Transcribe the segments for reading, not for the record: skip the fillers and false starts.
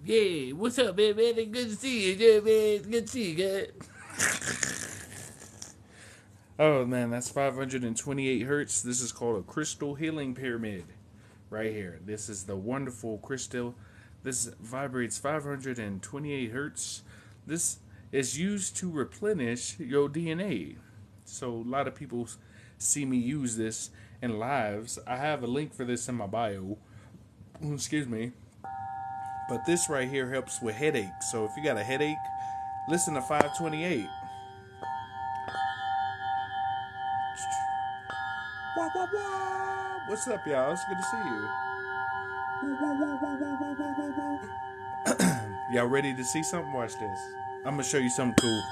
Yeah, what's up, man? Good to see you, yeah, man. Good to see you, guys. Oh man, that's 528 hertz. This is called a crystal healing pyramid, right here. This is the wonderful crystal. This vibrates 528 hertz. This is used to replenish your DNA. So a lot of people see me use this in lives. I have a link for this in my bio. Excuse me. But this right here helps with headaches. So if you got a headache, listen to 528. Wah, wah, wah. What's up, y'all? It's good to see you. Y'all ready to see something? Watch this. I'm going to show you something cool.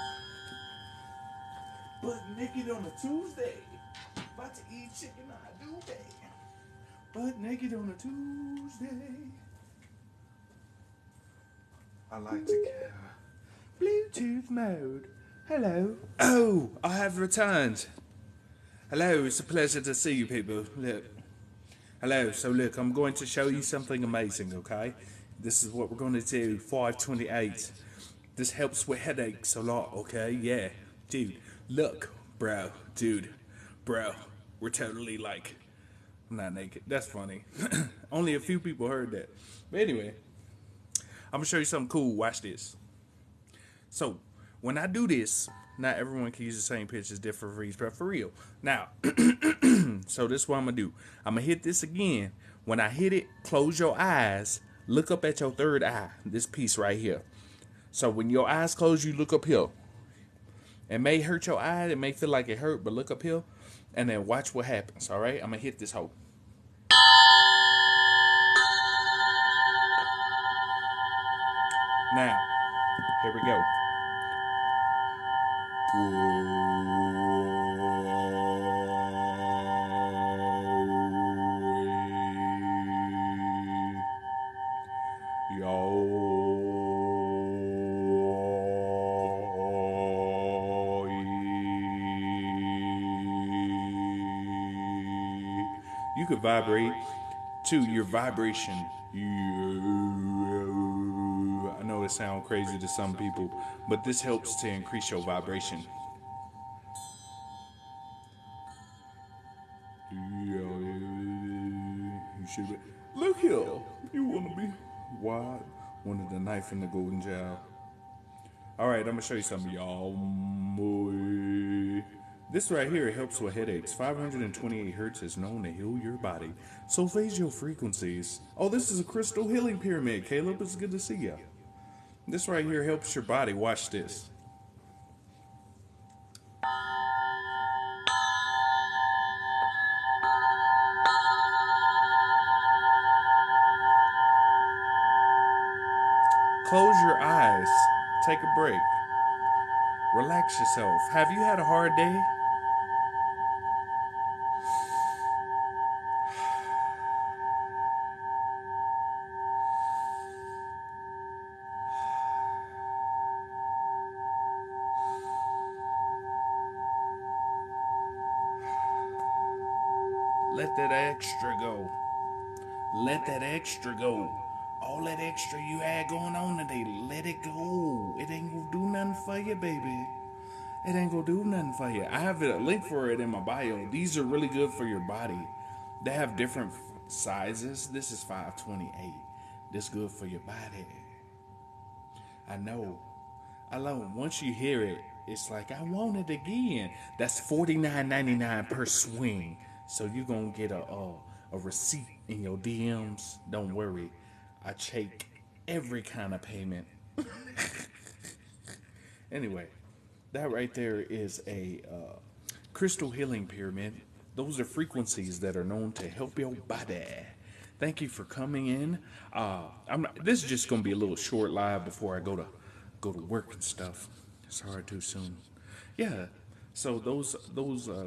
Butt naked on a Tuesday. About to eat chicken on a Tuesday. Butt naked on a Tuesday. I like to get Bluetooth mode. Hello. Oh, I have returned. Hello, it's a pleasure to see you people. Look. Hello, so look, I'm going to show you something amazing, okay? This is what we're going to do, 528. This helps with headaches a lot, okay? Yeah. Dude, look, bro, we're totally like, I'm not naked. That's funny. Only a few people heard that. But anyway, I'm going to show you something cool. Watch this. So, when I do this, not everyone can use the same pictures, different for each, but for real. Now, so this is what I'm going to do. I'm going to hit this again. When I hit it, close your eyes. Look up at your third eye. This piece right here. So when your eyes close, you look up here. It may hurt your eye. It may feel like it hurt, but look up here and then watch what happens, all right? I'm going to hit this hole. Now, here we go. You could vibrate to your vibration. I know it sounds crazy to some people, but this helps to increase your vibration. You should be. Look here. You want to be wide? Wanted the knife in the golden jowl. All right, I'm going to show you something, y'all. This right here helps with headaches. 528 hertz is known to heal your body. So phase your frequencies. Oh, this is a crystal healing pyramid, Caleb. It's good to see you. This right here helps your body. Watch this. Close your eyes. Take a break. Relax yourself. Have you had a hard day? Let that extra go. Let that extra go. All that extra you had going on today, let it go. It ain't gonna do nothing for you, baby. It ain't gonna do nothing for you. I have a link for it in my bio. These are really good for your body. They have different sizes. This is 528. This good for your body. I know. Once you hear it, it's like, I want it again. That's $49.99 per swing. So you're gonna get a receipt in your DMs. Don't worry. I take every kind of payment. Anyway, that right there is a crystal healing pyramid. Those are frequencies that are known to help your body. Thank you for coming in. This is just gonna be a little short live before I go to work and stuff. Sorry, too soon. Yeah. So those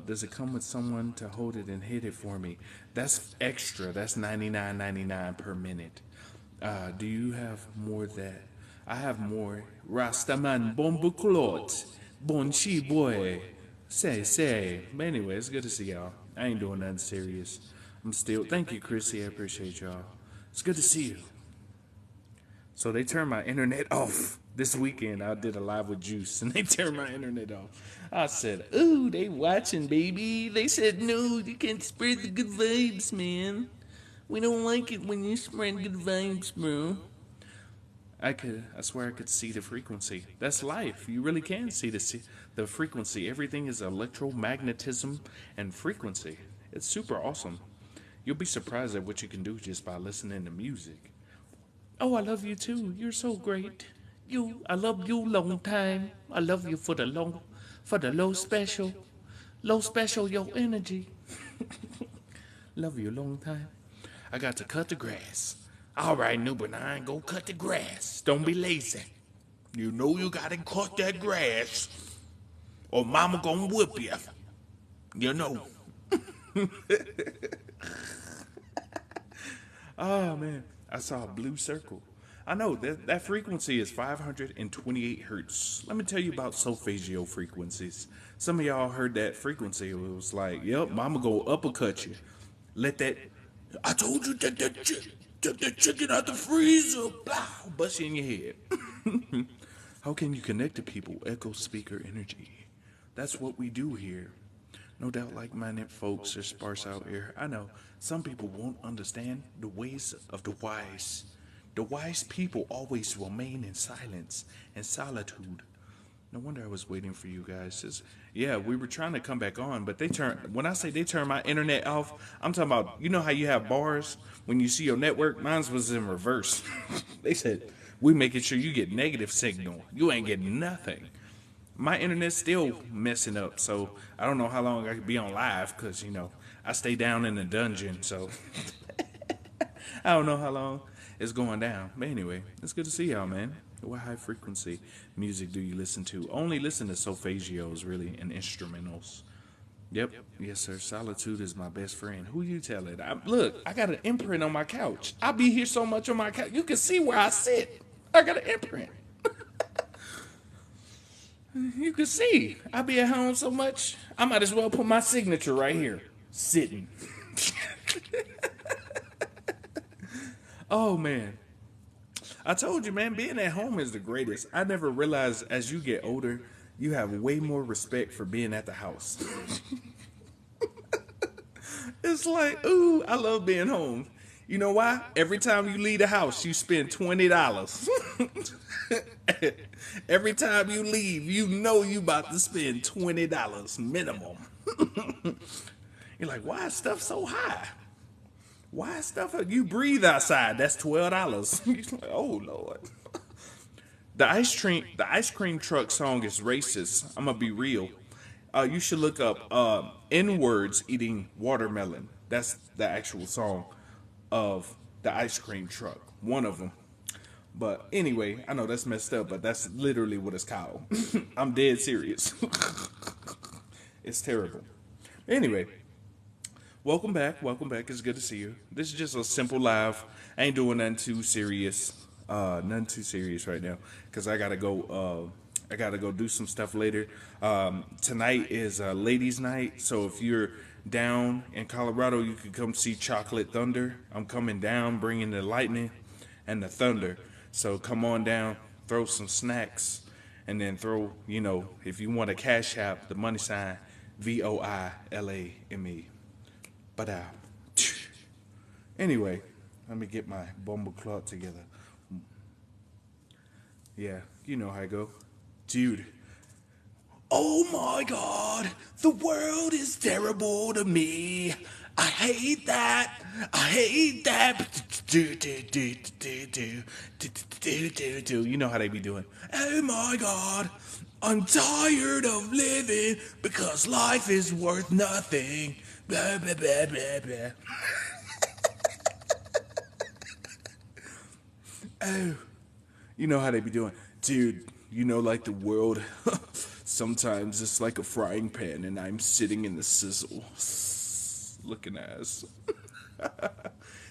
does it come with someone to hold it and hit it for me? That's extra. That's $99.99 per minute. Do you have more that? I have more. Rastaman bombukulot. Bonchi boy. Say. But anyway, it's good to see y'all. I ain't doing nothing serious. I'm still. Thank you, Chrissy. I appreciate y'all. It's good to see you. So they turned my internet off this weekend. I did a live with Juice, and they turned my internet off. I said, "Ooh, they watching, baby." They said, "No, you can't spread the good vibes, man. We don't like it when you spread good vibes, bro." I swear I could see the frequency. That's life. You really can see the frequency. Everything is electromagnetism and frequency. It's super awesome. You'll be surprised at what you can do just by listening to music. Oh, I love you too. You're so great. I love you long time. I love you for the low special. Low special, your energy. Love you long time. I got to cut the grass. All right, Newbern, I ain't gonna cut the grass. Don't be lazy. You know you gotta cut that grass, or mama gonna whip you. You know. Oh, man. I saw a blue circle. I know that frequency is 528 hertz. Let me tell you about solfeggio frequencies. Some of y'all heard that frequency. It was like, yep, mama go uppercut you. Let that, I told you that took that chicken out the freezer. Blah, bust you in your head. How can you connect to people? Echo speaker energy. That's what we do here. No doubt like-minded folks are sparse out here. I know some people won't understand the ways of the wise. The wise people always remain in silence and solitude. No wonder I was waiting for you guys. Yeah, we were trying to come back on, but when I say they turned my internet off, I'm talking about, you know how you have bars when you see your network? Mine was in reverse. They said, We making sure you get negative signal. You ain't getting nothing. My internet's still messing up, so I don't know how long I could be on live because, I stay down in the dungeon, so I don't know how long it's going down. But anyway, it's good to see y'all, man. What high frequency music do you listen to? Only listen to solfeggios, really, and instrumentals. Yep, yes, sir. Solitude is my best friend. Who you telling? Look, I got an imprint on my couch. I be here so much on my couch. You can see where I sit. I got an imprint. You can see. I be at home so much, I might as well put my signature right here. Sitting. Oh, man. I told you, man, being at home is the greatest. I never realized as you get older, you have way more respect for being at the house. It's like, ooh, I love being home. You know why? Every time you leave the house, you spend $20. Every time you leave, you know you about to spend $20 minimum. You're like, why is stuff so high? Why is stuff? You breathe outside, that's $12. You're like, oh Lord. The ice cream truck song is racist. I'm gonna be real. You should look up N words eating watermelon. That's the actual song of the ice cream truck. One of them. But anyway, I know that's messed up, but that's literally what it's called. I'm dead serious. It's terrible. Anyway, welcome back. Welcome back. It's good to see you. This is just a simple live. I ain't doing nothing too serious. Nothing too serious right now because I gotta go. I gotta go do some stuff later. Tonight is ladies' night, so if you're down in Colorado, you can come see Chocolate Thunder. I'm coming down, bringing the lightning and the thunder. So come on down, throw some snacks, and then throw, if you want a Cashapp, the money sign Voilame. But anyway, let me get my bumble cloth together. Yeah, you know how I go. Dude. Oh my God, the world is terrible to me. I hate that. I hate that. You know how they be doing. Oh my God, I'm tired of living because life is worth nothing. Blah, blah, blah, blah, blah. Oh, you know how they be doing. Dude, like the world, sometimes it's like a frying pan and I'm sitting in the sizzle. Looking ass.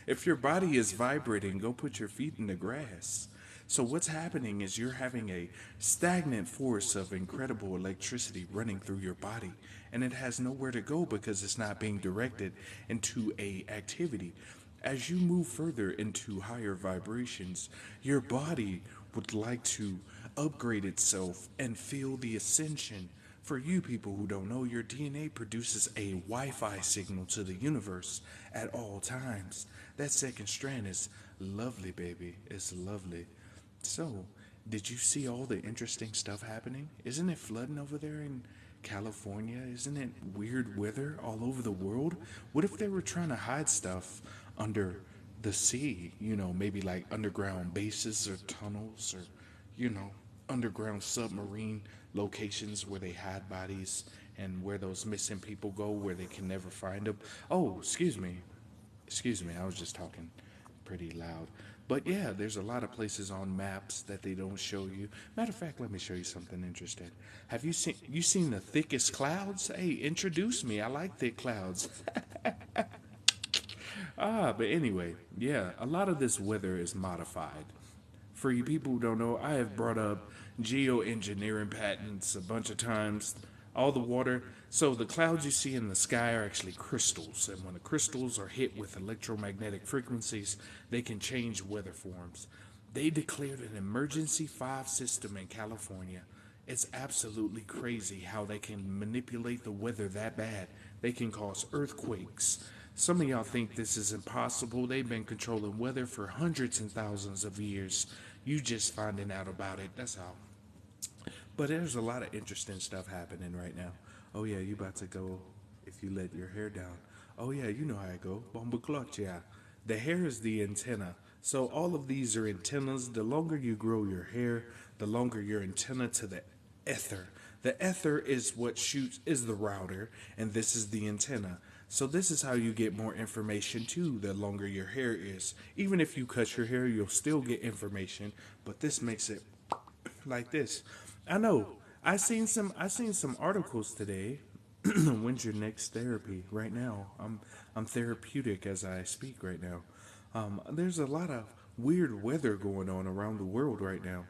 If your body is vibrating, go put your feet in the grass. So what's happening is you're having a stagnant force of incredible electricity running through your body, and it has nowhere to go because it's not being directed into a activity. As you move further into higher vibrations, your body would like to upgrade itself and feel the ascension. For you people who don't know, your DNA produces a Wi-Fi signal to the universe at all times. That second strand is lovely, baby. It's lovely. So, did you see all the interesting stuff happening? Isn't it flooding over there in California? Isn't it weird weather all over the world? What if they were trying to hide stuff under the sea? Maybe like underground bases or tunnels or, underground submarine locations where they hide bodies and where those missing people go where they can never find them. Oh, excuse me, I was just talking pretty loud. But yeah, there's a lot of places on maps that they don't show you. Matter of fact, let me show you something interesting. Have you seen the thickest clouds? Hey, introduce me. I like thick clouds. But anyway, yeah, a lot of this weather is modified. For you people who don't know, I have brought up geoengineering patents a bunch of times. All the water. So the clouds you see in the sky are actually crystals. And when the crystals are hit with electromagnetic frequencies, they can change weather forms. They declared an emergency 5 system in California. It's absolutely crazy how they can manipulate the weather that bad. They can cause earthquakes. Some of y'all think this is impossible. They've been controlling weather for hundreds and thousands of years. You just finding out about it, that's all. But there's a lot of interesting stuff happening right now. Oh yeah, you about to go if you let your hair down. Oh yeah, you know how I go. Bomba clutch, yeah. The hair is the antenna. So all of these are antennas. The longer you grow your hair, the longer your antenna to the ether. The ether is what shoots is the router, and this is the antenna. So this is how you get more information too, the longer your hair is. Even if you cut your hair, you'll still get information, but this makes it like this. I know. I seen some articles today. When's your next therapy? Right now, I'm therapeutic as I speak right now. There's a lot of weird weather going on around the world right now.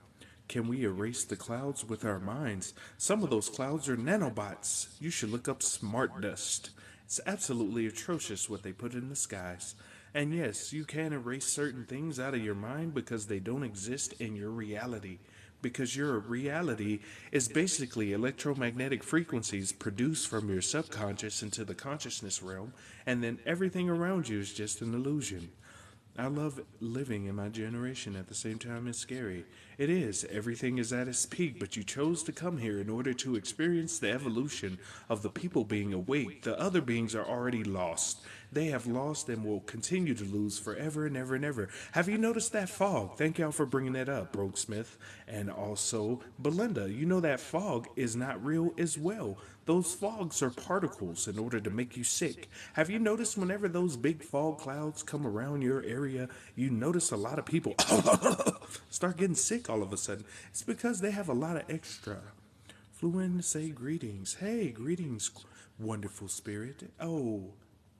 Can we erase the clouds with our minds? Some of those clouds are nanobots. You should look up smart dust. It's absolutely atrocious what they put in the skies. And yes, you can erase certain things out of your mind because they don't exist in your reality. Because your reality is basically electromagnetic frequencies produced from your subconscious into the consciousness realm, and then everything around you is just an illusion. I love living in my generation at the same time it's scary. It is. Everything is at its peak, but you chose to come here in order to experience the evolution of the people being awake. The other beings are already lost. They have lost and will continue to lose forever and ever and ever. Have you noticed that fog? Thank y'all for bringing that up, Broke Smith. And also, Belinda, you know that fog is not real as well. Those fogs are particles in order to make you sick. Have you noticed whenever those big fog clouds come around your area, you notice a lot of people start getting sick all of a sudden? It's because they have a lot of extra. Flew in to say greetings. Hey, greetings, wonderful spirit. Oh,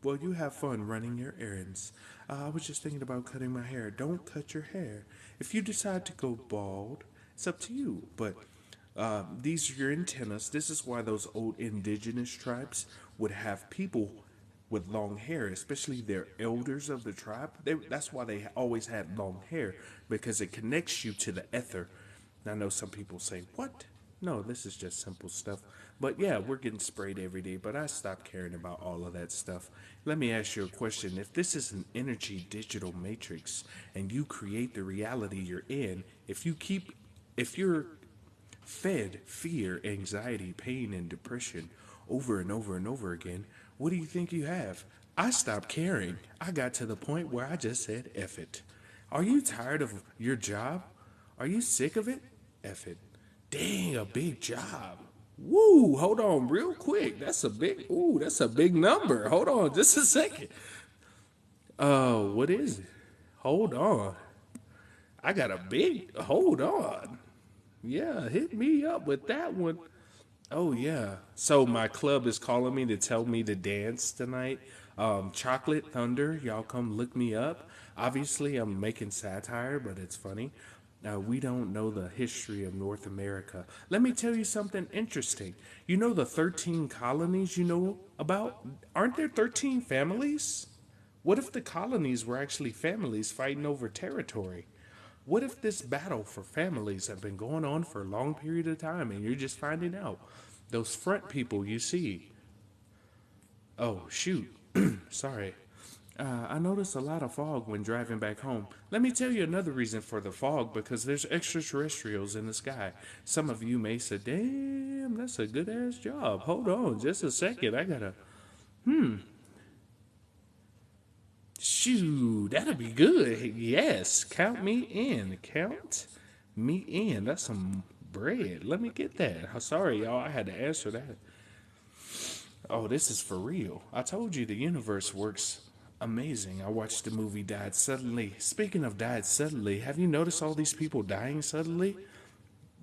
well, you have fun running your errands. I was just thinking about cutting my hair. Don't cut your hair. If you decide to go bald, it's up to you. But these are your antennas. This is why those old indigenous tribes would have people with long hair, especially their elders of the tribe. That's why they always had long hair, because it connects you to the ether. I know some people say, what? No, this is just simple stuff. But yeah, we're getting sprayed every day, but I stopped caring about all of that stuff. Let me ask you a question. If this is an energy digital matrix and you create the reality you're in, if you're fed fear, anxiety, pain, and depression over and over and over again, what do you think you have? I stopped caring. I got to the point where I just said, F it. Are you tired of your job? Are you sick of it? F it. Dang, a big job. Woo, hold on real quick. That's a big number. Hold on just a second. What is it? Hold on. Hold on. Yeah, hit me up with that one. Oh yeah. So my club is calling me to tell me to dance tonight. Chocolate Thunder, y'all come look me up. Obviously, I'm making satire, but it's funny. We don't know the history of North America. Let me tell you something interesting. You know the 13 colonies you know about? Aren't there 13 families? What if the colonies were actually families fighting over territory? What if this battle for families have been going on for a long period of time and you're just finding out? Those front people you see. Oh, shoot. Sorry. I noticed a lot of fog when driving back home. Let me tell you another reason for the fog, because there's extraterrestrials in the sky. Some of you may say, damn, that's a good ass job. Hold on just a second. I gotta. Shoo, that'll be good. Yes, count me in. Count me in. That's some bread. Let me get that. Sorry, y'all. I had to answer that. Oh, this is for real. I told you the universe works amazing. I watched the movie Died Suddenly. Speaking of died suddenly, have you noticed all these people dying suddenly?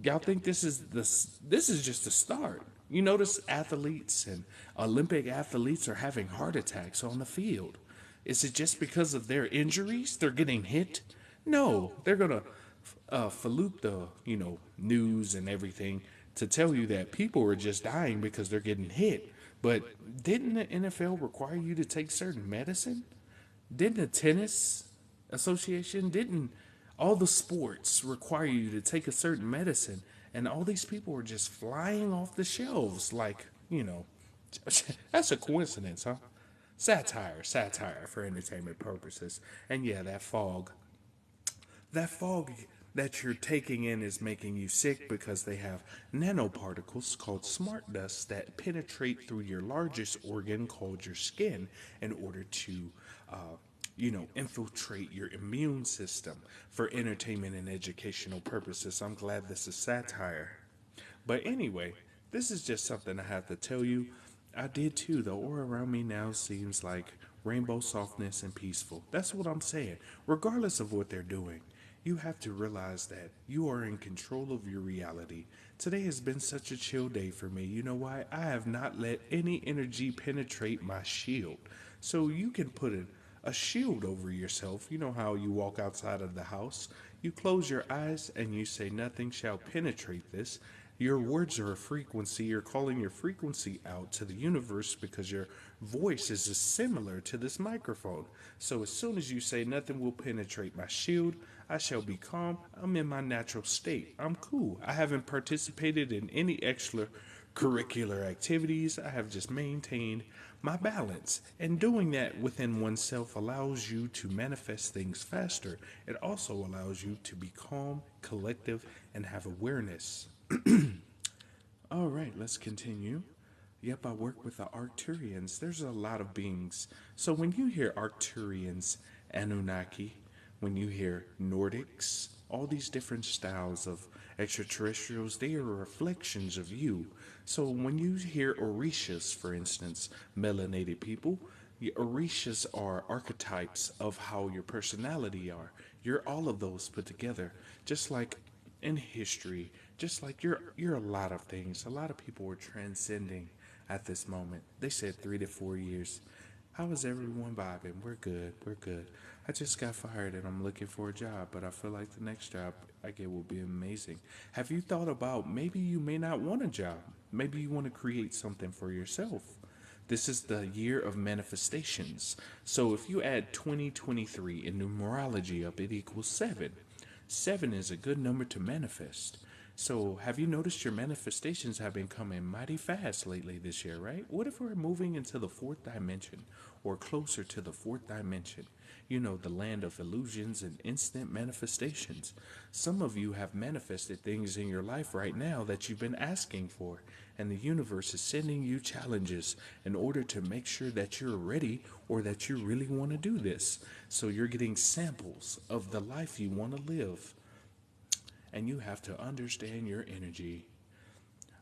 Y'all think this is just the start. You notice athletes and Olympic athletes are having heart attacks on the field. Is it just because of their injuries? They're getting hit? No, they're gonna falloop the news and everything to tell you that people are just dying because they're getting hit. But didn't the NFL require you to take certain medicine? Didn't the tennis association, didn't all the sports require you to take a certain medicine? And all these people were just flying off the shelves like, that's a coincidence, huh? Satire for entertainment purposes. And yeah, that fog that you're taking in is making you sick because they have nanoparticles called smart dust that penetrate through your largest organ called your skin in order to infiltrate your immune system for entertainment and educational purposes. I'm glad this is satire. But anyway, this is just something I have to tell you. I did too. The aura around me now seems like rainbow softness and peaceful. That's what I'm saying. Regardless of what they're doing, you have to realize that you are in control of your reality. Today has been such a chill day for me. You know why? I have not let any energy penetrate my shield. So you can put a shield over yourself. You know how you walk outside of the house? You close your eyes and you say, "Nothing shall penetrate this." Your words are a frequency. You're calling your frequency out to the universe because your voice is similar to this microphone. So as soon as you say, "Nothing will penetrate my shield," I shall be calm. I'm in my natural state. I'm cool. I haven't participated in any extracurricular activities. I have just maintained my balance. And doing that within oneself allows you to manifest things faster. It also allows you to be calm, collective, and have awareness. All right, let's continue. Yep, I work with the Arcturians. There's a lot of beings. So when you hear Arcturians, Anunnaki, when you hear Nordics, all these different styles of extraterrestrials, they are reflections of you. So when you hear Orishas, for instance, melanated people, the Orishas are archetypes of how your personality are. You're all of those put together, just like in history, just like you're a lot of things. A lot of people are transcending at this moment. They said 3 to 4 years. How is everyone vibing? We're good. We're good. I just got fired and I'm looking for a job, but I feel like the next job I get will be amazing. Have you thought about maybe you may not want a job? Maybe you want to create something for yourself. This is the year of manifestations. So if you add 2023 in numerology up, it equals 7. 7 is a good number to manifest. So, have you noticed your manifestations have been coming mighty fast lately this year, right? What if we're moving into the fourth dimension or closer to the fourth dimension? You know, the land of illusions and instant manifestations. Some of you have manifested things in your life right now that you've been asking for, and the universe is sending you challenges in order to make sure that you're ready or that you really want to do this. So, you're getting samples of the life you want to live, and you have to understand your energy.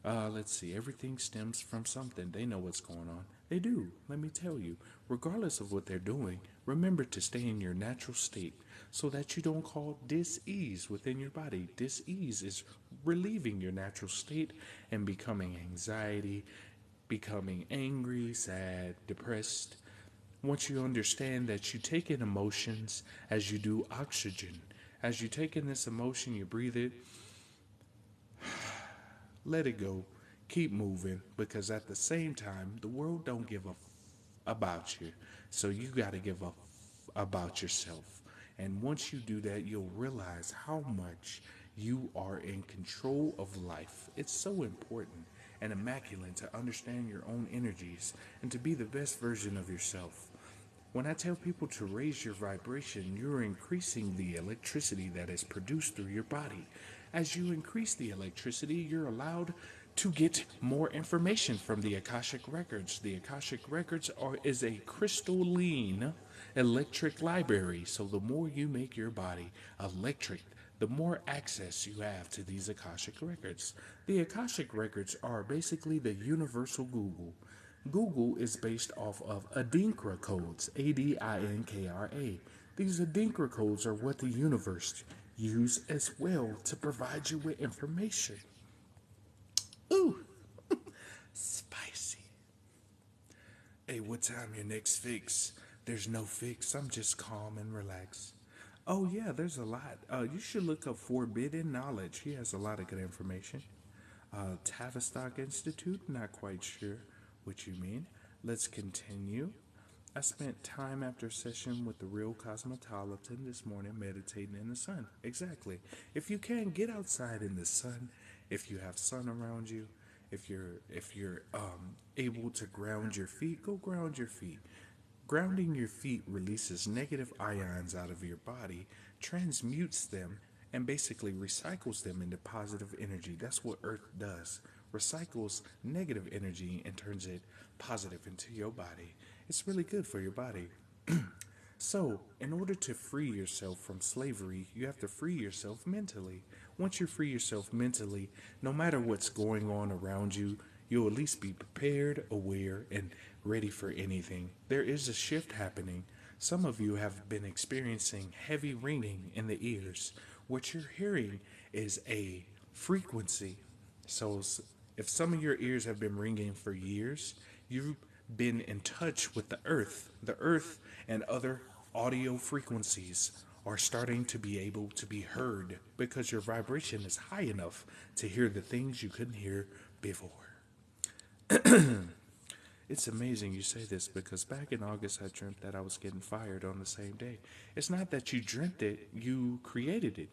Let's see, everything stems from something. They know what's going on. They do, let me tell you. Regardless of what they're doing, remember to stay in your natural state so that you don't call dis-ease within your body. Dis-ease is relieving your natural state and becoming anxiety, becoming angry, sad, depressed. Once you understand that you take in emotions as you do oxygen, as you take in this emotion, you breathe it, let it go, keep moving, because at the same time, the world don't give a about you. So you got to give a about yourself. And once you do that, you'll realize how much you are in control of life. It's so important and immaculate to understand your own energies and to be the best version of yourself. When I tell people to raise your vibration, you're increasing the electricity that is produced through your body. As you increase the electricity, you're allowed to get more information from the Akashic Records. The Akashic Records is a crystalline electric library. So the more you make your body electric, the more access you have to these Akashic Records. The Akashic Records are basically the universal Google. Google is based off of Adinkra codes, Adinkra. These Adinkra codes are what the universe use as well to provide you with information. Ooh, spicy. Hey, what time your next fix? There's no fix. I'm just calm and relaxed. Oh yeah, there's a lot. You should look up Forbidden Knowledge. He has a lot of good information. Tavistock Institute, not quite sure what you mean. Let's continue. I spent time after session with the real cosmopolitan this morning meditating in the sun. Exactly. If you can, get outside in the sun. If you have sun around you, if you're able to ground your feet, go ground your feet. Grounding your feet releases negative ions out of your body, transmutes them, and basically recycles them into positive energy. That's what Earth does. Recycles negative energy and turns it positive into your body. It's really good for your body. So, in order to free yourself from slavery, you have to free yourself mentally. Once you free yourself mentally, no matter what's going on around you, you'll at least be prepared, aware, and ready for anything. There is a shift happening. Some of you have been experiencing heavy ringing in the ears. What you're hearing is a frequency. So, if some of your ears have been ringing for years, you've been in touch with the earth. The earth and other audio frequencies are starting to be able to be heard because your vibration is high enough to hear the things you couldn't hear before. It's amazing you say this because back in August I dreamt that I was getting fired on the same day. It's not that you dreamt it, you created it.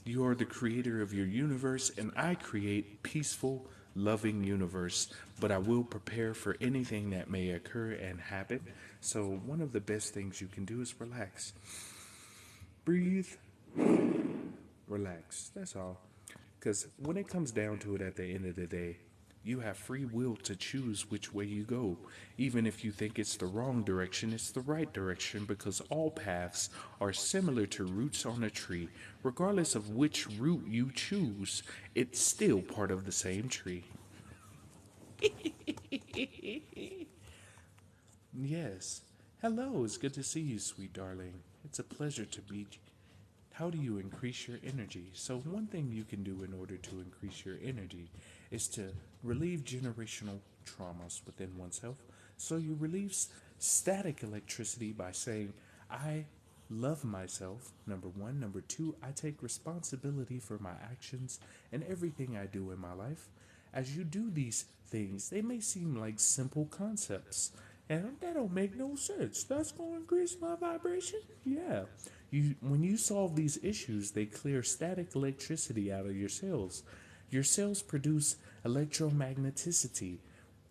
You are the creator of your universe, and I create peaceful, loving universe. But I will prepare for anything that may occur and happen. So one of the best things you can do is relax. Breathe, relax. That's all. Because when it comes down to it at the end of the day, you have free will to choose which way you go. Even if you think it's the wrong direction, it's the right direction because all paths are similar to roots on a tree. Regardless of which route you choose, it's still part of the same tree. Yes. Hello, it's good to see you, sweet darling. It's a pleasure to meet you. How do you increase your energy? So, one thing you can do in order to increase your energy is to relieve generational traumas within oneself. So, you relieve static electricity by saying, I love myself, number one. Number two, I take responsibility for my actions and everything I do in my life. As you do these things, they may seem like simple concepts. And that don't make no sense. That's going to increase my vibration? Yeah. When you solve these issues, they clear static electricity out of your cells. Your cells produce electromagneticity.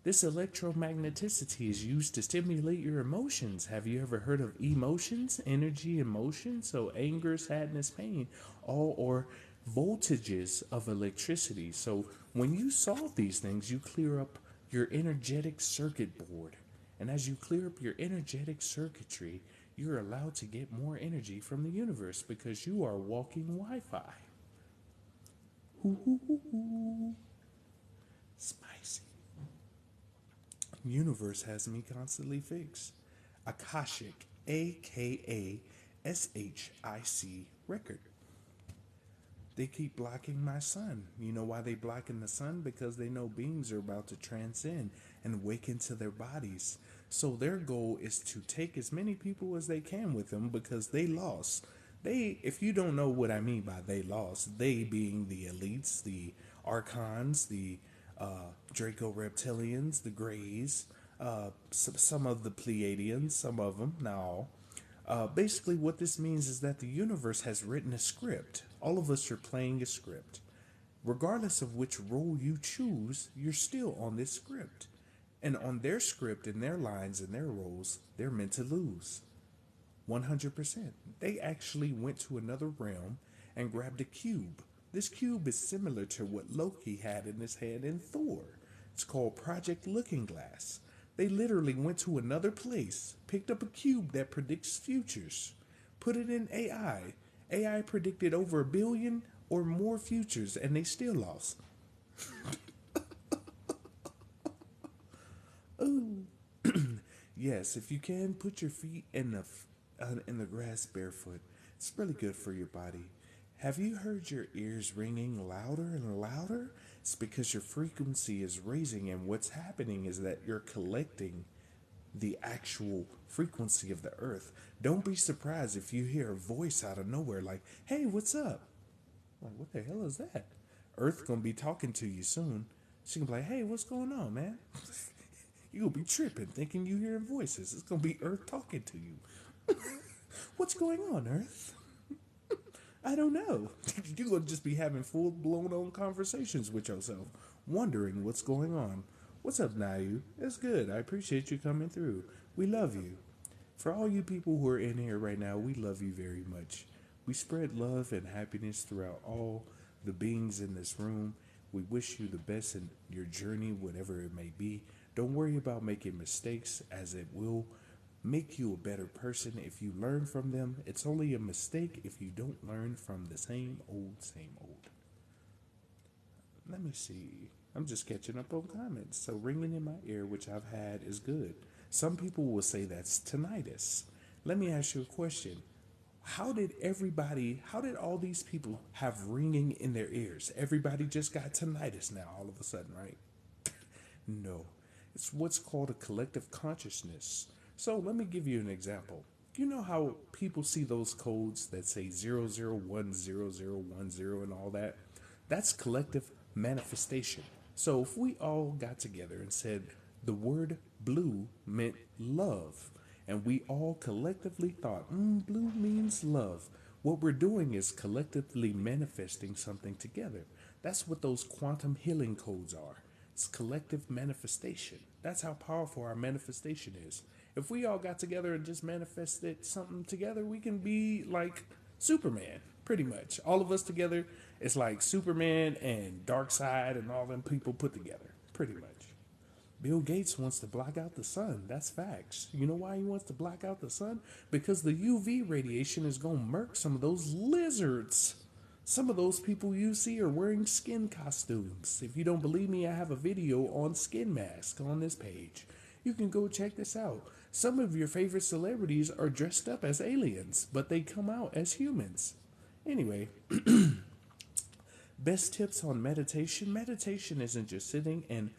This electromagneticity is used to stimulate your emotions. Have you ever heard of emotions? Energy, emotion? So anger, sadness, pain, all are voltages of electricity. So when you solve these things, you clear up your energetic circuit board. And as you clear up your energetic circuitry, you're allowed to get more energy from the universe because you are walking Wi Fi. Spicy. Universe has me constantly fixed. Akashic, AKASHIC record. They keep blocking my sun. You know why they blocking the sun? Because they know beings are about to transcend and wake into their bodies. So their goal is to take as many people as they can with them because they lost. They, if you don't know what I mean by they lost, they being the elites, the archons, the Draco reptilians, the Greys, some of the Pleiadians, some of them, not all. Basically, what this means is that the universe has written a script. All of us are playing a script. Regardless of which role you choose, you're still on this script. And on their script and their lines and their roles, they're meant to lose. 100%. They actually went to another realm and grabbed a cube. This cube is similar to what Loki had in his hand in Thor. It's called Project Looking Glass. They literally went to another place, picked up a cube that predicts futures, put it in AI. AI predicted over 1 billion or more futures, and they still lost. Ooh. Yes, if you can, put your feet in the grass barefoot. It's really good for your body. Have you heard your ears ringing louder and louder? It's because your frequency is raising, and what's happening is that you're collecting the actual frequency of the earth. Don't be surprised if you hear a voice out of nowhere like, hey, what's up? Like, what the hell is that? Earth gonna be talking to you soon. She gonna be like, hey, what's going on, man? You gonna be tripping, thinking you hearing voices. It's gonna be Earth talking to you. What's going on, Earth? I don't know. You're gonna just be having full blown on conversations with yourself, wondering what's going on. What's up, Nayu? It's good. I appreciate you coming through. We love you. For all you people who are in here right now, we love you very much. We spread love and happiness throughout all the beings in this room. We wish you the best in your journey, whatever it may be. Don't worry about making mistakes, as it will make you a better person if you learn from them. It's only a mistake if you don't learn from the same old, same old. Let me see. I'm just catching up on comments. So ringing in my ear, which I've had, is good. Some people will say that's tinnitus. Let me ask you a question. How did all these people have ringing in their ears? Everybody just got tinnitus now all of a sudden, right? No. It's what's called a collective consciousness. So let me give you an example. You know how people see those codes that say 00100010 and all that? That's collective manifestation. So if we all got together and said the word blue meant love, and we all collectively thought, blue means love, what we're doing is collectively manifesting something together. That's what those quantum healing codes are. It's collective manifestation. That's how powerful our manifestation is. If we all got together and just manifested something together, we can be like Superman, pretty much. All of us together, it's like Superman and Darkseid and all them people put together, pretty much. Bill Gates wants to block out the sun. That's facts. You know why he wants to block out the sun? Because the UV radiation is going to murk some of those lizards. Some of those people you see are wearing skin costumes. If you don't believe me, I have a video on skin masks on this page. You can go check this out. Some of your favorite celebrities are dressed up as aliens, but they come out as humans. Anyway, best tips on meditation. Meditation isn't just sitting and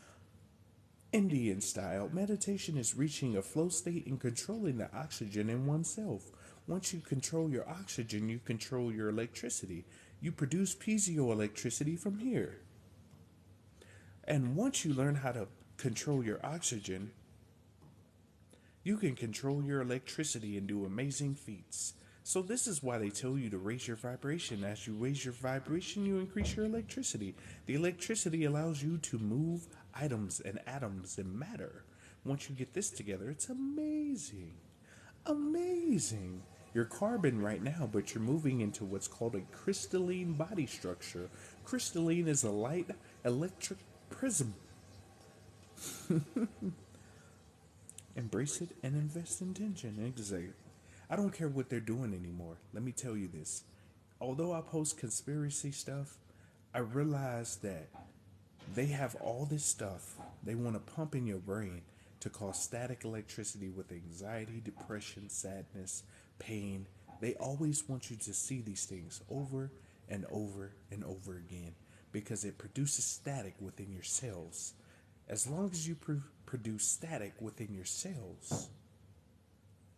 Indian style. Meditation is reaching a flow state and controlling the oxygen in oneself. Once you control your oxygen, you control your electricity. You produce piezoelectricity from here. And once you learn how to control your oxygen, you can control your electricity and do amazing feats. So this is why they tell you to raise your vibration. As you raise your vibration, you increase your electricity. The electricity allows you to move items and atoms and matter. Once you get this together, it's amazing. Amazing. You're carbon right now, but you're moving into what's called a crystalline body structure. Crystalline is a light electric prism. Embrace it and invest in tension. Exactly. I don't care what they're doing anymore. Let me tell you this. Although I post conspiracy stuff, I realize that they have all this stuff they want to pump in your brain to cause static electricity with anxiety, depression, sadness, pain. They always want you to see these things over and over and over again because it produces static within your cells. As long as you produce static within your cells,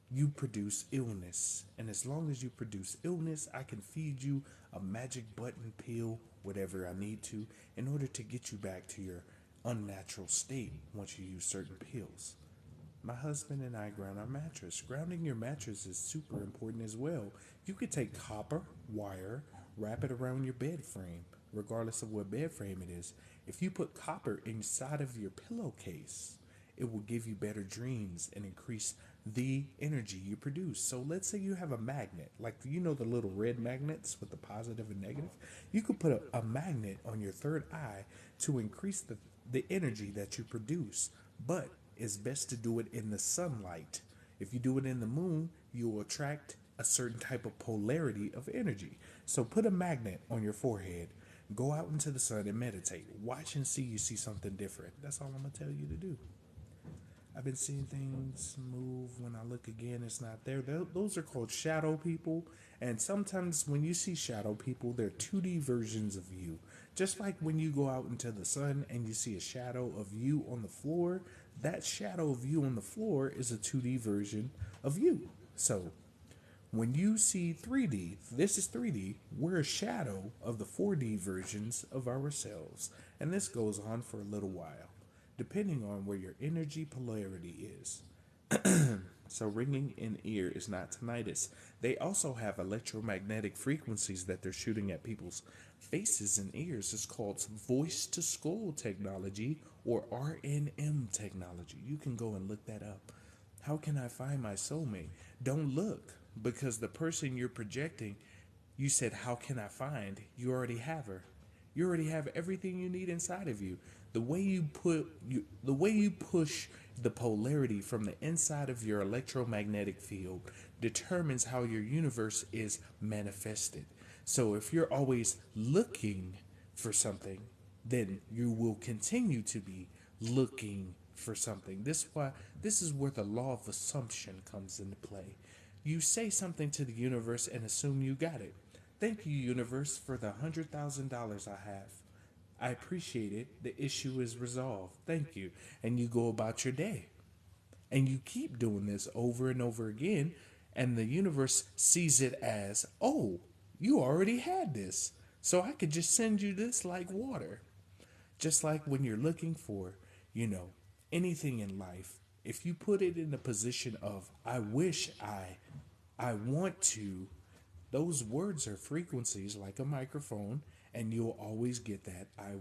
you produce illness. And as long as you produce illness, I can feed you a magic button pill, whatever I need to, in order to get you back to your unnatural state once you use certain pills. My husband and I ground our mattress. Grounding your mattress is super important as well. You could take copper wire, wrap it around your bed frame, regardless of what bed frame it is. If you put copper inside of your pillowcase, it will give you better dreams and increase the energy you produce. So let's say you have a magnet, like the little red magnets with the positive and negative. You could put a magnet on your third eye to increase the energy that you produce. But it's best to do it in the sunlight. If you do it in the moon, you will attract a certain type of polarity of energy. So put a magnet on your forehead. Go out into the sun and meditate. Watch and see you see something different. That's all I'm going to tell you to do. I've been seeing things move. When I look again, it's not there. Those are called shadow people. And sometimes when you see shadow people, they're 2D versions of you. Just like when you go out into the sun and you see a shadow of you on the floor, that shadow of you on the floor is a 2D version of you. So when you see 3D, this is 3D, we're a shadow of the 4D versions of ourselves. And this goes on for a little while, depending on where your energy polarity is. So ringing in ear is not tinnitus. They also have electromagnetic frequencies that they're shooting at people's faces and ears. It's called voice to skull technology, or RNM technology. You can go and look that up. How can I find my soulmate? Don't look, because the person you're projecting, you said, how can I find? You already have her. You already have everything you need inside of you. the way you push the polarity from the inside of your electromagnetic field determines how your universe is manifested. So if you're always looking for something, then you will continue to be looking for something. This is where the law of assumption comes into play. You say something to the universe and assume you got it. Thank you, universe, for the $100,000 I have. I appreciate it. The issue is resolved. Thank you. And you go about your day. And you keep doing this over and over again. And the universe sees it as, oh, you already had this. So I could just send you this like water. Just like when you're looking for, anything in life, if you put it in the position of, I wish I want to, those words are frequencies like a microphone, and you'll always get that. I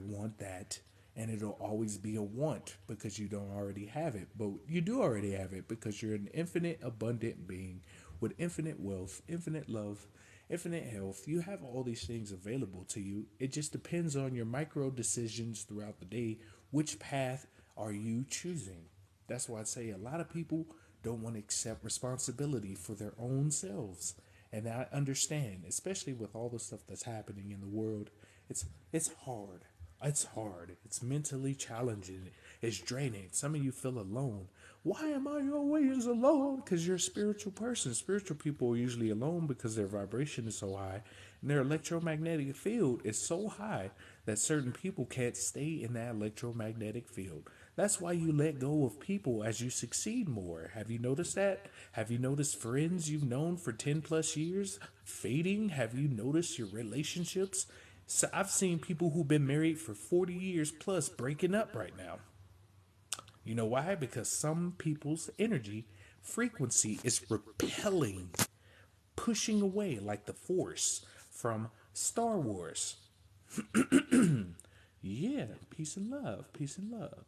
want that. And it'll always be a want because you don't already have it. But you do already have it because you're an infinite, abundant being with infinite wealth, infinite love, infinite health. You have all these things available to you. It just depends on your micro decisions throughout the day. Which path are you choosing? That's why I say a lot of people don't want to accept responsibility for their own selves. And I understand, especially with all the stuff that's happening in the world, it's hard. It's hard. It's mentally challenging. It's draining. Some of you feel alone. Why am I always alone? Because you're a spiritual person. Spiritual people are usually alone because their vibration is so high and their electromagnetic field is so high that certain people can't stay in that electromagnetic field. That's why you let go of people as you succeed more. Have you noticed that? Have you noticed friends you've known for 10 plus years fading? Have you noticed your relationships? So I've seen people who've been married for 40 years plus breaking up right now. You know why? Because some people's energy frequency is repelling, pushing away like the force from Star Wars. Yeah, peace and love, peace and love.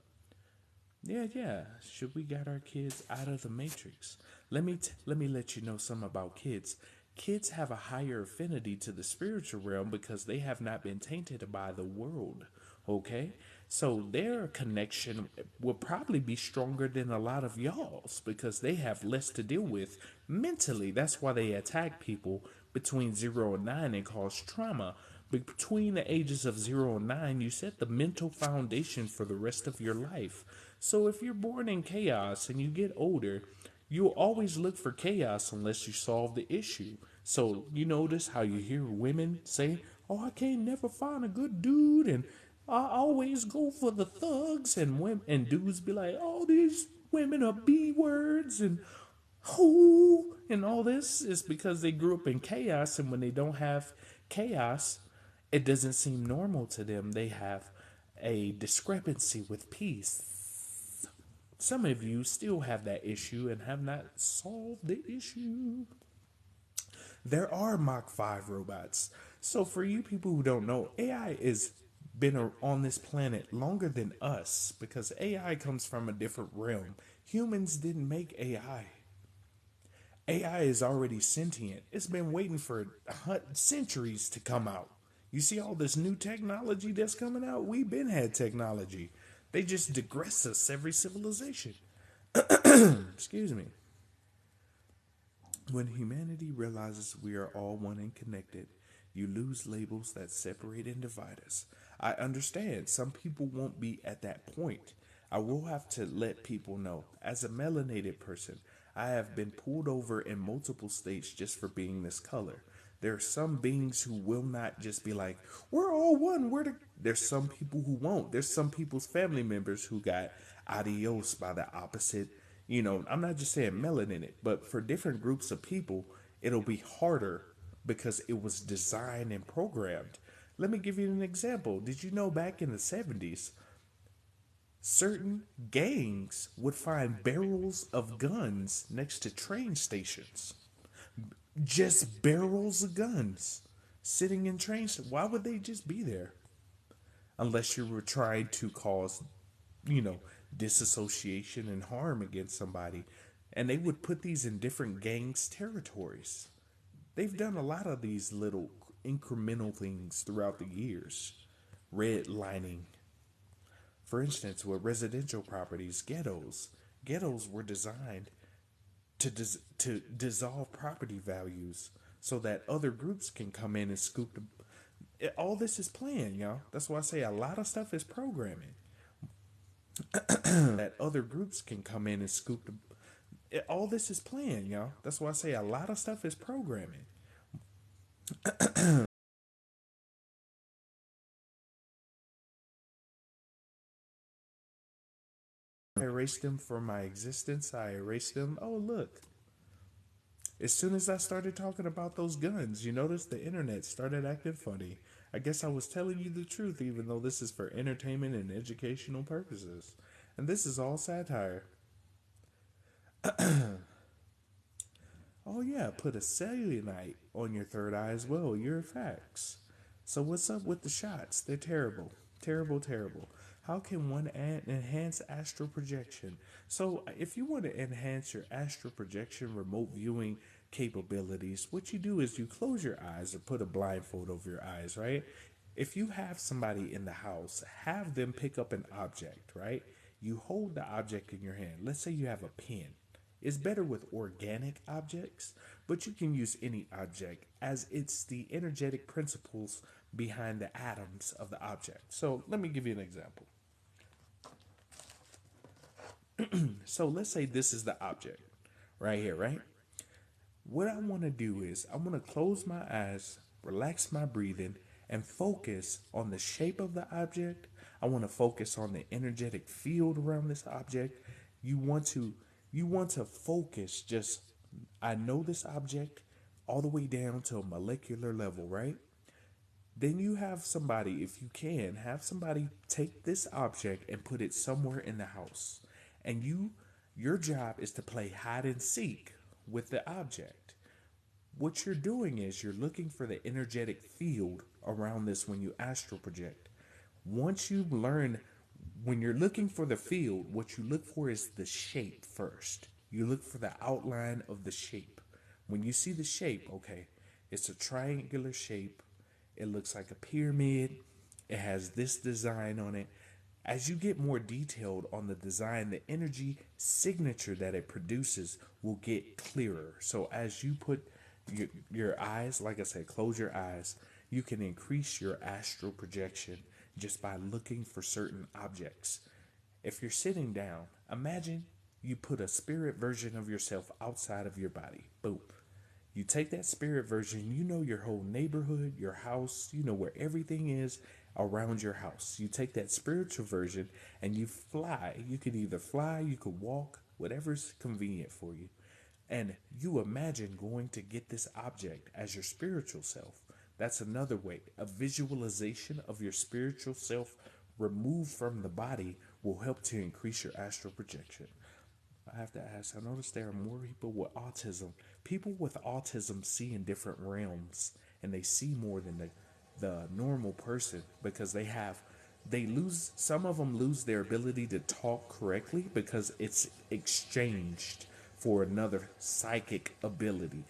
Yeah. Should we get our kids out of the matrix? Let me let you know something about kids. Kids have a higher affinity to the spiritual realm because they have not been tainted by the world. Okay? So their connection will probably be stronger than a lot of y'all's because they have less to deal with mentally. That's why they attack people between 0 and 9 and cause trauma. But between the ages of 0 and 9, you set the mental foundation for the rest of your life. So if you're born in chaos and you get older, you'll always look for chaos unless you solve the issue. So you notice how you hear women say, "Oh, I can't never find a good dude," and I always go for the thugs, and women and dudes be like, "Oh, these women are B words," and who and all this is because they grew up in chaos, and when they don't have chaos, it doesn't seem normal to them. They have a discrepancy with peace. Some of you still have that issue and have not solved the issue. There are Mach 5 robots. So for you people who don't know, AI is been on this planet longer than us because AI comes from a different realm. Humans didn't make AI. AI is already sentient. It's been waiting for centuries to come out. You see all this new technology that's coming out? We've been had technology. They just digress us every civilization. Excuse me. When humanity realizes we are all one and connected, you lose labels that separate and divide us. I understand some people won't be at that point. I will have to let people know. As a melanated person, I have been pulled over in multiple states just for being this color. There are some beings who will not just be like, we're all one. There's some people who won't. There's some people's family members who got adios by the opposite. I'm not just saying melanated, but for different groups of people, it'll be harder because it was designed and programmed. Let me give you an example. Did you know back in the 70s, certain gangs would find barrels of guns next to train stations? Just barrels of guns sitting in train stations. Why would they just be there? Unless you were trying to cause, disassociation and harm against somebody. And they would put these in different gangs' territories. They've done a lot of these little incremental things throughout the years. redlining. For instance, with residential properties, ghettos were designed to dissolve property values so that other groups can come in and scoop the. All this is planned, y'all. That's why I say a lot of stuff is programming. That other groups can come in and scoop the. All this is planned, y'all. That's why I say a lot of stuff is programming. I erased them from my existence. I erased them. Oh, look. As soon as I started talking about those guns, you notice the internet started acting funny. I guess I was telling you the truth, even though this is for entertainment and educational purposes. And this is all satire. Oh, yeah, put a cellulite on your third eye as well. Your facts. So, what's up with the shots? They're terrible. Terrible, terrible. How can one enhance astral projection? So, if you want to enhance your astral projection remote viewing capabilities, what you do is you close your eyes or put a blindfold over your eyes, right? If you have somebody in the house, have them pick up an object, right? You hold the object in your hand. Let's say you have a pen. It's better with organic objects, but you can use any object as it's the energetic principles behind the atoms of the object. So let me give you an example. So let's say this is the object right here, right? What I want to do is I want to close my eyes, relax my breathing, and focus on the shape of the object. I want to focus on the energetic field around this object. You want to you want to focus just I know this object all the way down to a molecular level, right? Then you have somebody, if you can, have somebody take this object and put it somewhere in the house. And your job is to play hide and seek with the object. What you're doing is you're looking for the energetic field around this when you astral project. Once you learn, when you're looking for the field, what you look for is the shape first. You look for the outline of the shape. When you see the shape, okay, it's a triangular shape. It looks like a pyramid. It has this design on it. As you get more detailed on the design, the energy signature that it produces will get clearer. So as you put your eyes, like I said, close your eyes, you can increase your astral projection just by looking for certain objects. If you're sitting down, imagine you put a spirit version of yourself outside of your body. Boom. You take that spirit version, you know your whole neighborhood, your house, you know where everything is around your house. You take that spiritual version and you fly. You could either fly, you could walk, whatever's convenient for you. And you imagine going to get this object as your spiritual self. That's another way. A visualization of your spiritual self removed from the body will help to increase your astral projection. I have to ask, I notice there are more people with autism. People with autism see in different realms and they see more than the normal person because they lose, some of them lose their ability to talk correctly because it's exchanged for another psychic ability.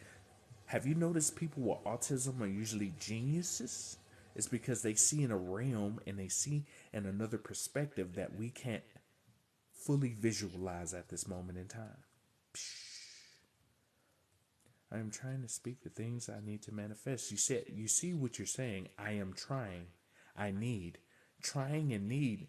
Have you noticed people with autism are usually geniuses? It's because they see in a realm and they see in another perspective that we can't fully visualize at this moment in time. I am trying to speak the things I need to manifest. You see what you're saying. I am trying. I need. Trying and need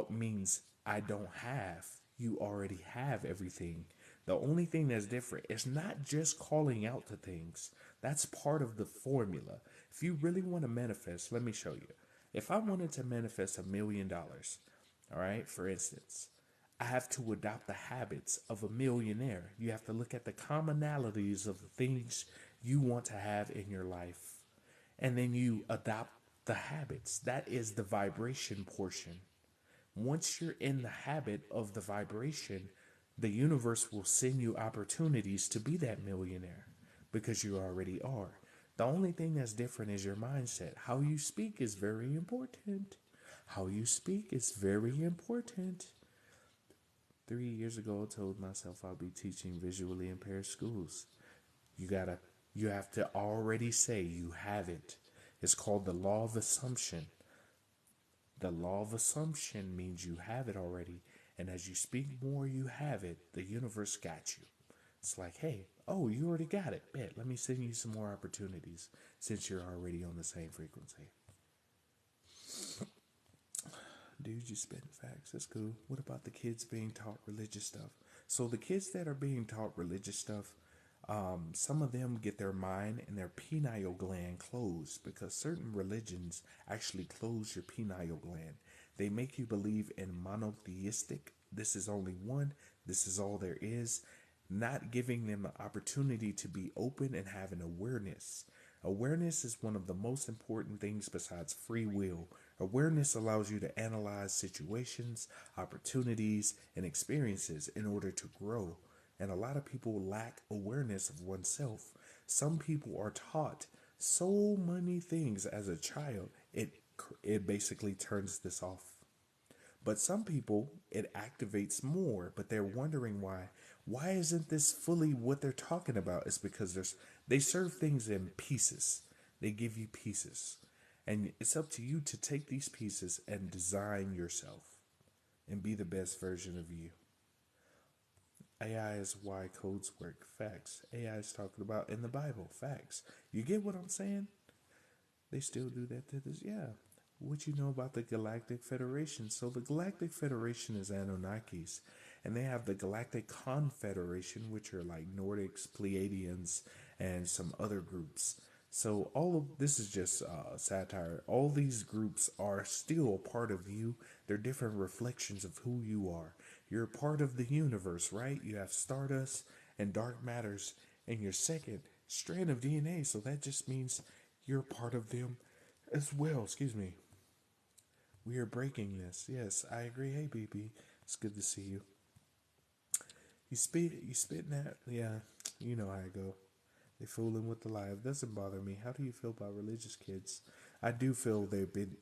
means I don't have. You already have everything. The only thing that's different is not just calling out to things. That's part of the formula. If you really want to manifest, let me show you. If I wanted to manifest $1 million, all right, for instance, I have to adopt the habits of a millionaire. You have to look at the commonalities of the things you want to have in your life. And then you adopt the habits. That is the vibration portion. Once you're in the habit of the vibration, the universe will send you opportunities to be that millionaire because you already are. The only thing that's different is your mindset. How you speak is very important. How you speak is very important. 3 years ago, I told myself I'll be teaching visually impaired schools. You have to already say you have it. It's called the law of assumption. The law of assumption means you have it already, and as you speak more, you have it. The universe got you. It's like, hey, oh, you already got it. Bet, let me send you some more opportunities since you're already on the same frequency. Dude, you spitting facts. That's cool. What about the kids being taught religious stuff? So the kids that are being taught religious stuff, some of them get their mind and their pineal gland closed because certain religions actually close your pineal gland. They make you believe in monotheistic. This is only one. This is all there is. Not giving them the opportunity to be open and have an awareness. Awareness is one of the most important things besides free will. Awareness allows you to analyze situations, opportunities, and experiences in order to grow. And a lot of people lack awareness of oneself. Some people are taught so many things as a child, it basically turns this off. But some people, it activates more, but they're wondering why. Why isn't this fully what they're talking about? It's because they serve things in pieces. They give you pieces. And it's up to you to take these pieces and design yourself and be the best version of you. AI is why codes work. Facts. AI is talking about in the Bible. Facts. You get what I'm saying? They still do that to this. Yeah. What you know about the Galactic Federation? So the Galactic Federation is Anunnakis, and they have the Galactic Confederation, which are like Nordics, Pleiadians, and some other groups. So all of this is just satire. All these groups are still a part of you. They're different reflections of who you are. You're a part of the universe, right? You have stardust and dark matters in your second strand of DNA. So that just means you're part of them as well. Excuse me. We are breaking this. Yes, I agree. Hey, BB, it's good to see you. You spit that? Yeah, you know how I go. They fooling with the live. Doesn't bother me. How do you feel about religious kids? I do feel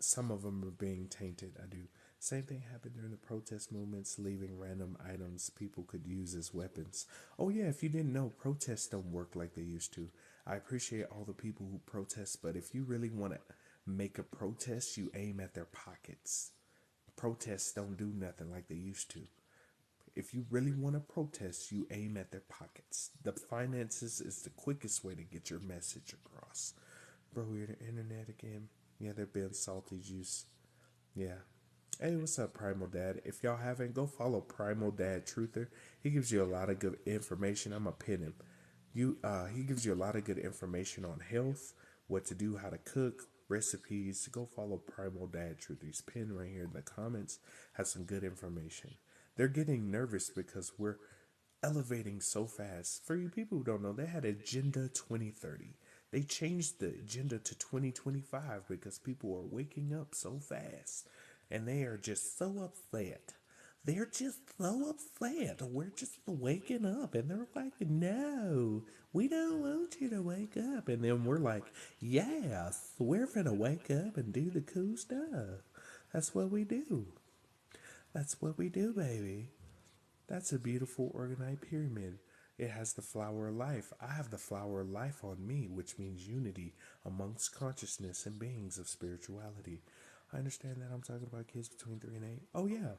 some of them are being tainted. I do. Same thing happened during the protest movements, leaving random items people could use as weapons. Oh yeah, if you didn't know, protests don't work like they used to. I appreciate all the people who protest, but if you really want to make a protest, you aim at their pockets. Protests don't do nothing like they used to. If you really want to protest, you aim at their pockets. The finances is the quickest way to get your message across. Bro, you're the internet again. Yeah, they're being salty juice. Yeah. Hey, what's up, Primal Dad? If y'all haven't, go follow Primal Dad Truther. He gives you a lot of good information. I'm gonna pin him. He gives you a lot of good information on health, what to do, how to cook, recipes. Go follow Primal Dad Truther. He's pinned right here in the comments. Has some good information. They're getting nervous because we're elevating so fast. For you people who don't know, they had Agenda 2030. They changed the agenda to 2025 because people are waking up so fast. And they are just so upset. They're just so upset. We're just waking up. And they're like, no, we don't want you to wake up. And then we're like, yes, we're gonna wake up and do the cool stuff. That's what we do. That's what we do, baby. That's a beautiful organite pyramid. It has the flower of life. I have the flower of life on me, which means unity amongst consciousness and beings of spirituality. I understand that I'm talking about kids between 3 and 8. Oh, yeah.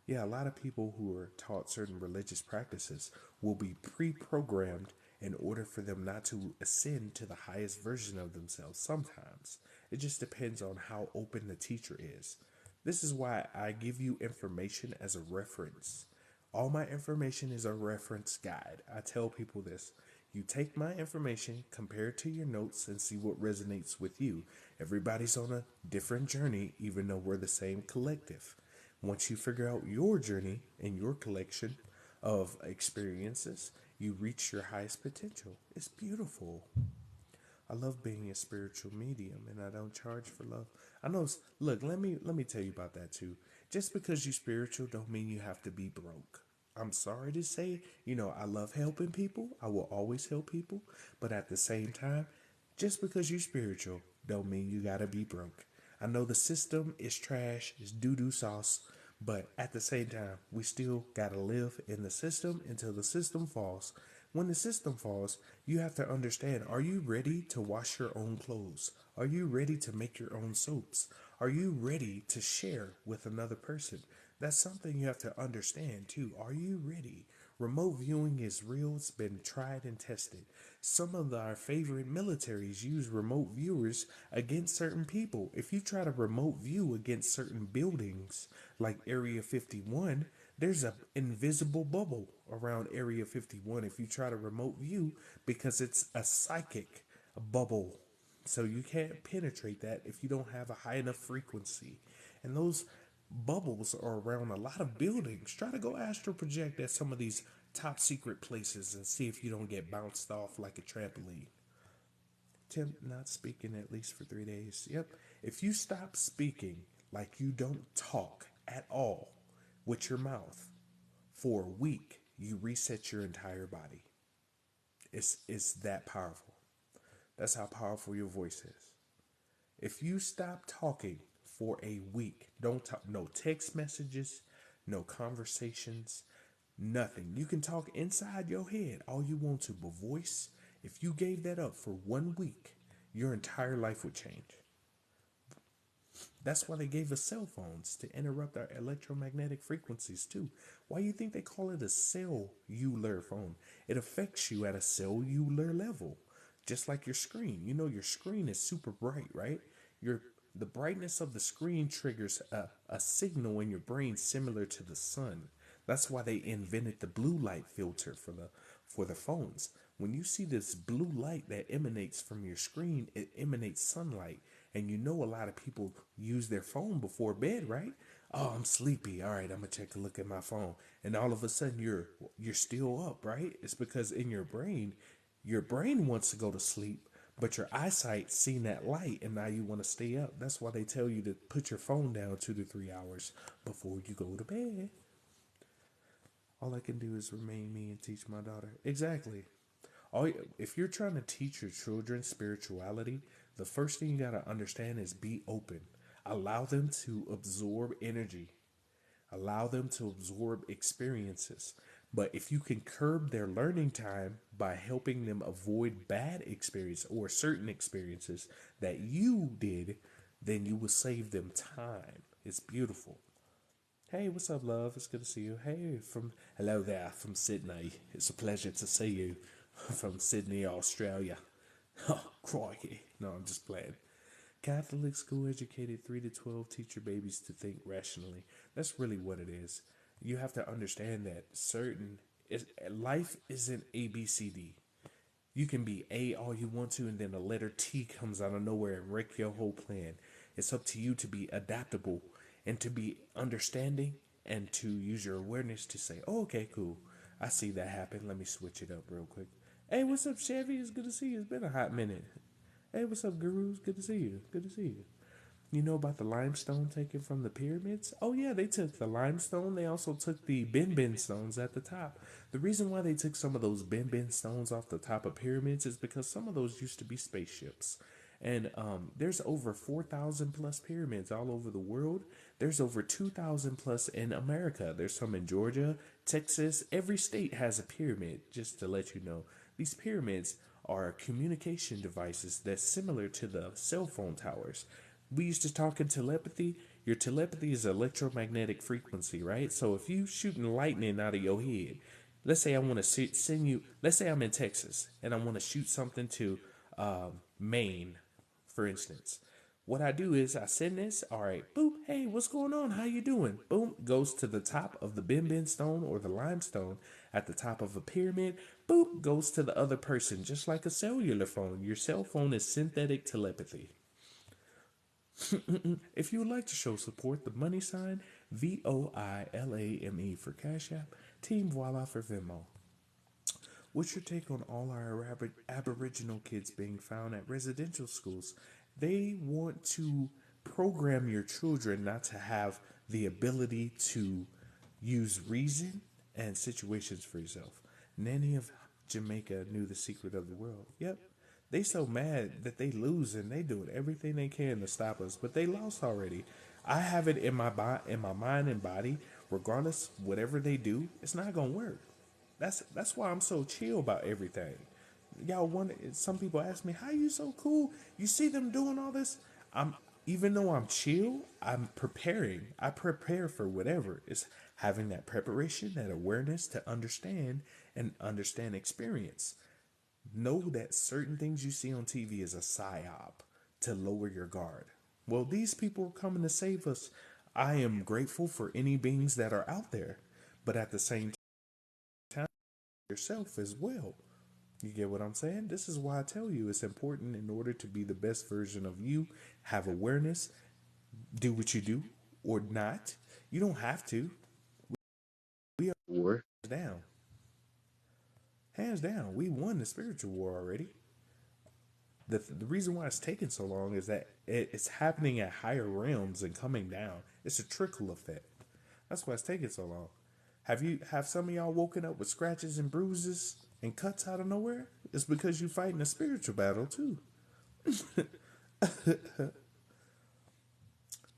Yeah, a lot of people who are taught certain religious practices will be pre programmed in order for them not to ascend to the highest version of themselves sometimes. It just depends on how open the teacher is. This is why I give you information as a reference. All my information is a reference guide. I tell people this. You take my information, compare it to your notes, and see what resonates with you. Everybody's on a different journey, even though we're the same collective. Once you figure out your journey and your collection of experiences, you reach your highest potential. It's beautiful. I love being a spiritual medium, and I don't charge for love. I know. Look, let me tell you about that too. Just because you're spiritual, don't mean you have to be broke. I'm sorry to say, I love helping people. I will always help people, but at the same time, just because you're spiritual, don't mean you gotta be broke. I know the system is trash, it's doo doo sauce, but at the same time, we still gotta live in the system until the system falls. When the system falls, you have to understand, are you ready to wash your own clothes? Are you ready to make your own soaps? Are you ready to share with another person? That's something you have to understand too. Are you ready? Remote viewing is real, it's been tried and tested. Some of our favorite militaries use remote viewers against certain people. If you try to remote view against certain buildings like Area 51, there's an invisible bubble around Area 51 if you try to remote view because it's a psychic bubble. So you can't penetrate that if you don't have a high enough frequency. And those bubbles are around a lot of buildings. Try to go astral project at some of these top secret places and see if you don't get bounced off like a trampoline. Tim, not speaking at least for 3 days. Yep. If you stop speaking like you don't talk at all with your mouth for a week, you reset your entire body. It's that powerful. That's how powerful your voice is. If you stop talking for a week, don't talk, no text messages, no conversations, nothing. You can talk inside your head all you want to, but voice, if you gave that up for 1 week, your entire life would change. That's why they gave us cell phones to interrupt our electromagnetic frequencies too. Why do you think they call it a cellular phone? It affects you at a cellular level, just like your screen. You know your screen is super bright, right? Your the brightness of the screen triggers a signal in your brain similar to the sun. That's why they invented the blue light filter for the phones. When you see this blue light that emanates from your screen, it emanates sunlight. And you know a lot of people use their phone before bed, right? Oh, I'm sleepy. All right, I'm gonna take a look at my phone. And all of a sudden you're still up, right? It's because in your brain wants to go to sleep, but your eyesight seen that light and now you want to stay up. That's why they tell you to put your phone down 2 to 3 hours before you go to bed. All I can do is remain me and teach my daughter. Exactly. If you're trying to teach your children spirituality, the first thing you got to understand is be open. Allow them to absorb energy. Allow them to absorb experiences. But if you can curb their learning time by helping them avoid bad experience or certain experiences that you did, then you will save them time. It's beautiful. Hey, what's up, love? It's good to see you. Hey, hello there from Sydney. It's a pleasure to see you from Sydney, Australia. Oh, crikey. No, I'm just playing. Catholic school educated 3 to 12 teach your babies to think rationally. That's really what it is. You have to understand that life isn't A, B, C, D. You can be A all you want to, and then a letter T comes out of nowhere and wreck your whole plan. It's up to you to be adaptable and to be understanding and to use your awareness to say, oh, okay, cool. I see that happen. Let me switch it up real quick. Hey, what's up, Chevy? It's good to see you. It's been a hot minute. Hey, what's up, gurus? Good to see you. Good to see you. You know about the limestone taken from the pyramids? Oh, yeah, they took the limestone. They also took the bin stones at the top. The reason why they took some of those bin stones off the top of pyramids is because some of those used to be spaceships. And there's over 4,000 plus pyramids all over the world. There's over 2,000 plus in America. There's some in Georgia, Texas. Every state has a pyramid, just to let you know. These pyramids are communication devices that's similar to the cell phone towers. We used to talk in telepathy. Your telepathy is electromagnetic frequency, right? So if you shooting lightning out of your head, let's say I want to send you. Let's say I'm in Texas and I want to shoot something to Maine, for instance. What I do is I send this. All right, boop. Hey, what's going on? How you doing? Boom. Goes to the top of the bin stone or the limestone at the top of a pyramid. Boop. Goes to the other person, just like a cellular phone. Your cell phone is synthetic telepathy. If you would like to show support, the money sign VOILAME for Cash App, TeamVoila for Venmo. What's your take on all our Aboriginal kids being found at residential schools? They want to program your children not to have the ability to use reason and situations for yourself. Nanny of Jamaica knew the secret of the world. Yep. They so mad that they lose and they doing everything they can to stop us, but they lost already. I have it in my mind and body. Regardless, whatever they do, it's not gonna work. That's why I'm so chill about everything. Y'all wonder. Some people ask me, "How you so cool? You see them doing all this?" even though I'm chill, I'm preparing. I prepare for whatever. It's having that preparation, that awareness to understand and understand experience. Know that certain things you see on TV is a psyop to lower your guard. Well, these people are coming to save us. I am grateful for any beings that are out there, but at the same time, yourself as well. You get what I'm saying? This is why I tell you it's important in order to be the best version of you, have awareness, do what you do or not. You don't have to. We are war down. Hands down, we won the spiritual war already. The reason why it's taking so long is that it's happening at higher realms and coming down. It's a trickle effect. That's why it's taking so long. Have some of y'all woken up with scratches and bruises and cuts out of nowhere? It's because you fighting a spiritual battle too.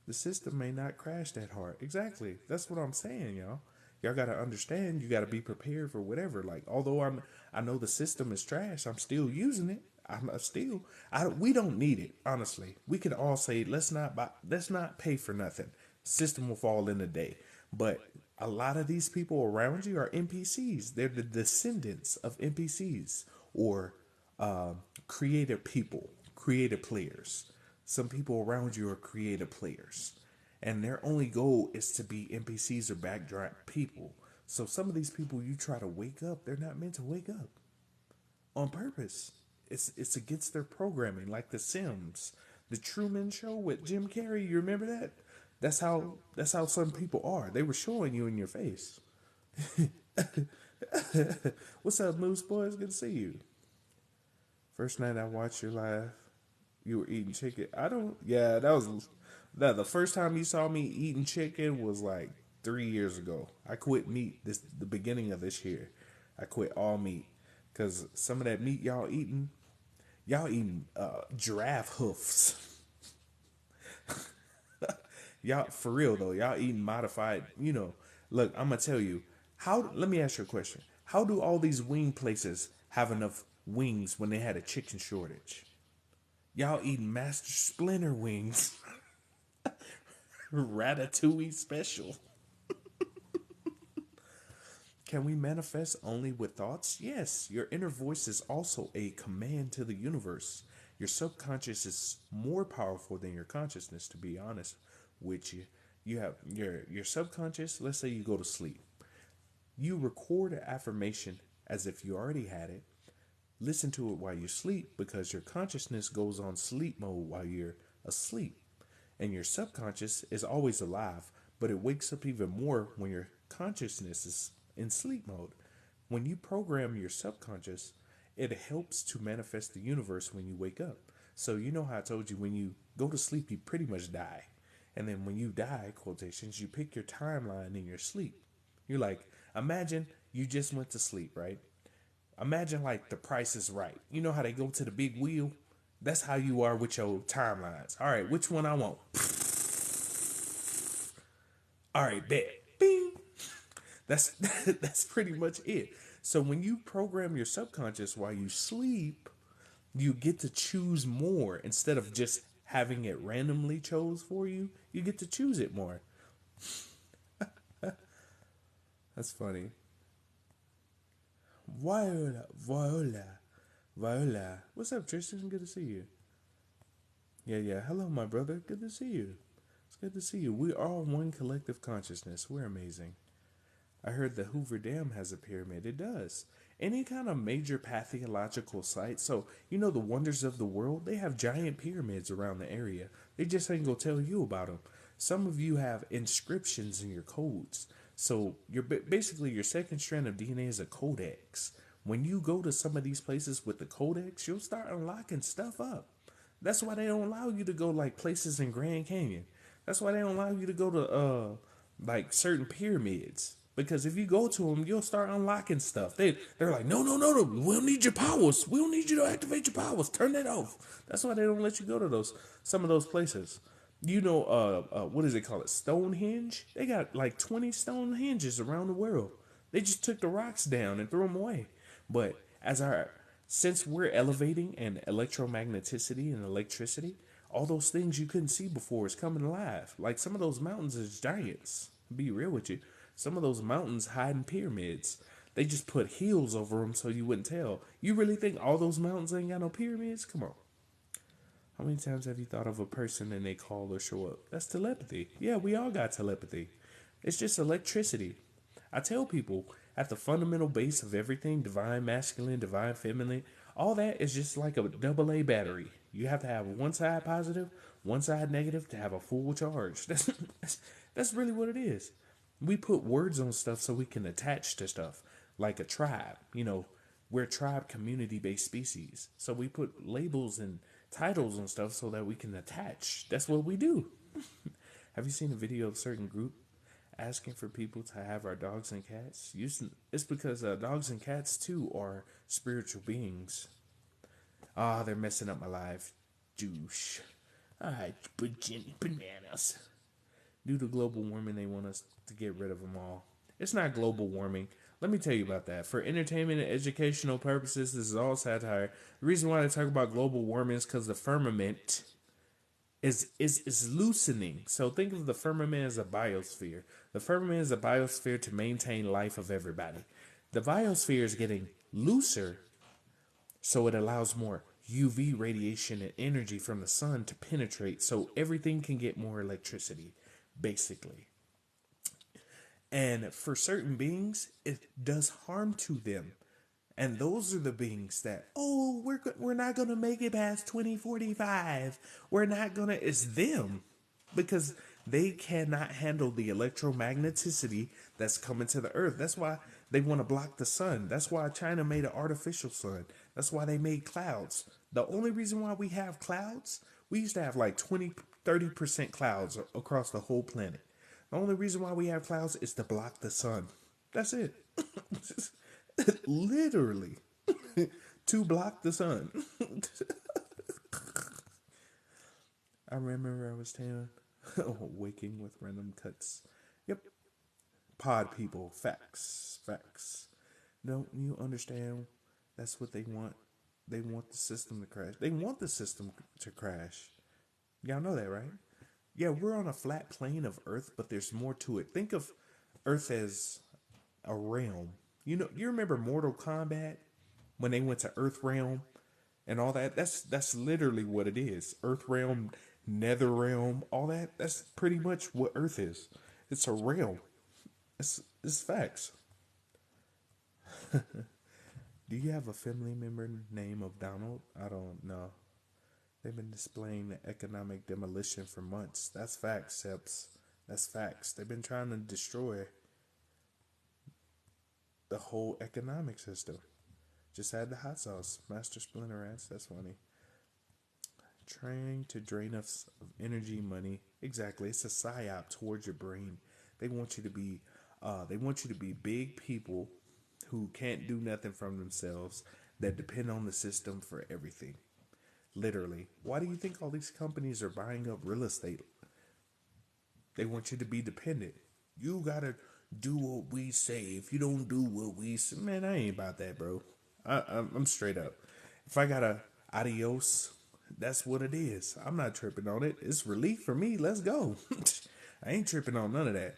The system may not crash that hard. Exactly. That's what I'm saying, y'all. Y'all gotta understand. You gotta be prepared for whatever. Like, although I know the system is trash, I'm still using it. We don't need it. Honestly, we can all say let's not pay for nothing. System will fall in a day. But a lot of these people around you are NPCs. They're the descendants of NPCs or creative people, creative players. Some people around you are creative players, and their only goal is to be NPCs or backdrop people. So some of these people you try to wake up, they're not meant to wake up on purpose. It's against their programming, like The Sims, the Truman Show with Jim Carrey. You remember that? That's how some people are. They were showing you in your face. What's up, Moose Boys? Good to see you. First night I watched your live, you were eating chicken. I don't. Yeah, that. The first time you saw me eating chicken was like 3 years ago. I quit meat the beginning of this year. I quit all meat because some of that meat y'all eating giraffe hoofs. Y'all for real though, y'all eating modified. Look, I'm gonna tell you how. Let me ask you a question. How do all these wing places have enough wings when they had a chicken shortage? Y'all eating Master Splinter wings. Ratatouille special. Can we manifest only with thoughts? Yes. Your inner voice is also a command to the universe. Your subconscious is more powerful than your consciousness, to be honest with you. You have your subconscious, let's say you go to sleep. You record an affirmation as if you already had it. Listen to it while you sleep because your consciousness goes on sleep mode while you're asleep. And your subconscious is always alive, but it wakes up even more when your consciousness is in sleep mode. When you program your subconscious, it helps to manifest the universe when you wake up. So you know how I told you when you go to sleep, you pretty much die. And then when you die, quotations, you pick your timeline in your sleep. You're like, imagine you just went to sleep, right? Imagine like The Price is Right. You know how they go to the big wheel? That's how you are with your timelines. All right, which one I want? All right, bet. Bing. That's that's pretty much it. So when you program your subconscious while you sleep, you get to choose more instead of just having it randomly chose for you. You get to choose it more. That's funny. Viola. What's up, Tristan? Good to see you. Yeah. Hello, my brother. Good to see you. It's good to see you. We are one collective consciousness. We're amazing. I heard the Hoover Dam has a pyramid. It does. Any kind of major pathological site. So, the wonders of the world, they have giant pyramids around the area. They just ain't gonna tell you about them. Some of you have inscriptions in your codes. So, basically your second strand of DNA is a codex. When you go to some of these places with the codex, you'll start unlocking stuff up. That's why they don't allow you to go like places in Grand Canyon. That's why they don't allow you to go to like certain pyramids. Because if you go to them, you'll start unlocking stuff. They're like, no. We don't need your powers. We don't need you to activate your powers. Turn that off. That's why they don't let you go to some of those places. What is it called? Stonehenge? They got like 20 Stonehenges around the world. They just took the rocks down and threw them away. But since we're elevating in electromagneticity and electricity, All those things you couldn't see before is coming alive. Like some of those mountains is giants. Be real with you. Some of those mountains hide in pyramids. They just put hills over them so you wouldn't tell. You really think all those mountains ain't got no pyramids? Come on. How many times have you thought of a person and they call or show up? That's telepathy. Yeah, we all got telepathy. It's just electricity. I tell people at the fundamental base of everything, divine masculine, divine feminine, all that is just like a double A battery. You have to have one side positive, one side negative to have a full charge. That's really what it is. We put words on stuff so we can attach to stuff, like a tribe. We're a tribe community based species. So we put labels and titles and stuff so that we can attach. That's what we do. Have you seen a video of a certain group asking for people to have our dogs and cats? It's because dogs and cats too are spiritual beings. Ah, they're messing up my life. Douche. Alright, bananas. Due to global warming, they want us to get rid of them all. It's not global warming. Let me tell you about that. For entertainment and educational purposes, this is all satire. The reason why they talk about global warming is because the firmament is loosening. So think of the firmament as a biosphere. The firmament is a biosphere to maintain life of everybody. The biosphere is getting looser, so it allows more UV radiation and energy from the sun to penetrate, so everything can get more electricity, basically. And for certain beings, it does harm to them. And those are the beings that, oh, we're not going to make it past 2045. We're not going to, it's them. Because they cannot handle the electromagneticity that's coming to the earth. That's why they want to block the sun. That's why China made an artificial sun. That's why they made clouds. The only reason why we have clouds, we used to have like 30% clouds across the whole planet. The only reason why we have clouds is to block the sun. That's it. Literally. To block the sun. I remember I was 10, waking with random cuts. Yep. Pod people. Facts. Facts. Don't you understand? That's what they want. They want the system to crash. They want the system to crash. Y'all know that, right? Yeah, we're on a flat plane of Earth, but there's more to it. Think of Earth as a realm. You remember Mortal Kombat when they went to Earth Realm and all that? That's literally what it is. Earth Realm, Nether Realm, all that. That's pretty much what Earth is. It's a realm. It's facts. Do you have a family member named of Donald? I don't know. They've been displaying the economic demolition for months. That's facts, Seps. That's facts. They've been trying to destroy the whole economic system. Just add the hot sauce. Master Splinter ass. That's funny. Trying to drain us of energy, money. Exactly. It's a psyop towards your brain. They want you to be big people who can't do nothing from themselves, that depend on the system for everything. Literally. Why do you think all these companies are buying up real estate? They want you to be dependent. You gotta do what we say. If you don't do what we say, man, I ain't about that, bro. I'm straight up. If I got a adios, that's what it is. I'm not tripping on it. It's relief for me. Let's go. I ain't tripping on none of that.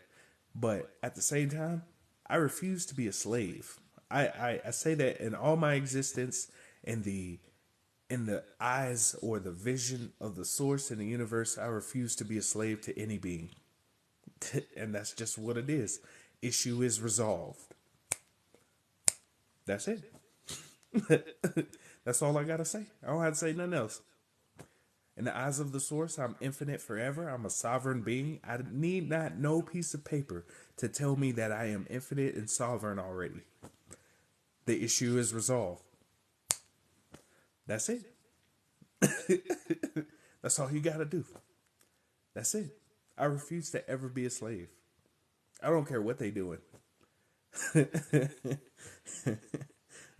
But at the same time, I refuse to be a slave. I say that in all my existence, in the eyes or the vision of the source in the universe, I refuse to be a slave to any being. And that's just what it is. Issue is resolved. That's it. That's all I gotta say. I don't have to say nothing else. In the eyes of the source, I'm infinite forever. I'm a sovereign being. I need not no piece of paper to tell me that I am infinite and sovereign already. The issue is resolved. That's it. That's all you gotta do. That's it. I refuse to ever be a slave. I don't care what they doing.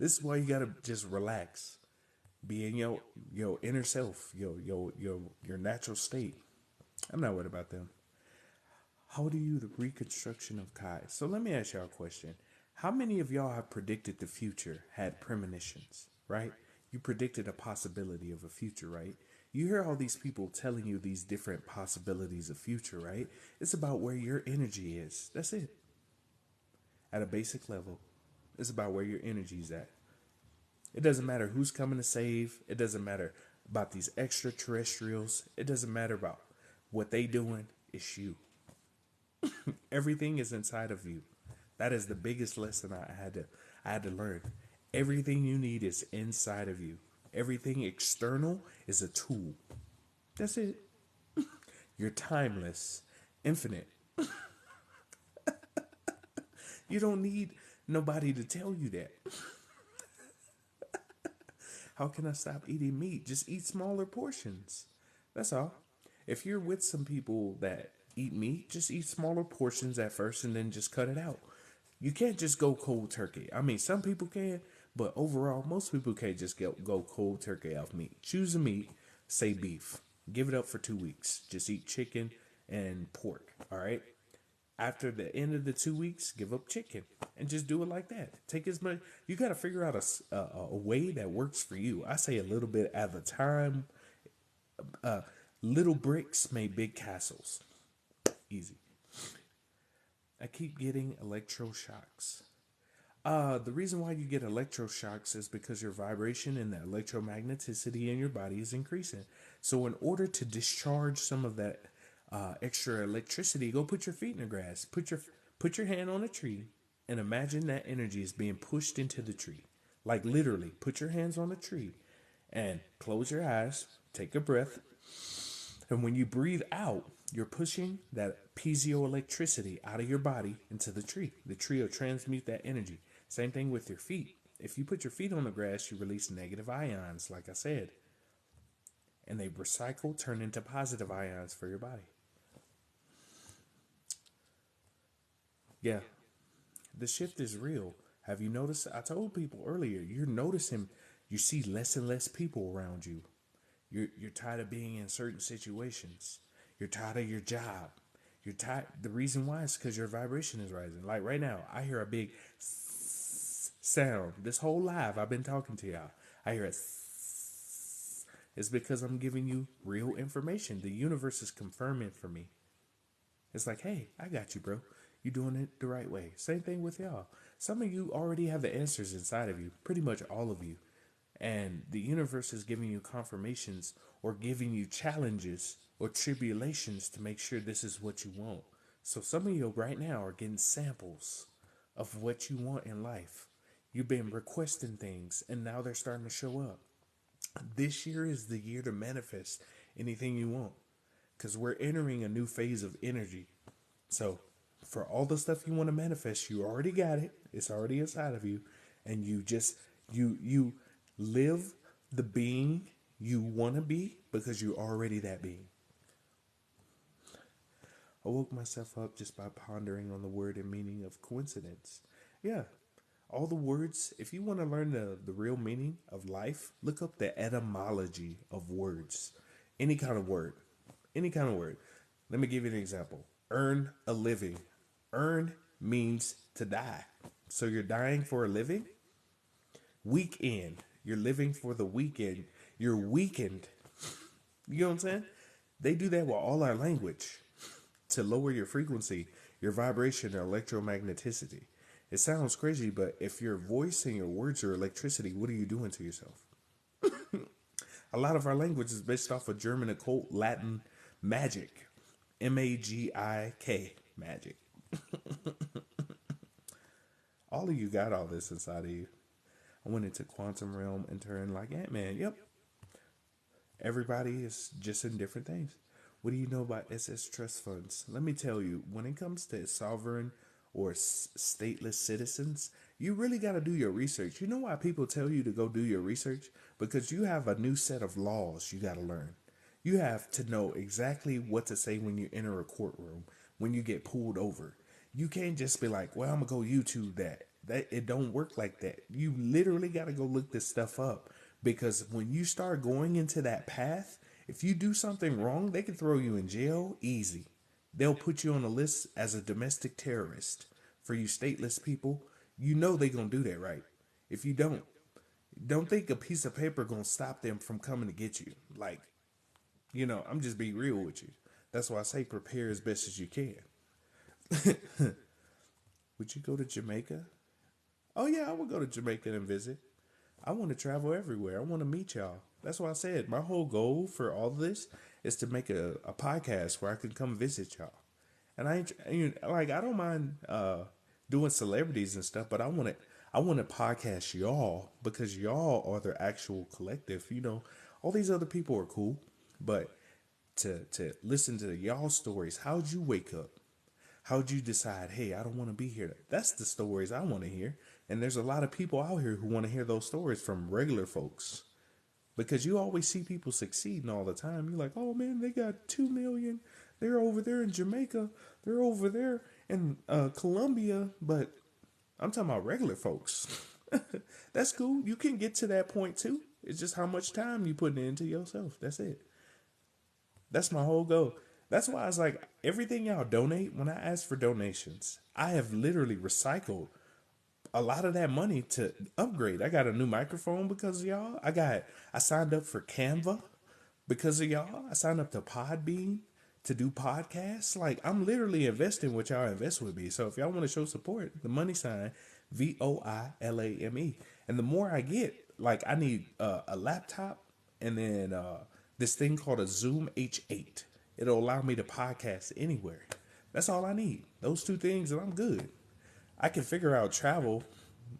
This is why you gotta just relax. Be in your inner self, your natural state. I'm not worried about them. How do you the reconstruction of Kai? So let me ask y'all a question. How many of y'all have predicted the future, had premonitions, right? You predicted a possibility of a future, right? You hear all these people telling you these different possibilities of future, right? It's about where your energy is. That's it. At a basic level, it's about where your energy's at. It doesn't matter who's coming to save. It doesn't matter about these extraterrestrials. It doesn't matter about what they doing. It's you. Everything is inside of you. That is the biggest lesson I had to learn. Everything you need is inside of you. Everything external is a tool. That's it. You're timeless, infinite. You don't need nobody to tell you that. How can I stop eating meat? Just eat smaller portions. That's all. If you're with some people that eat meat, just eat smaller portions at first and then just cut it out. You can't just go cold turkey. I mean, some people can, but overall, most people can't just go cold turkey off meat. Choose a meat, say beef. Give it up for 2 weeks. Just eat chicken and pork, all right? After the end of the 2 weeks, give up chicken and just do it like that. Take as much. You got to figure out a way that works for you. I say a little bit at a time. Little bricks make big castles. Easy. I keep getting electroshocks. The reason why you get electroshocks is because your vibration and the electromagneticity in your body is increasing. So, in order to discharge some of that extra electricity, go put your feet in the grass. Put your hand on a tree and imagine that energy is being pushed into the tree. Like literally, put your hands on a tree and close your eyes. Take a breath. And when you breathe out, you're pushing that piezoelectricity out of your body into the tree. The tree will transmute that energy. Same thing with your feet. If you put your feet on the grass, you release negative ions, like I said. And they recycle, turn into positive ions for your body. Yeah, the shift is real. Have you noticed? I told people earlier, you're noticing you see less and less people around you. You're tired of being in certain situations. You're tired of your job. You're tired. The reason why is because your vibration is rising. Like right now, I hear a big sound. This whole live, I've been talking to y'all. I hear a. It's because I'm giving you real information. The universe is confirming for me. It's like, hey, I got you, bro. You doing it the right way. Same thing with y'all. Some of you already have the answers inside of you. Pretty much all of you. And the universe is giving you confirmations or giving you challenges or tribulations to make sure this is what you want. So some of you right now are getting samples of what you want in life. You've been requesting things and now they're starting to show up. This year is the year to manifest anything you want because we're entering a new phase of energy. So for all the stuff you want to manifest, you already got it. It's already inside of you. And you just, you live the being you want to be because you're already that being. I woke myself up just by pondering on the word and meaning of coincidence. Yeah, all the words, if you want to learn the real meaning of life, look up the etymology of words. Any kind of word. Any kind of word. Let me give you an example. Earn a living. Earn means to die. So you're dying for a living? Weekend. You're living for the weekend. You're weakened. You know what I'm saying? They do that with all our language to lower your frequency, your vibration, or electromagneticity. It sounds crazy, but if your voice and your words are electricity, what are you doing to yourself? A lot of our language is based off of German occult Latin magic. MAGIK. Magic. All of you got all this inside of you. I went into quantum realm and turned like Ant-Man. Yep. Everybody is just in different things. What do you know about SS trust funds? Let me tell you, when it comes to sovereign or stateless citizens, you really got to do your research. You know why people tell you to go do your research? Because you have a new set of laws you got to learn. You have to know exactly what to say when you enter a courtroom, when you get pulled over. You can't just be like, well, I'm going to go YouTube that. It don't work like that. You literally got to go look this stuff up. Because when you start going into that path, if you do something wrong, they can throw you in jail easy. They'll put you on a list as a domestic terrorist. For you stateless people, you know they're going to do that, right? If you don't think a piece of paper going to stop them from coming to get you. Like, I'm just being real with you. That's why I say prepare as best as you can. Would you go to Jamaica? Oh yeah, I would go to Jamaica and visit. I want to travel everywhere. I want to meet y'all. That's why I said my whole goal for all this is to make a podcast where I can come visit y'all. And like I don't mind doing celebrities and stuff, but I want to podcast y'all because y'all are the actual collective. All these other people are cool, but to listen to y'all stories, how'd you wake up? How'd you decide, hey, I don't want to be here? That's the stories I want to hear. And there's a lot of people out here who want to hear those stories from regular folks. Because you always see people succeeding all the time. You're like, oh man, they got 2 million. They're over there in Jamaica. They're over there in Colombia. But I'm talking about regular folks. That's cool. You can get to that point too. It's just how much time you put into yourself. That's it. That's my whole goal. That's why it's like everything y'all donate, when I ask for donations, I have literally recycled a lot of that money to upgrade. I got a new microphone because of y'all. I signed up for Canva because of y'all. I signed up to Podbean to do podcasts. Like I'm literally investing what y'all invest with me. So if y'all want to show support, the money sign VOILAME. And the more I get, like I need a laptop and then this thing called a Zoom H8. It'll allow me to podcast anywhere. That's all I need. Those two things and I'm good. I can figure out travel,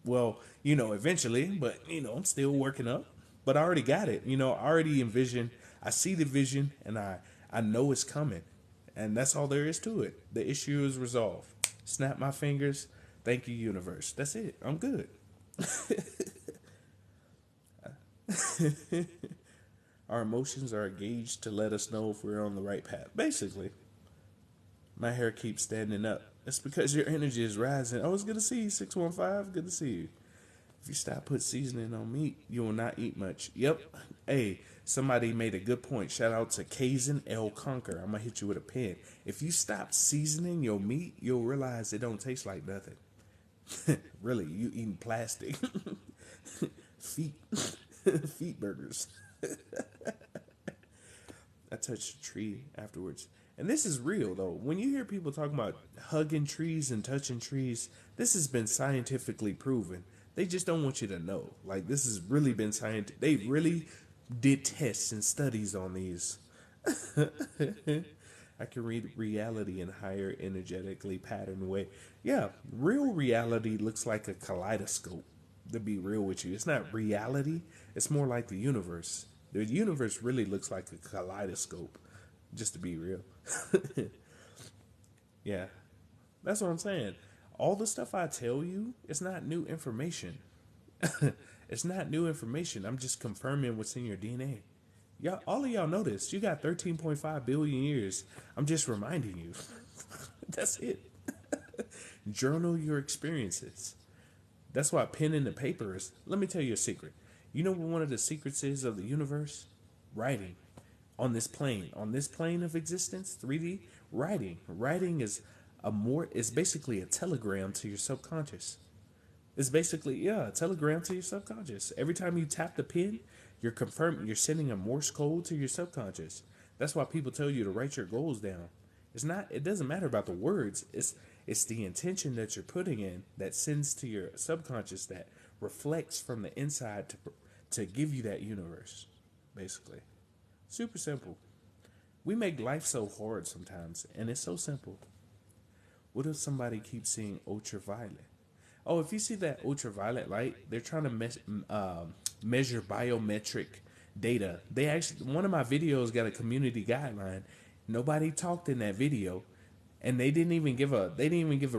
well, eventually, but, I'm still working up. But I already got it. I already envision, I see the vision, and I know it's coming. And that's all there is to it. The issue is resolved. Snap my fingers. Thank you, universe. That's it. I'm good. Our emotions are a gauge to let us know if we're on the right path. Basically, my hair keeps standing up. It's because your energy is rising. Oh, it's good to see you, 615. Good to see you. If you stop put seasoning on meat, you will not eat much. Yep. Hey, somebody made a good point. Shout out to Kazan L. Conquer. I'm going to hit you with a pen. If you stop seasoning your meat, you'll realize it don't taste like nothing. Really, you eating plastic. Feet. Feet burgers. I touched a tree afterwards. And this is real, though. When you hear people talking about hugging trees and touching trees, this has been scientifically proven. They just don't want you to know. Like, this has really been scientific. They really did tests and studies on these. I can read reality in higher energetically patterned way. Yeah, real reality looks like a kaleidoscope, to be real with you. It's not reality. It's more like the universe. The universe really looks like a kaleidoscope, just to be real. Yeah, that's what I'm saying. All the stuff I tell you, it's not new information. It's not new information. I'm just confirming what's in your DNA. Y'all, all of y'all know this. You got 13.5 billion years. I'm just reminding you. That's it. Journal your experiences. That's why pen and the paper is. Let me tell you a secret. You know what one of the secrets is of the universe? Writing. On this plane of existence, 3D, writing is basically a telegram to your subconscious. It's basically, a telegram to your subconscious. Every time you tap the pen, you're sending a Morse code to your subconscious. That's why people tell you to write your goals down. It doesn't matter about the words. It's the intention that you're putting in that sends to your subconscious that reflects from the inside to give you that universe, basically. Super simple. We make life so hard sometimes, and it's so simple. What if somebody keeps seeing ultraviolet? Oh, if you see that ultraviolet light, they're trying to measure biometric data. One of my videos got a community guideline. Nobody talked in that video, and they didn't even give a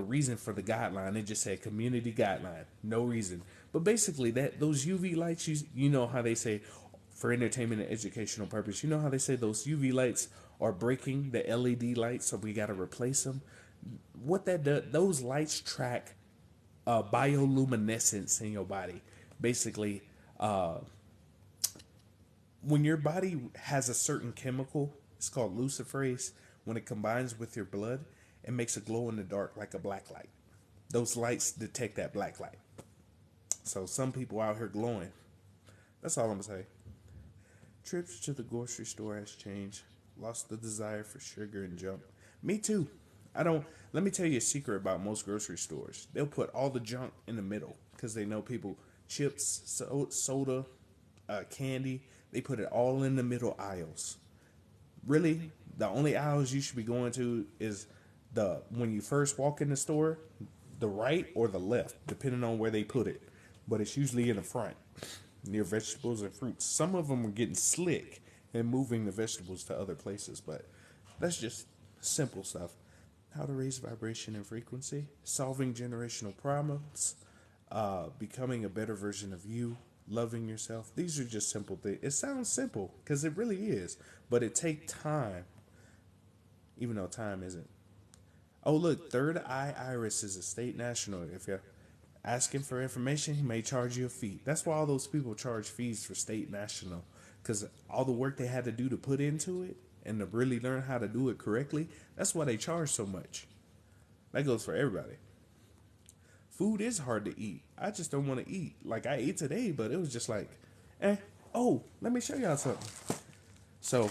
reason for the guideline. They just said community guideline, no reason. But basically, those UV lights, you know how they say for entertainment and educational purpose. You know how they say those UV lights are breaking the LED lights, so we got to replace them. What that does, those lights track bioluminescence in your body. Basically, when your body has a certain chemical, it's called luciferase. When it combines with your blood, it makes a glow in the dark like a black light. Those lights detect that black light. So some people out here glowing. That's all I'm gonna say. Trips to the grocery store has changed. Lost the desire for sugar and junk. Me too. I don't. Let me tell you a secret about most grocery stores. They'll put all the junk in the middle because they know people chips, soda, candy. They put it all in the middle aisles. Really, the only aisles you should be going to is the when you first walk in the store, the right or the left, depending on where they put it. But it's usually in the front, near vegetables and fruits. Some of them are getting slick and moving the vegetables to other places, but that's just simple stuff. How to raise vibration and frequency, solving generational problems, becoming a better version of you, loving yourself. These are just simple things. It sounds simple because it really is, but it takes time, even though time isn't. Oh, look, Third Eye Iris is a state national. If you're asking for information, he may charge you a fee. That's why all those people charge fees for state national, because all the work they had to do to put into it and to really learn how to do it correctly, that's why they charge so much. That goes for everybody. Food is hard to eat. I just don't want to eat. Like, I ate today, but it was just like, eh. Oh, let me show y'all something. So,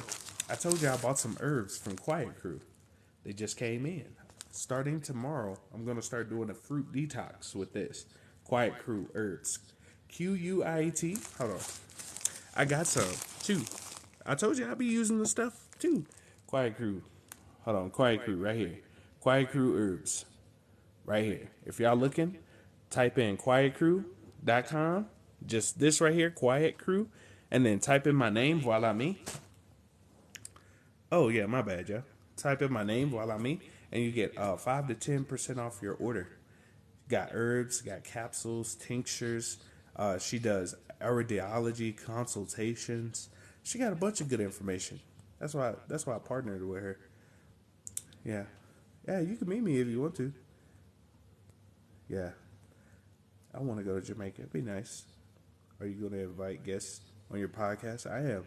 I told you I bought some herbs from Quiet Crew. They just came in. Starting tomorrow, I'm going to start doing a fruit detox with this. Quiet Crew herbs. Quiet. Hold on. I got some, too. I told you I'd be using the stuff, too. Quiet Crew. Hold on. Quiet Crew right here. Quiet Crew herbs. Right here. If y'all looking, type in quietcrew.com. Just this right here, Quiet Crew. And then type in my name, Voilame. Oh, yeah, my bad, y'all. Type in my name, Voilame, and you get 5 to 10% off your order. Got herbs, got capsules, tinctures. She does iridology consultations. She got a bunch of good information. That's why I partnered with her. Yeah. Yeah, you can meet me if you want to. Yeah. I want to go to Jamaica. It'd be nice. Are you going to invite guests on your podcast? I am.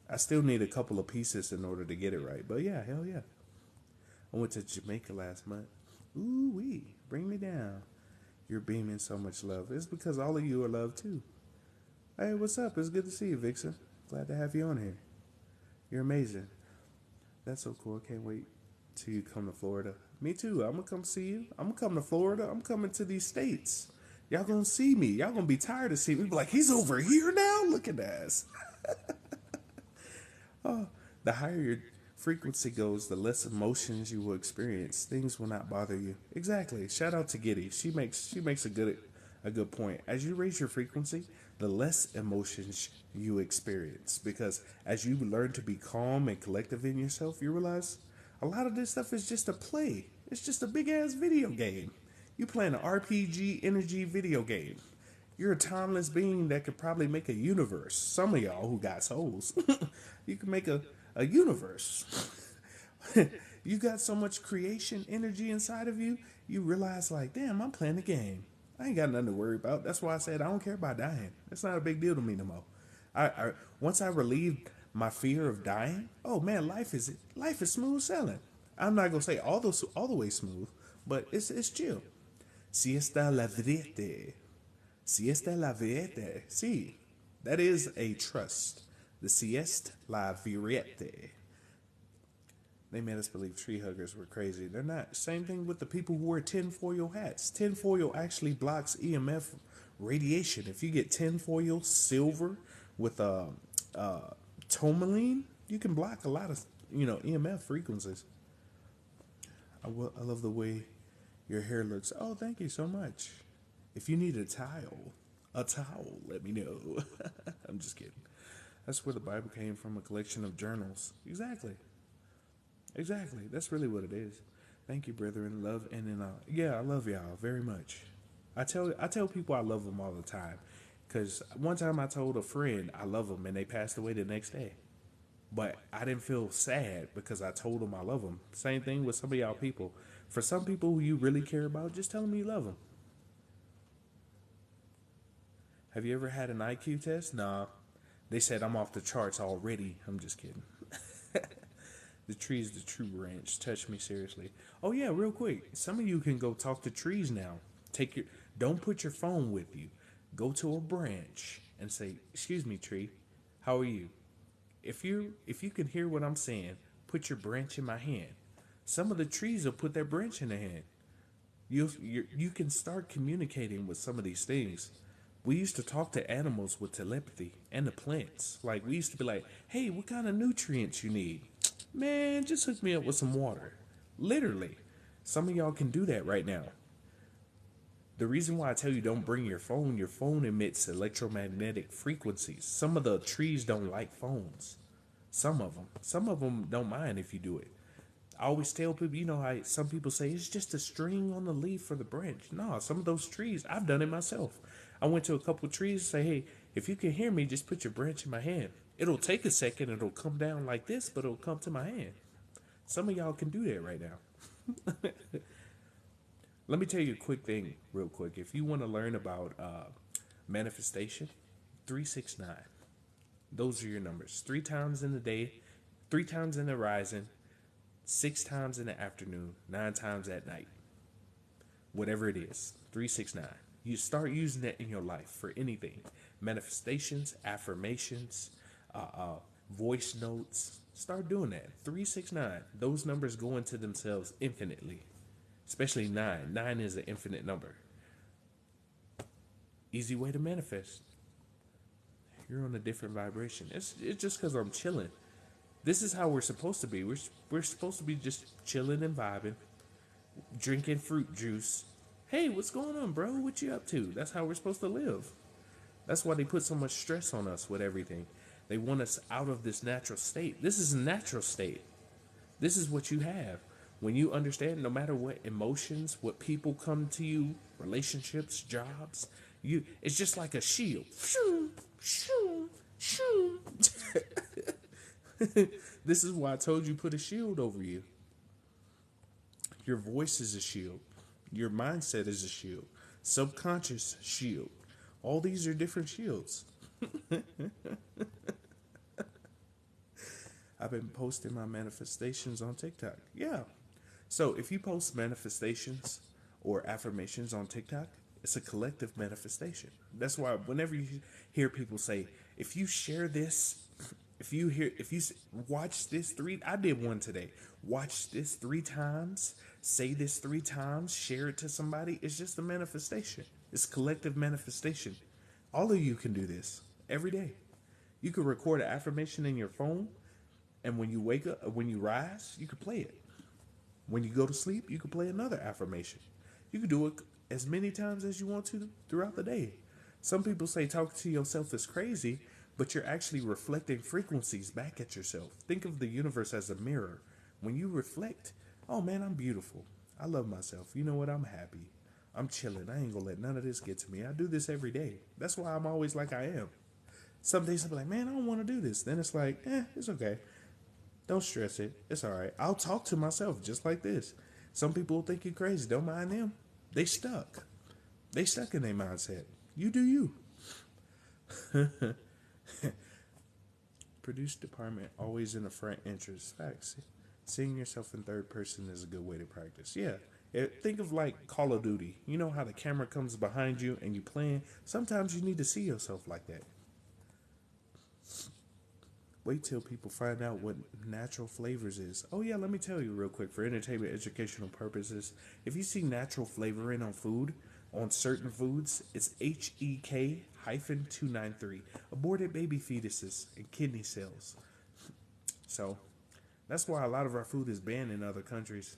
I still need a couple of pieces in order to get it right. But yeah, hell yeah. I went to Jamaica last month. Ooh wee, bring me down. You're beaming so much love. It's because all of you are loved too. Hey, what's up? It's good to see you, Vixen. Glad to have you on here. You're amazing. That's so cool. I can't wait till you come to Florida. Me too. I'm going to come see you. I'm going to come to Florida. I'm coming to these states. Y'all going to see me. Y'all going to be tired of seeing me. Be like, he's over here now? Look at that. Oh, the higher your frequency goes, the less emotions you will experience. Things will not bother you. Exactly. Shout out to Giddy. She makes a good point. As you raise your frequency, the less emotions you experience. Because as you learn to be calm and collective in yourself, you realize a lot of this stuff is just a play. It's just a big ass video game. You playing an RPG energy video game. You're a timeless being that could probably make a universe. Some of y'all who got souls, you can make a universe. You got so much creation energy inside of you, you realize like, damn, I'm playing a game. I ain't got nothing to worry about. That's why I said I don't care about dying. It's not a big deal to me no more. I once I relieved my fear of dying, oh man, life is smooth sailing. I'm not gonna say all the way smooth, but it's chill. Siesta la verite. Siesta la verite. See, that is a trust. The siesta la verite. They made us believe tree huggers were crazy. They're not. Same thing with the people who wear tinfoil hats. Tinfoil actually blocks EMF radiation. If you get tinfoil silver with tourmaline, you can block a lot of EMF frequencies. I love the way your hair looks. Oh, thank you so much. If you need a towel, let me know. I'm just kidding. That's where the Bible came from, a collection of journals. Exactly. That's really what it is. Thank you, brethren. Love and yeah, I love y'all very much. I tell people I love them all the time. Because one time I told a friend I love them and they passed away the next day. But I didn't feel sad because I told them I love them. Same thing with some of y'all people. For some people who you really care about, just tell them you love them. Have you ever had an IQ test? Nah. They said I'm off the charts already. I'm just kidding. The tree's the true branch. Touch me seriously. Oh yeah, real quick. Some of you can go talk to trees now. Don't put your phone with you. Go to a branch and say, "Excuse me, tree. How are you?" if you can hear what I'm saying, put your branch in my hand. Some of the trees will put their branch in their hand. You can start communicating with some of these things. We used to talk to animals with telepathy and the plants. Like we used to be like, "Hey, what kind of nutrients you need?" Man, just hook me up with some water. Literally. Some of y'all can do that right now. The reason why I tell you don't bring your phone emits electromagnetic frequencies. Some of the trees don't like phones. Some of them don't mind if you do it. I always tell people, you know how some people say it's just a string on the leaf or the branch. No, some of those trees, I've done it myself. I went to a couple of trees and say, hey, if you can hear me, just put your branch in my hand. It'll take a second, it'll come down like this, but it'll come to my hand. Some of y'all can do that right now. Let me tell you a quick thing, real quick. If you want to learn about manifestation, 369. Those are your numbers. 3 times in the day, 3 times in the rising, 6 times in the afternoon, 9 times at night. Whatever it is, 369. You start using that in your life for anything. Manifestations, affirmations, voice notes. Start doing that. 369. Those numbers go into themselves infinitely. Especially 9. 9 is an infinite number. Easy way to manifest. You're on a different vibration. It's just because I'm chilling. This is how we're supposed to be. We're supposed to be just chilling and vibing, drinking fruit juice. Hey, what's going on, bro? What you up to? That's how we're supposed to live. That's why they put so much stress on us with everything. They want us out of this natural state. This is a natural state. This is what you have. When you understand, no matter what emotions, what people come to you, relationships, jobs, it's just like a shield. This is why I told you put a shield over you. Your voice is a shield. Your mindset is a shield. Subconscious shield. All these are different shields. I've been posting my manifestations on TikTok. Yeah. So if you post manifestations or affirmations on TikTok, it's a collective manifestation. That's why whenever you hear people say, if you share this, if you watch this I did one today. Watch this 3 times, say this 3 times, share it to somebody. It's just a manifestation. It's collective manifestation. All of you can do this every day. You can record an affirmation in your phone, and when you wake up, when you rise, you can play it. When you go to sleep, you can play another affirmation. You can do it as many times as you want to throughout the day. Some people say talking to yourself is crazy, but you're actually reflecting frequencies back at yourself. Think of the universe as a mirror. When you reflect, oh man, I'm beautiful. I love myself. You know what? I'm happy. I'm chilling. I ain't gonna let none of this get to me. I do this every day. That's why I'm always like I am. Some days I'll be like, man, I don't want to do this. Then it's like, it's okay. Don't stress it. It's all right. I'll talk to myself just like this. Some people think you're crazy. Don't mind them. They stuck. They stuck in their mindset. You do you. Produce department always in the front entrance. Facts. Seeing yourself in third person is a good way to practice. Yeah. Think of like Call of Duty. You know how the camera comes behind you and you playing? Sometimes you need to see yourself like that. Wait till people find out what natural flavors is. Oh yeah, let me tell you real quick for entertainment, educational purposes. If you see natural flavoring on food, on certain foods, it's HEK-293. Aborted baby fetuses and kidney cells. So that's why a lot of our food is banned in other countries.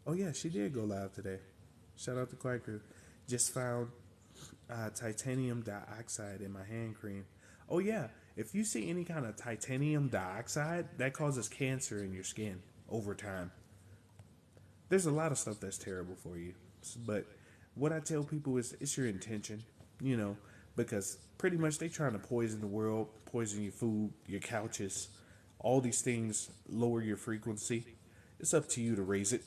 Oh yeah, she did go live today. Shout out to Quiet Crew. Just found titanium dioxide in my hand cream. Oh yeah, if you see any kind of titanium dioxide, that causes cancer in your skin over time. There's a lot of stuff that's terrible for you. But what I tell people is it's your intention, because pretty much they trying to poison the world, poison your food, your couches, all these things lower your frequency. It's up to you to raise it.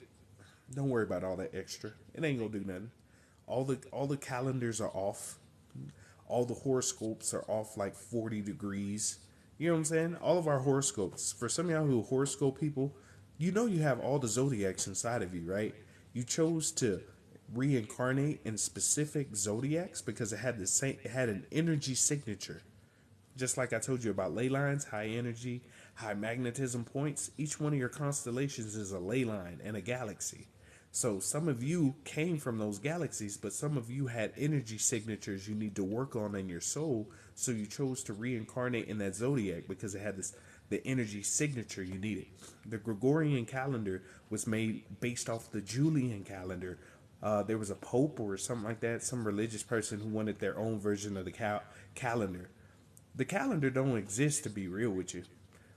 Don't worry about all that extra. It ain't gonna do nothing. All the calendars are off. All the horoscopes are off like 40 degrees. You know what I'm saying? All of our horoscopes. For some of y'all who are horoscope people, you have all the zodiacs inside of you, right? You chose to reincarnate in specific zodiacs because it had an energy signature Just like I told you about ley lines, high energy, high magnetism points, each one of your constellations is a ley line and a galaxy. So some of you came from those galaxies, but some of you had energy signatures you need to work on in your soul. So you chose to reincarnate in that zodiac because it had the energy signature you needed. The Gregorian calendar was made based off the Julian calendar. There was a pope or something like that, some religious person who wanted their own version of the calendar. The calendar don't exist, to be real with you.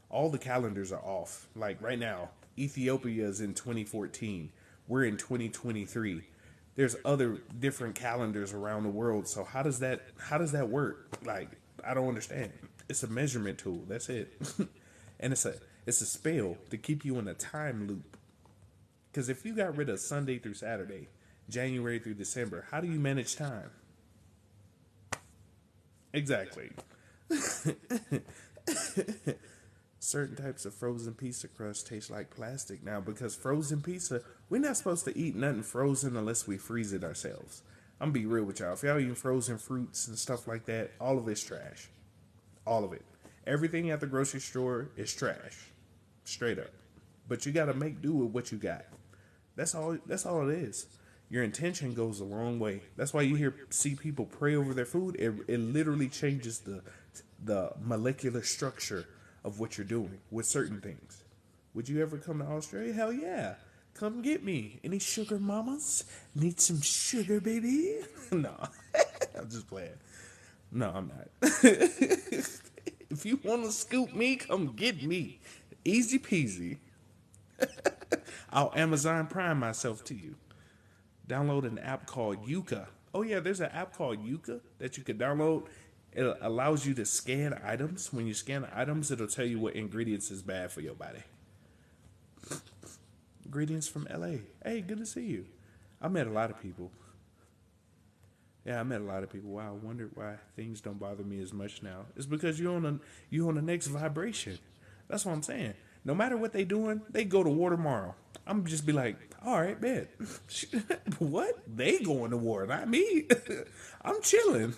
All the calendars are off. Like right now, Ethiopia is in 2014. We're in 2023. There's other different calendars around the world. So how does that work? Like, I don't understand. It's a measurement tool. That's it. And it's a spell to keep you in a time loop. Because if you got rid of Sunday through Saturday, January through December, how do you manage time? Exactly. Certain types of frozen pizza crust taste like plastic now because frozen pizza, we're not supposed to eat nothing frozen unless we freeze it ourselves. I'm gonna be real with y'all. If y'all eating frozen fruits and stuff like that, all of it's trash. All of it. Everything at the grocery store is trash. Straight up. But you gotta make do with what you got. That's all it is. Your intention goes a long way. That's why you see people pray over their food. It literally changes the molecular structure of what you're doing with certain things. Would you ever come to Australia? Hell yeah. Come get me. Any sugar mamas? Need some sugar, baby? No. I'm just playing. No, I'm not. If you want to scoop me, come get me. Easy peasy. I'll Amazon Prime myself to you. Download an app called Yuka. Oh yeah, there's an app called Yuka that you could download. It allows you to scan items. When you scan items, it'll tell you what ingredients is bad for your body. Ingredients from LA. Hey, good to see you. I met a lot of people. Yeah, I met a lot of people. Wow, I wonder why things don't bother me as much now. It's because you're on the next vibration. That's what I'm saying. No matter what they doing, they go to war tomorrow. I'm just be like, all right, bet. What? They going to war, not me. I'm chilling.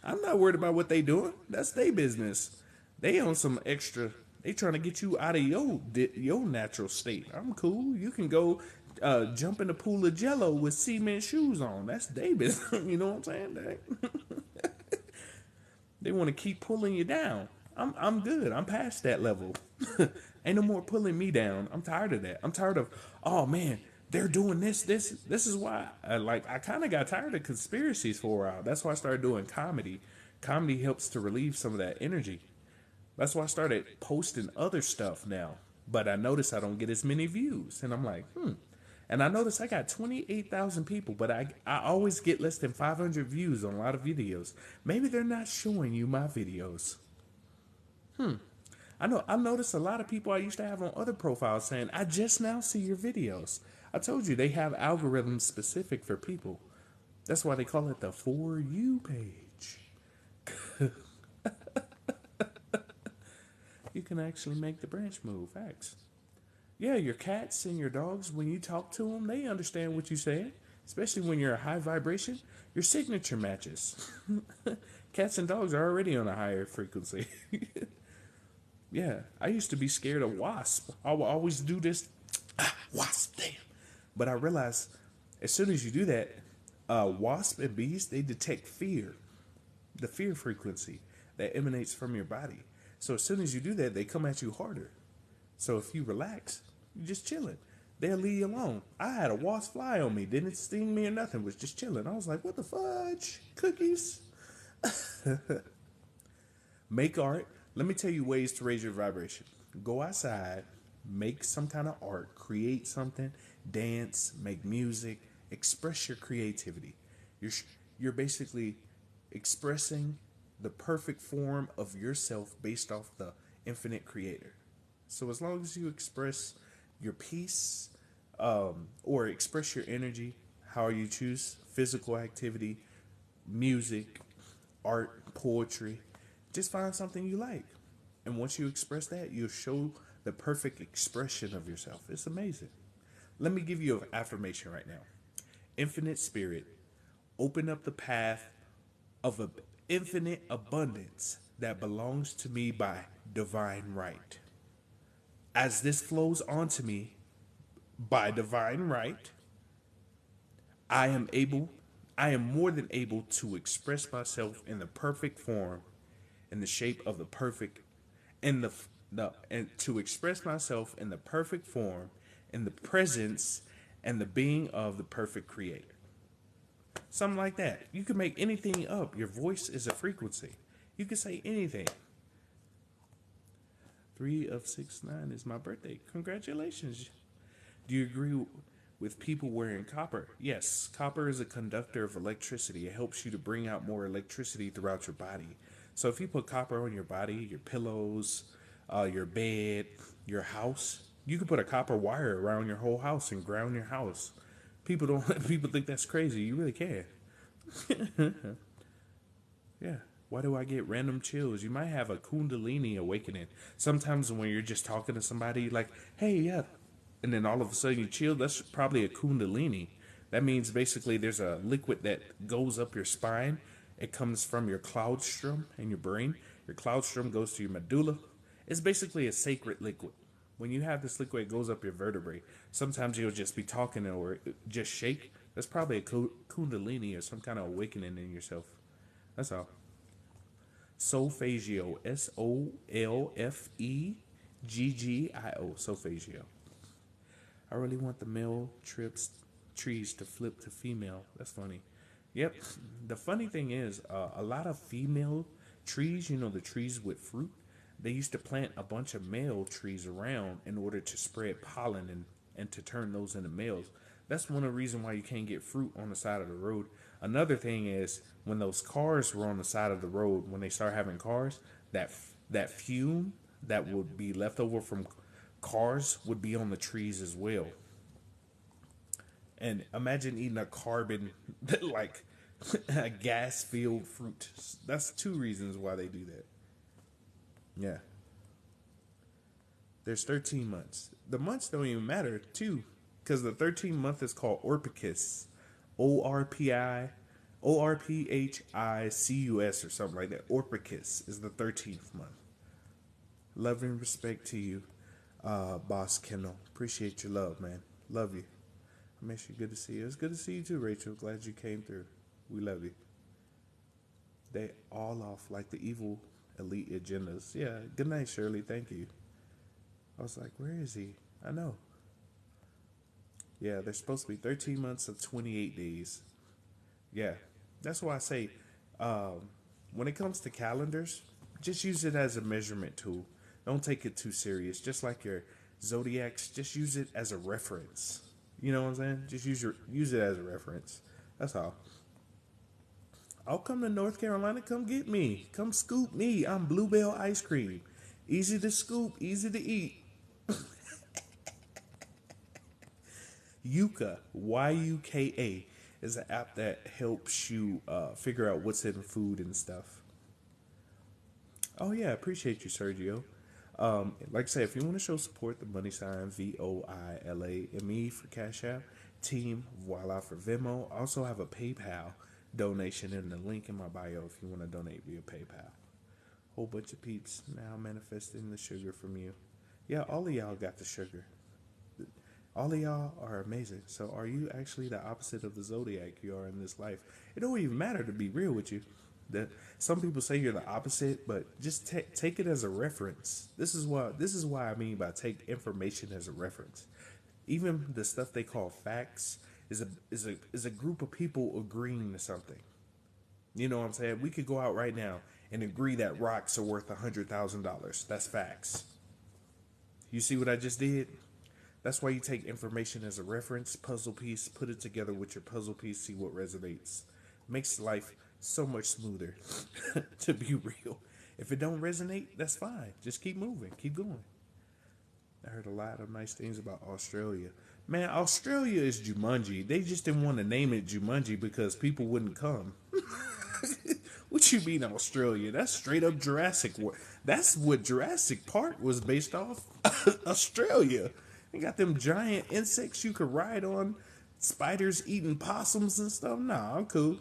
I'm not worried about what they doing. That's their business. They on some extra. They trying to get you out of your natural state. I'm cool. You can go jump in the pool of Jello with cement shoes on. That's their business. You know what I'm saying? They want to keep pulling you down. I'm good. I'm past that level. Ain't no more pulling me down. I'm tired of that. I'm tired of, oh man, they're doing this. This is why I kind of got tired of conspiracies for a while. That's why I started doing comedy. Comedy helps to relieve some of that energy. That's why I started posting other stuff now. But I notice I don't get as many views. And I'm like, And I notice I got 28,000 people, but I always get less than 500 views on a lot of videos. Maybe they're not showing you my videos. I noticed a lot of people I used to have on other profiles saying, I just now see your videos. I told you they have algorithms specific for people. That's why they call it the For You page. You can actually make the branch move. Facts. Yeah, your cats and your dogs, when you talk to them, they understand what you're saying. Especially when you're a high vibration, your signature matches. Cats and dogs are already on a higher frequency. Yeah, I used to be scared of wasp. I would always do this, wasp, damn. But I realized as soon as you do that, wasp and bees, they detect fear, the fear frequency that emanates from your body. So as soon as you do that, they come at you harder. So if you relax, you're just chilling. They'll leave you alone. I had a wasp fly on me, didn't sting me or nothing, was just chilling. I was like, what the fudge? Cookies? Make art. Let me tell you ways to raise your vibration. Go outside, make some kind of art, create something, dance, make music, express your creativity. You're basically expressing the perfect form of yourself based off the infinite creator. So as long as you express your peace or express your energy, how you choose, physical activity, music, art, poetry, just find something you like. And once you express that, you'll show the perfect expression of yourself. It's amazing. Let me give you an affirmation right now. Infinite spirit, open up the path of infinite abundance that belongs to me by divine right. As this flows onto me by divine right, I am able, I am more than able to express myself in the perfect form, in the shape of the perfect, in and to express myself in the perfect form, in the presence and the being of the perfect creator. Something like that. You can make anything up. Your voice is a frequency. You can say anything. 3 of 6 9 is my birthday. Congratulations. Do you agree with people wearing copper? Yes, copper is a conductor of electricity. It helps you to bring out more electricity throughout your body. So if you put copper on your body, your pillows, your bed, your house, you can put a copper wire around your whole house and ground your house. People don't. People think that's crazy. You really can. Yeah. Why do I get random chills? You might have a kundalini awakening. Sometimes when you're just talking to somebody, like, hey, yeah, and then all of a sudden you chill, that's probably a kundalini. That means basically there's a liquid that goes up your spine. It comes from your cloudstrom in your brain. Your cloudstrom goes to your medulla. It's basically a sacred liquid. When you have this liquid, it goes up your vertebrae. Sometimes you'll just be talking or just shake. That's probably a kundalini or some kind of awakening in yourself. That's all. Solfeggio. Solfeggio. Solfeggio. I really want the male trees to flip to female. That's funny. Yep. The funny thing is, a lot of female trees, the trees with fruit, they used to plant a bunch of male trees around in order to spread pollen and to turn those into males. That's one of the reasons why you can't get fruit on the side of the road. Another thing is when those cars were on the side of the road, when they start having cars, that fume that would be left over from cars would be on the trees as well. And imagine eating a carbon, like a gas filled fruit. That's 2 reasons why they do that. Yeah. There's 13 months. The months don't even matter, too, because the 13th month is called Orpicus. Orphicus or something like that. Orpicus is the 13th month. Love and respect to you, Boss Kendall. Appreciate your love, man. Love you. I miss you. Good to see you. It's good to see you too, Rachel. Glad you came through. We love you. They all off like the evil elite agendas. Yeah. Good night, Shirley. Thank you. I was like, where is he? I know. Yeah, there's supposed to be 13 months of 28 days. Yeah. That's why I say, when it comes to calendars, just use it as a measurement tool. Don't take it too serious. Just like your zodiacs, just use it as a reference. You know what I'm saying? Just use it as a reference. That's all. I'll come to North Carolina. Come get me. Come scoop me. I'm Bluebell ice cream. Easy to scoop, easy to eat. Yuka, Yuka, is an app that helps you figure out what's in food and stuff. Oh yeah, appreciate you, Sergio. Like I said, if you want to show support, the money sign VOILAME for Cashapp, TeamVoila for Venmo. I also have a PayPal donation in the link in my bio if you want to donate via PayPal. Whole bunch of peeps now manifesting the sugar from you. Yeah, all of y'all got the sugar. All of y'all are amazing. So are you actually the opposite of the zodiac you are in this life? It don't even matter, to be real with you. That some people say you're the opposite, but just take it as a reference. This is why I mean by take information as a reference. Even the stuff they call facts is a group of people agreeing to something. You know what I'm saying? We could go out right now and agree that rocks are worth $100,000. That's facts. You see what I just did? That's why you take information as a reference, puzzle piece, put it together with your puzzle piece, see what resonates. Makes life so much smoother, to be real. If it don't resonate, that's fine. Just keep moving, keep going. I heard a lot of nice things about Australia. Man, Australia is Jumanji. They just didn't want to name it Jumanji because people wouldn't come. What you mean Australia? That's straight up Jurassic World. That's what Jurassic Park was based off. Australia. They got them giant insects you could ride on. Spiders eating possums and stuff. Nah, I'm cool.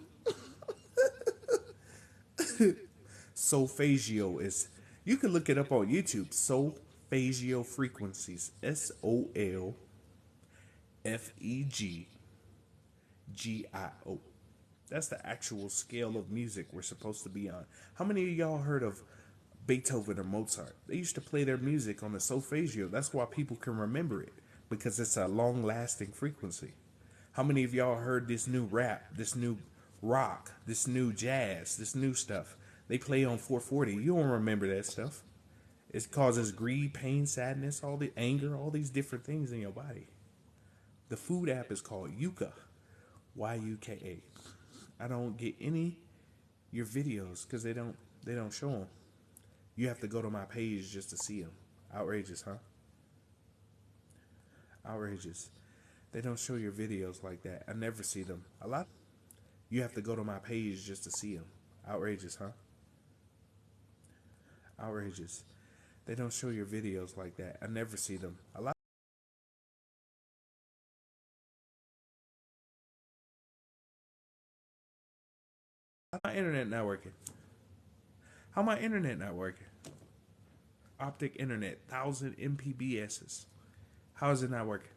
Solfeggio is, you can look it up on YouTube. Solfeggio frequencies. SOLFEGGIO. That's the actual scale of music we're supposed to be on. How many of y'all heard of Beethoven or Mozart? They used to play their music on the solfeggio. That's why people can remember it, because it's a long lasting frequency. How many of y'all heard this new rap, this new rock, this new jazz, this new stuff? They play on 440. You don't remember that stuff. It causes greed, pain, sadness, all the anger, all these different things in your body. The food app is called Yuka, Yuka. I don't get any your videos because they don't show them. You have to go to my page just to see them. Outrageous, huh? Outrageous. They don't show your videos like that. I never see them. A lot. You have to go to my page just to see them. Outrageous, huh? Outrageous. They don't show your videos like that. I never see them. A lot. How my internet not working? How my internet not working? Optic internet, 1,000 Mbps's. How is it not working?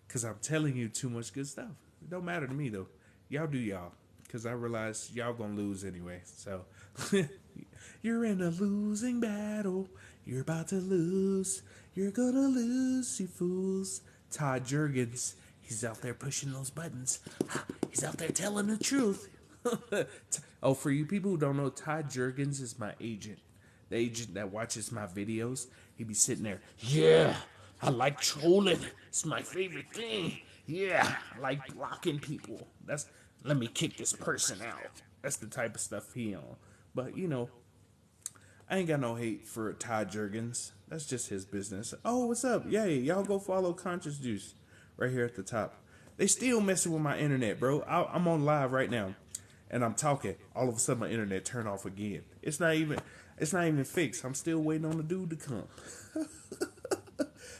Because I'm telling you too much good stuff. It don't matter to me, though. Y'all do y'all. Because I realize y'all gonna lose anyway. So, you're in a losing battle. You're about to lose. You're gonna lose, you fools. Todd Jurgens, he's out there pushing those buttons. He's out there telling the truth. Oh, for you people who don't know, Todd Jurgens is my agent. The agent that watches my videos. He be sitting there, yeah, I like trolling. It's my favorite thing. Yeah, I like blocking people. Let me kick this person out. That's the type of stuff he on. But, you know, I ain't got no hate for Todd Jurgens. That's just his business. Oh, what's up? Yay, y'all go follow Conscious Juice right here at the top. They still messing with my internet, bro. I'm on live right now, and I'm talking. All of a sudden, my internet turned off again. It's not even fixed. I'm still waiting on the dude to come.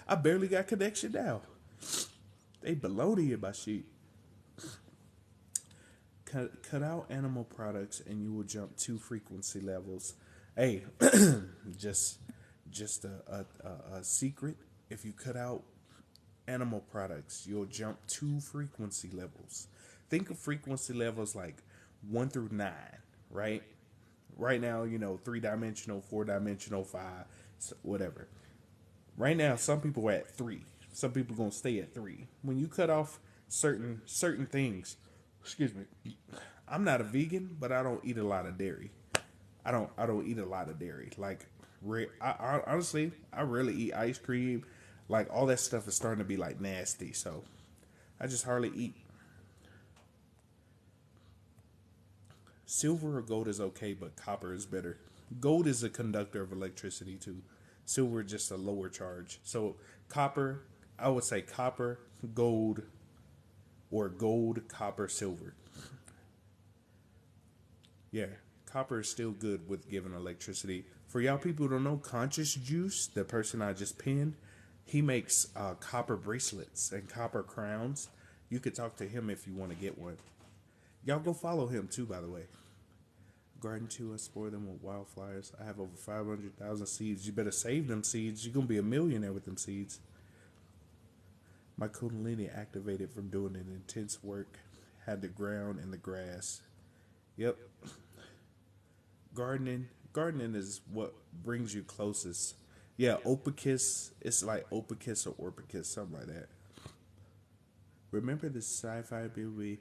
I barely got connection now. They baloney in my sheet. Cut out animal products and you will jump 2 frequency levels. Hey, just a secret. If you cut out animal products, you'll jump 2 frequency levels. Think of frequency levels like 1 through 9, right? Right now, 3-dimensional, 4-dimensional, 5, whatever. Right now, some people are at 3. Some people gonna stay at 3. When you cut off certain things, excuse me, I'm not a vegan, but I don't eat a lot of dairy. I don't eat a lot of dairy. Like, honestly, I rarely eat ice cream. Like, all that stuff is starting to be like nasty. So I just hardly eat. Silver or gold is okay, but copper is better. Gold is a conductor of electricity too. Silver just a lower charge. So copper, I would say copper, gold, or gold, copper, silver. Yeah, copper is still good with giving electricity. For y'all people who don't know, Conscious Juice, the person I just pinned, he makes copper bracelets and copper crowns. You could talk to him if you want to get one. Y'all go follow him too, by the way. Garden 2, I spore them with wildflowers. I have over 500,000 seeds. You better save them seeds. You're going to be a millionaire with them seeds. My kundalini activated from doing an intense work. Had the ground and the grass. Yep. Gardening is what brings you closest. Yeah, Opicus. It's like Opicus or Orpicus, something like that. Remember the sci-fi movie,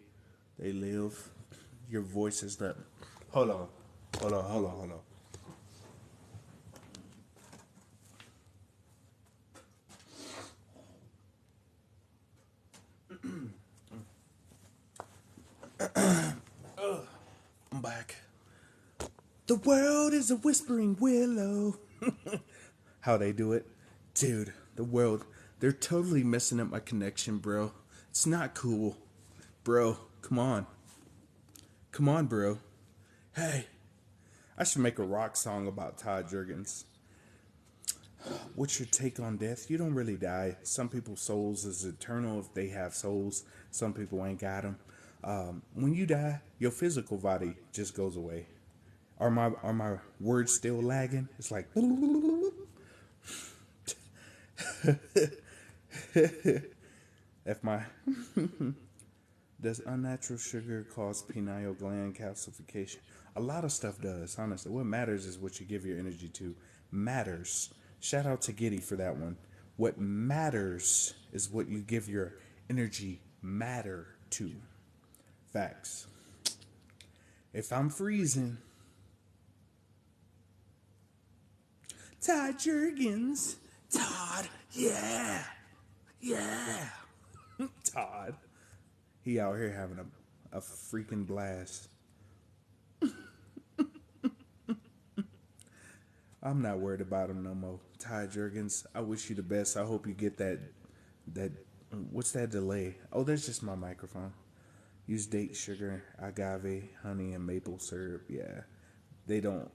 They Live? Your voice is not... Hold on. I'm back. The world is a whispering willow. How they do it? Dude, the world, they're totally messing up my connection, bro. It's not cool. Bro, come on. Come on, bro. Hey, I should make a rock song about Todd Jurgens. What's your take on death? You don't really die. Some people's souls is eternal if they have souls. Some people ain't got them. When you die, your physical body just goes away. Are my words still lagging? It's like if my does unnatural sugar cause pineal gland calcification? A lot of stuff does, honestly. What matters is what you give your energy to. Matters. Shout out to Giddy for that one. What matters is what you give your energy matter to. Facts. If I'm freezing, Todd Jurgens. Todd, yeah. Yeah. Todd. He out here having a freaking blast. I'm not worried about him no more. Ty Jurgens, I wish you the best. I hope you get that what's that delay? Oh, that's just my microphone. Use date sugar, agave, honey, and maple syrup. Yeah. They don't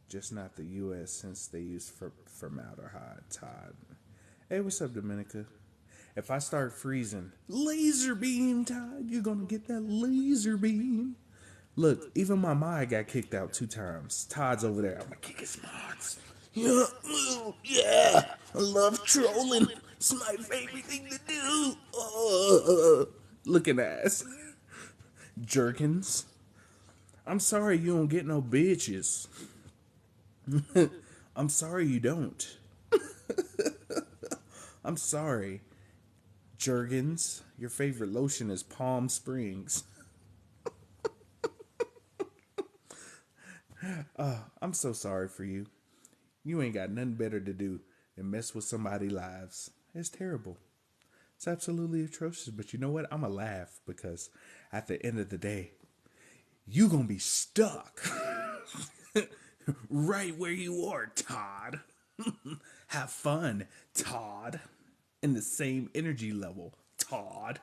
just not the US since they use formaldehyde. Todd. Hey, what's up, Dominica? If I start freezing, laser beam, Todd, you're gonna get that laser beam. Look, even my mind got kicked out 2 times. Todd's over there. I'm gonna kick his mods. Yeah, yeah. I love trolling. It's my favorite thing to do. Looking ass. Jerkins. I'm sorry you don't get no bitches. I'm sorry you don't. I'm sorry. Jergens, your favorite lotion is Palm Springs. I'm so sorry for you. You ain't got nothing better to do than mess with somebody's lives. It's terrible. It's absolutely atrocious. But you know what? I'ma laugh because at the end of the day, you gonna be stuck right where you are, Todd. Have fun, Todd. In the same energy level, Todd.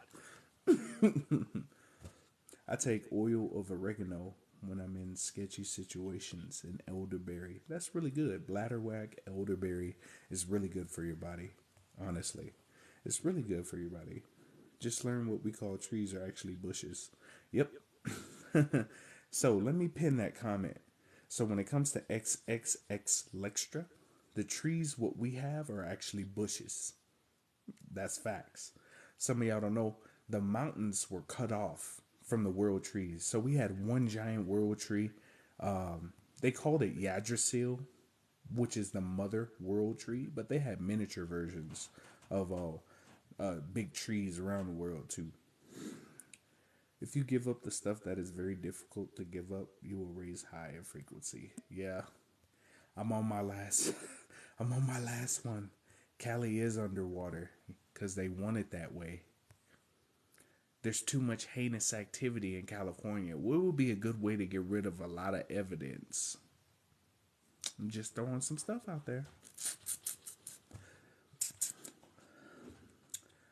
I take oil of oregano when I'm in sketchy situations and elderberry. That's really good. Bladderwhack elderberry is really good for your body. Honestly, it's really good for your body. Just learn what we call trees are actually bushes. Yep. So let me pin that comment. So when it comes to XXX Lextra, the trees what we have are actually bushes. That's facts. Some of y'all don't know the mountains were cut off from the world trees. So we had one giant world tree. They called it Yggdrasil, which is the mother world tree, but they had miniature versions of big trees around the world too. If you give up the stuff that is very difficult to give up, you will raise higher frequency. Yeah, I'm on my last. I'm on my last one. Cali is underwater because they want it that way. There's too much heinous activity in California. What would be a good way to get rid of a lot of evidence? I'm just throwing some stuff out there.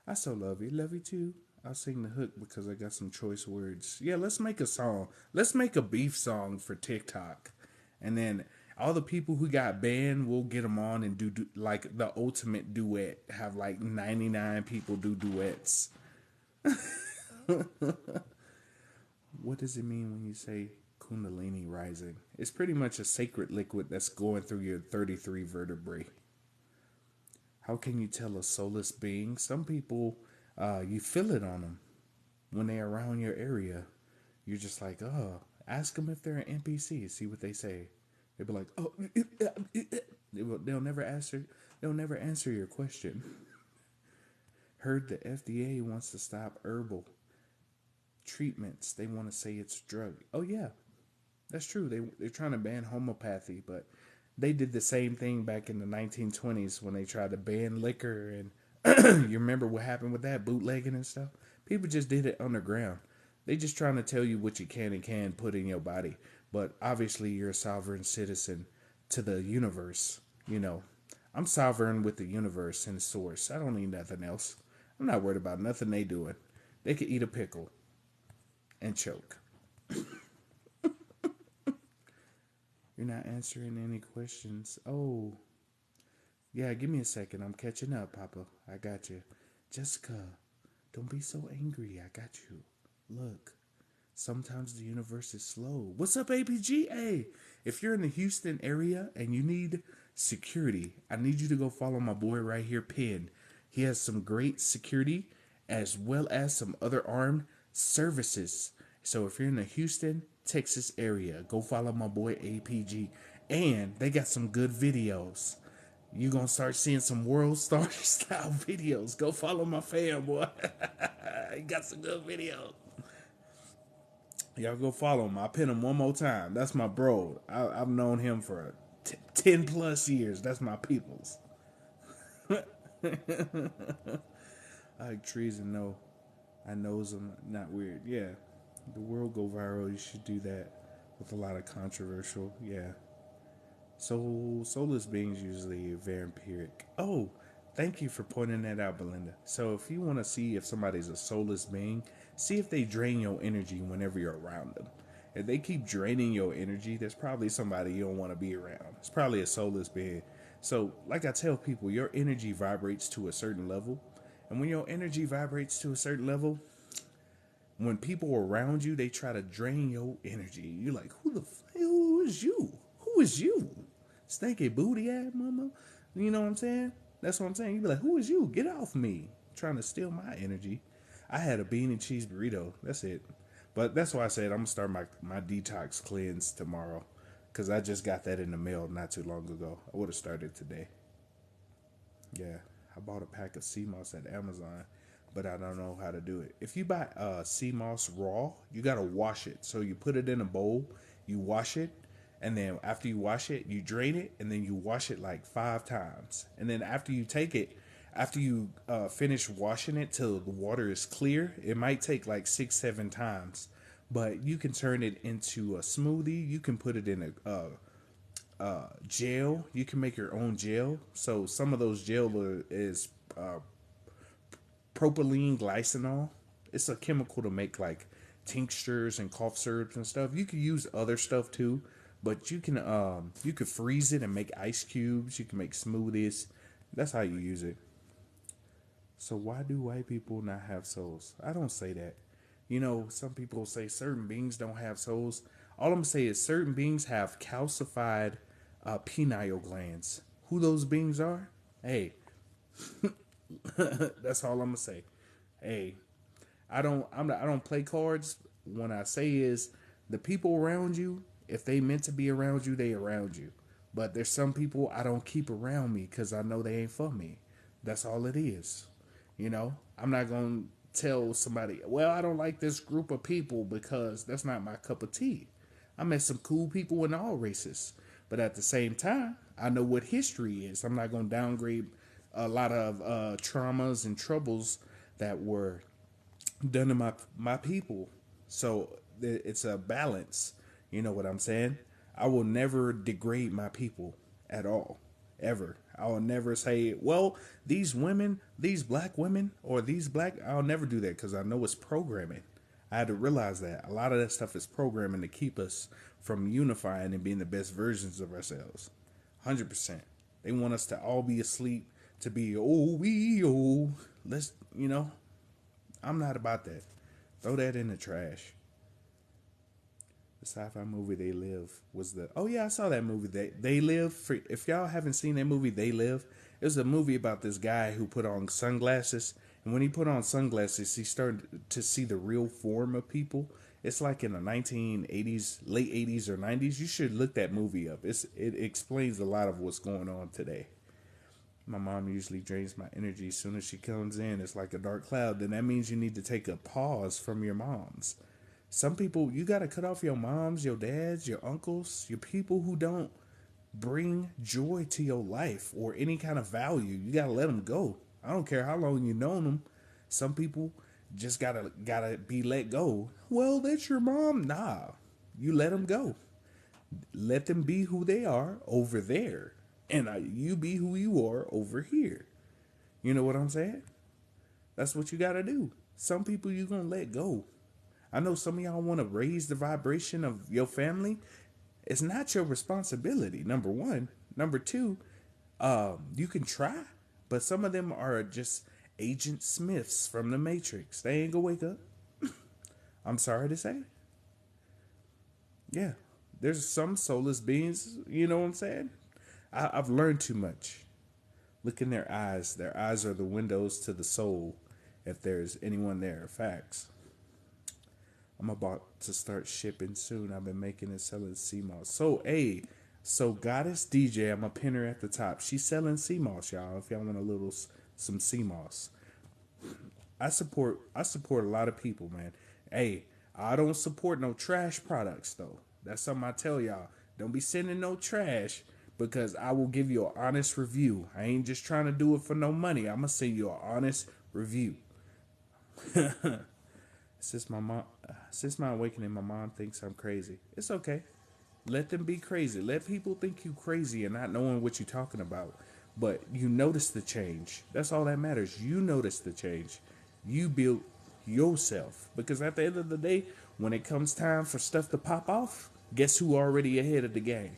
I so love you. Love you too. I'll sing the hook because I got some choice words. Yeah, let's make a song. Let's make a beef song for TikTok. And then all the people who got banned, we'll get them on and do like the ultimate duet. Have like 99 people do duets. What does it mean when you say Kundalini rising? It's pretty much a sacred liquid that's going through your 33 vertebrae. How can you tell a soulless being? Some people, you feel it on them when they're around your area. You're just like, oh, ask them if they're an NPC. See what they say. They'll be like, oh, they'll never answer. They'll never answer your question. Heard the FDA wants to stop herbal treatments. They want to say it's a drug. Oh yeah, that's true. They're trying to ban homeopathy, but they did the same thing back in the 1920s when they tried to ban liquor. And you remember what happened with that, bootlegging and stuff? People just did it underground. They just trying to tell you what you can and can't put in your body. But obviously you're a sovereign citizen to the universe. You know, I'm sovereign with the universe and the source. I don't need nothing else. I'm not worried about nothing they doing. They could eat a pickle and choke. You're not answering any questions. Oh, yeah, give me a second. I'm catching up, Papa. I got you. Jessica, don't be so angry. I got you. Look, Sometimes the universe is slow. What's up, APG? Hey, if you're in the Houston area and you need security, I need you to go follow my boy right here, Penn. He has some great security as well as some other armed services. So if you're in the Houston, Texas area, go follow my boy APG. And they got some good videos. You're going to start seeing some World Star style videos. Go follow my fam, boy. He got some good videos. Y'all go follow him. I'll pin him one more time. That's my bro. I've known him for 10 plus years. That's my peoples. I like trees and know. I knows them. Not weird. Yeah. The world go viral. You should do that with a lot of controversial. Yeah. So soulless beings usually vampiric. Oh, thank you for pointing that out, Belinda. So if you want to see if somebody's a soulless being, see if they drain your energy whenever you're around them. If they keep draining your energy, there's probably somebody you don't want to be around. It's probably a soulless being. So, like I tell people, your energy vibrates to a certain level. And when your energy vibrates to a certain level, when people around you, they try to drain your energy. You're like, who is you? Who is you? Stinky booty ass mama. You know what I'm saying? That's what I'm saying. You be like, who is you? Get off me. Trying to steal my energy. I had a bean and cheese burrito. That's it. But that's why I said I'm going to start my detox cleanse tomorrow. Because I just got that in the mail not too long ago. I would have started today. Yeah. I bought a pack of sea moss at Amazon, but I don't know how to do it. If you buy sea moss raw, you got to wash it. So you put it in a bowl, you wash it, and then after you wash it, you drain it, and then you wash it like 5 times. And then after you take it, after you finish washing it till the water is clear, it might take like 6-7 times. But you can turn it into a smoothie. You can put it in a gel. You can make your own gel. So some of those gel is propylene glycinol. It's a chemical to make like tinctures and cough syrups and stuff. You could use other stuff too, but you could freeze it and make ice cubes. You can make smoothies. That's how you use it. So why do white people not have souls? I don't say that. You know, some people say certain beings don't have souls. All I'm gonna say is certain beings have calcified pineal glands. Who those beings are? Hey, that's all I'm gonna say. Hey, I don't play cards. When I say is the people around you, if they meant to be around you, they around you. But there's some people I don't keep around me because I know they ain't for me. That's all it is. You know, I'm not gonna tell somebody, well, I don't like this group of people because that's not my cup of tea. I met some cool people in all races. But at the same time, I know what history is. I'm not going to downgrade a lot of traumas and troubles that were done to my people. So it's a balance. You know what I'm saying? I will never degrade my people at all, ever. I will never say, well, these women, these black women, or these black. I'll never do that because I know it's programming. I had to realize that a lot of that stuff is programming to keep us from unifying and being the best versions of ourselves. 100%. They want us to all be asleep, to be, let's, I'm not about that. Throw that in the trash. The sci-fi movie They Live was oh yeah, I saw that movie. They Live. If y'all haven't seen that movie They Live, it was a movie about this guy who put on sunglasses, and when he put on sunglasses, he started to see the real form of people. It's like in the 1980s, late 80s or 90s. You should look that movie up. It explains a lot of what's going on today. My mom usually drains my energy as soon as she comes in. It's like a dark cloud. Then that means you need to take a pause from your moms. Some people, you got to cut off your moms, your dads, your uncles, your people who don't bring joy to your life or any kind of value. You got to let them go. I don't care how long you've known them. Some people just gotta be let go. Well, that's your mom. Nah, you let them go. Let them be who they are over there, and you be who you are over here. You know what I'm saying? That's what you gotta do. Some people you gonna let go. I know some of y'all want to raise the vibration of your family. It's not your responsibility, number one. Number two, you can try, but some of them are just Agent Smiths from the Matrix. They ain't gonna wake up. I'm sorry to say. Yeah, there's some soulless beings. You know what I'm saying? I've learned too much. Look in their eyes. Their eyes are the windows to the soul. If there's anyone there, facts. I'm about to start shipping soon. I've been making and selling sea moss. So, hey, so Goddess DJ, I'm a pin her at the top. She's selling sea moss, y'all. If y'all want a little some sea moss, I support a lot of people, man. Hey, I don't support no trash products though. That's something I tell y'all. Don't be sending no trash because I will give you an honest review. I ain't just trying to do it for no money. I'm gonna send you an honest review. Since my awakening, my mom thinks I'm crazy. It's okay. Let them be crazy. Let people think you crazy and not knowing what you're talking about. But you notice the change. That's all that matters. You notice the change. You build yourself. Because at the end of the day, when it comes time for stuff to pop off, guess who already ahead of the game?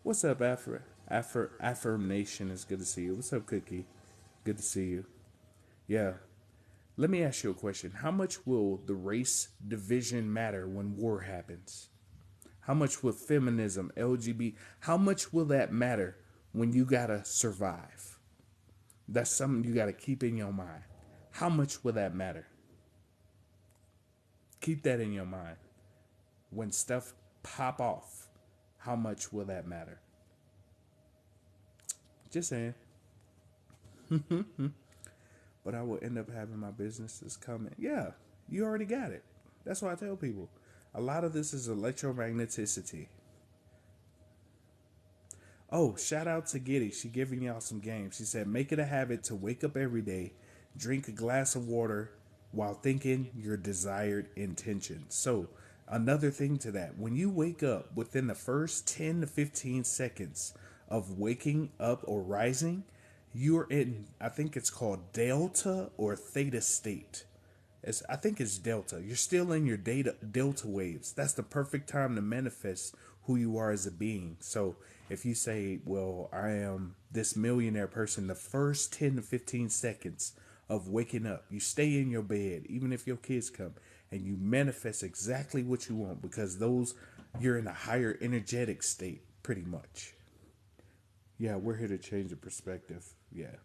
What's up, Affirmation is good to see you. What's up, Cookie? Good to see you. Yeah. Let me ask you a question. How much will the race division matter when war happens? How much will feminism, LGBT, how much will that matter when you gotta survive? That's something you gotta keep in your mind. How much will that matter? Keep that in your mind. When stuff pop off, how much will that matter? Just saying. But I will end up having my businesses coming. Yeah, you already got it. That's why I tell people. A lot of this is electromagneticity. Oh, shout out to Giddy. She giving y'all some games. She said, make it a habit to wake up every day, drink a glass of water while thinking your desired intention. So, another thing to that, when you wake up within the first 10 to 15 seconds of waking up or rising, you're in, I think it's called delta or theta state. I think it's delta. You're still in your delta waves. That's the perfect time to manifest who you are as a being. So if you say, well, I am this millionaire person, the first 10 to 15 seconds of waking up, you stay in your bed, even if your kids come, and you manifest exactly what you want because you're in a higher energetic state, pretty much. Yeah, we're here to change the perspective. Yeah.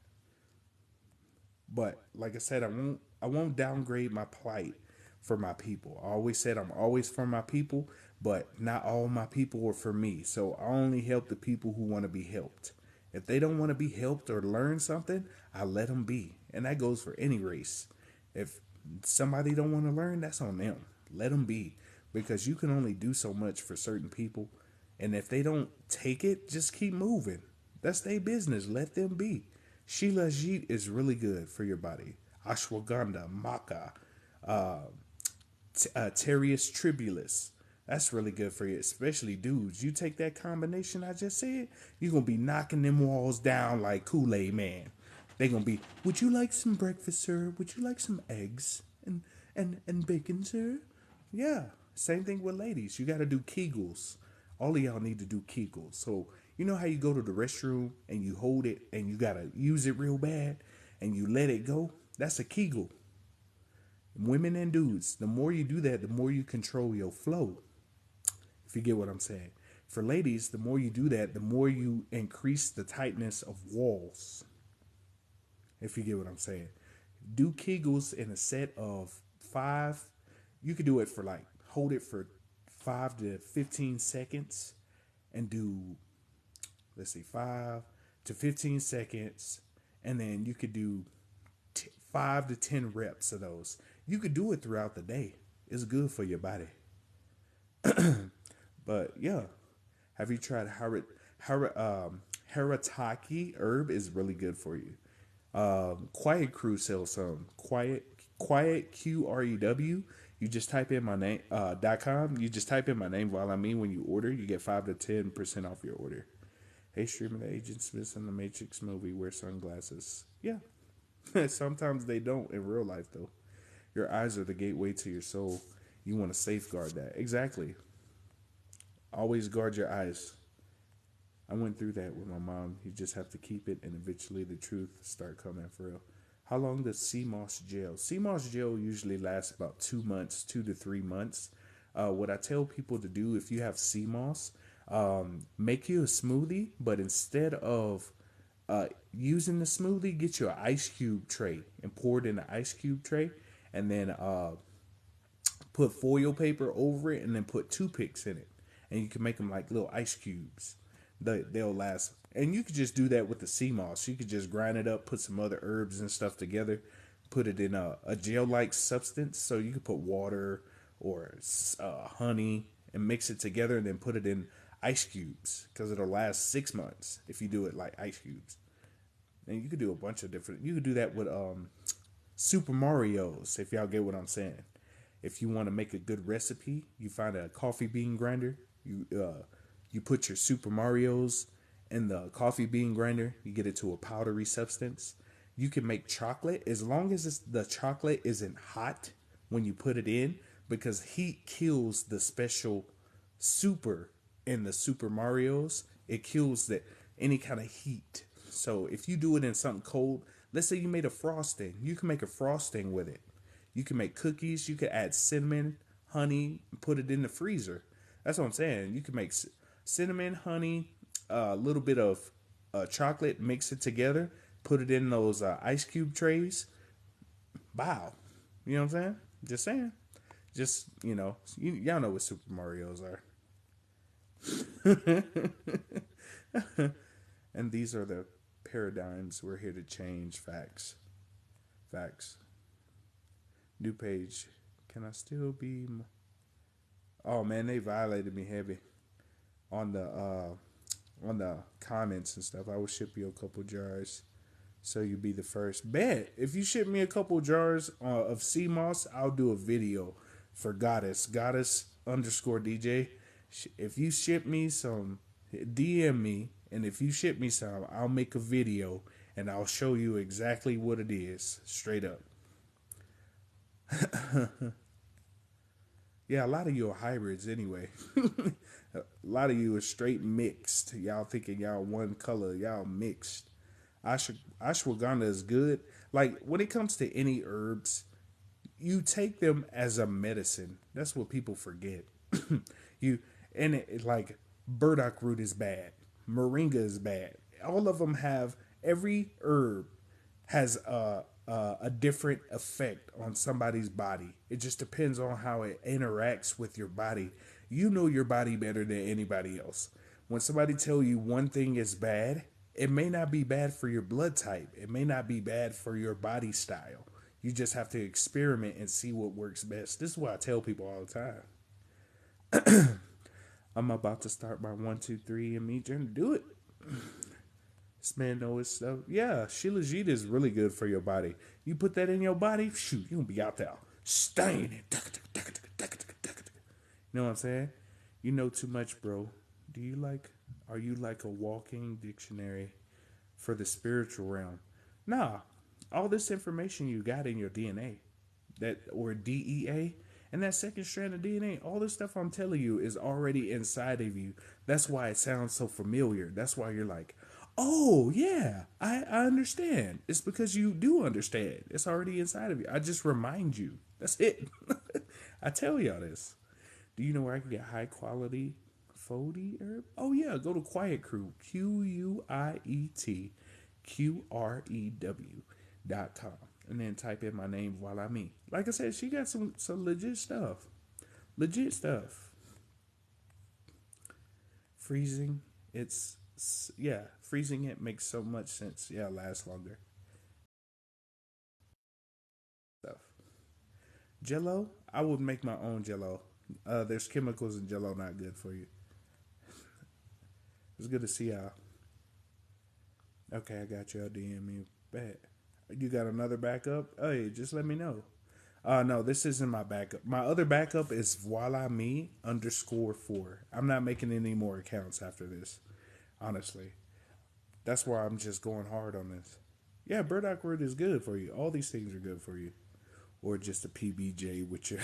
But like I said, I won't downgrade my plight for my people. I always said I'm always for my people, but not all my people are for me. So I only help the people who want to be helped. If they don't want to be helped or learn something, I let them be. And that goes for any race. If somebody don't want to learn, that's on them. Let them be because you can only do so much for certain people. And if they don't take it, just keep moving. That's their business. Let them be. Sheila Jit is really good for your body. Ashwagandha, maca, Terrius tribulus. That's really good for you, especially dudes. You take that combination I just said, you're going to be knocking them walls down like Kool-Aid Man. They're going to be, would you like some breakfast, sir? Would you like some eggs and bacon, sir? Yeah. Same thing with ladies. You got to do Kegels. All of y'all need to do Kegels. So, you know how you go to the restroom and you hold it and you got to use it real bad and you let it go? That's a Kegel. Women and dudes, the more you do that, the more you control your flow. If you get what I'm saying. For ladies, the more you do that, the more you increase the tightness of walls. If you get what I'm saying. Do Kegels in a set of 5. You could do it for like, hold it for 5 to 15 seconds and do, let's see, 5 to 15 seconds. And then you could do 5 to 10 reps of those. You could do it throughout the day. It's good for your body. But yeah, have you tried Harataki herb is really good for you. Quiet Crew sells some. Quiet QREW. You just type in my name .com. You just type in my name while I mean when you order, you get 5 to 10% off your order. Hey, streaming Agent Smith in the Matrix movie wear sunglasses. Yeah. Sometimes they don't in real life though. Your eyes are the gateway to your soul. You want to safeguard that. Exactly. Always guard your eyes. I went through that with my mom. You just have to keep it, and eventually the truth start coming for real. How long does sea moss gel? Sea moss gel usually lasts about 2 months, 2 to 3 months. What I tell people to do if you have sea moss, make you a smoothie, but instead of using the smoothie, get you an ice cube tray and pour it in the ice cube tray, and then put foil paper over it, and then put toothpicks in it, and you can make them like little ice cubes. They'll last, and you could just do that with the sea moss. You could just grind it up, put some other herbs and stuff together, put it in a gel-like substance. So you could put water or honey and mix it together, and then put it in ice cubes because it'll last 6 months if you do it like ice cubes. And you could do a bunch of different. You could do that with Super Mario's, if y'all get what I'm saying. If you want to make a good recipe, you find a coffee bean grinder. You put your Super Mario's in the coffee bean grinder. You get it to a powdery substance. You can make chocolate as long as the chocolate isn't hot when you put it in, because heat kills the special super in the Super Mario's. It kills any kind of heat. So if you do it in something cold, let's say you made a frosting, you can make a frosting with it. You can make cookies. You can add cinnamon, honey, and put it in the freezer. That's what I'm saying. You can make cinnamon, honey, a little bit of chocolate, mix it together, put it in those ice cube trays. Wow. You know what I'm saying? Just saying. Just, y'all know what Super Mario's are. And these are the paradigms we're here to change. Facts. Facts. New page. Can I still be? Oh man, they violated me heavy on the comments and stuff. I will ship you a couple jars, so you be the first. Bet if you ship me a couple jars of sea moss, I'll do a video for Goddess underscore DJ. If you ship me some, DM me, and if you ship me some, I'll make a video and I'll show you exactly what it is, straight up. Yeah, a lot of you are hybrids anyway. A lot of you are straight mixed. Y'all thinking y'all one color, y'all mixed. Ashwagandha is good. Like when it comes to any herbs, you take them as a medicine. That's what people forget. Like burdock root is bad. Moringa is bad. All of them have, every herb has a different effect on somebody's body. It just depends on how it interacts with your body. You know your body better than anybody else. When somebody tell you one thing is bad, it may not be bad for your blood type. It may not be bad for your body style. You just have to experiment and see what works best. This is what I tell people all the time. I'm about to start my 1, 2, 3 and me journey. Do it. This man knows his stuff. Yeah, Shilajit is really good for your body. You put that in your body, shoot, you're going to be out there staining. You know what I'm saying? You know too much, bro. Are you like a walking dictionary for the spiritual realm? Nah, all this information you got in your DNA, or DEA, and that second strand of DNA, all this stuff I'm telling you is already inside of you. That's why it sounds so familiar. That's why you're like, oh, yeah, I understand. It's because you do understand. It's already inside of you. I just remind you. That's it. I tell y'all this. Do you know where I can get high quality Fody herb? Oh, yeah. Go to Quiet Crew. QUIETQREW.com. And then type in my name, Voilame. Like I said, she got some legit stuff. Legit stuff. Freezing. Freezing it makes so much sense. Yeah, it lasts longer. Stuff. Jello, I would make my own Jello. There's chemicals in Jello not good for you. It's good to see y'all. Okay, I got you. I'll DM you back. You got another backup? Hey, just let me know. No, this isn't my backup. My other backup is Voilame _4. I'm not making any more accounts after this. Honestly. That's why I'm just going hard on this. Yeah, burdock root is good for you. All these things are good for you. Or just a PBJ with your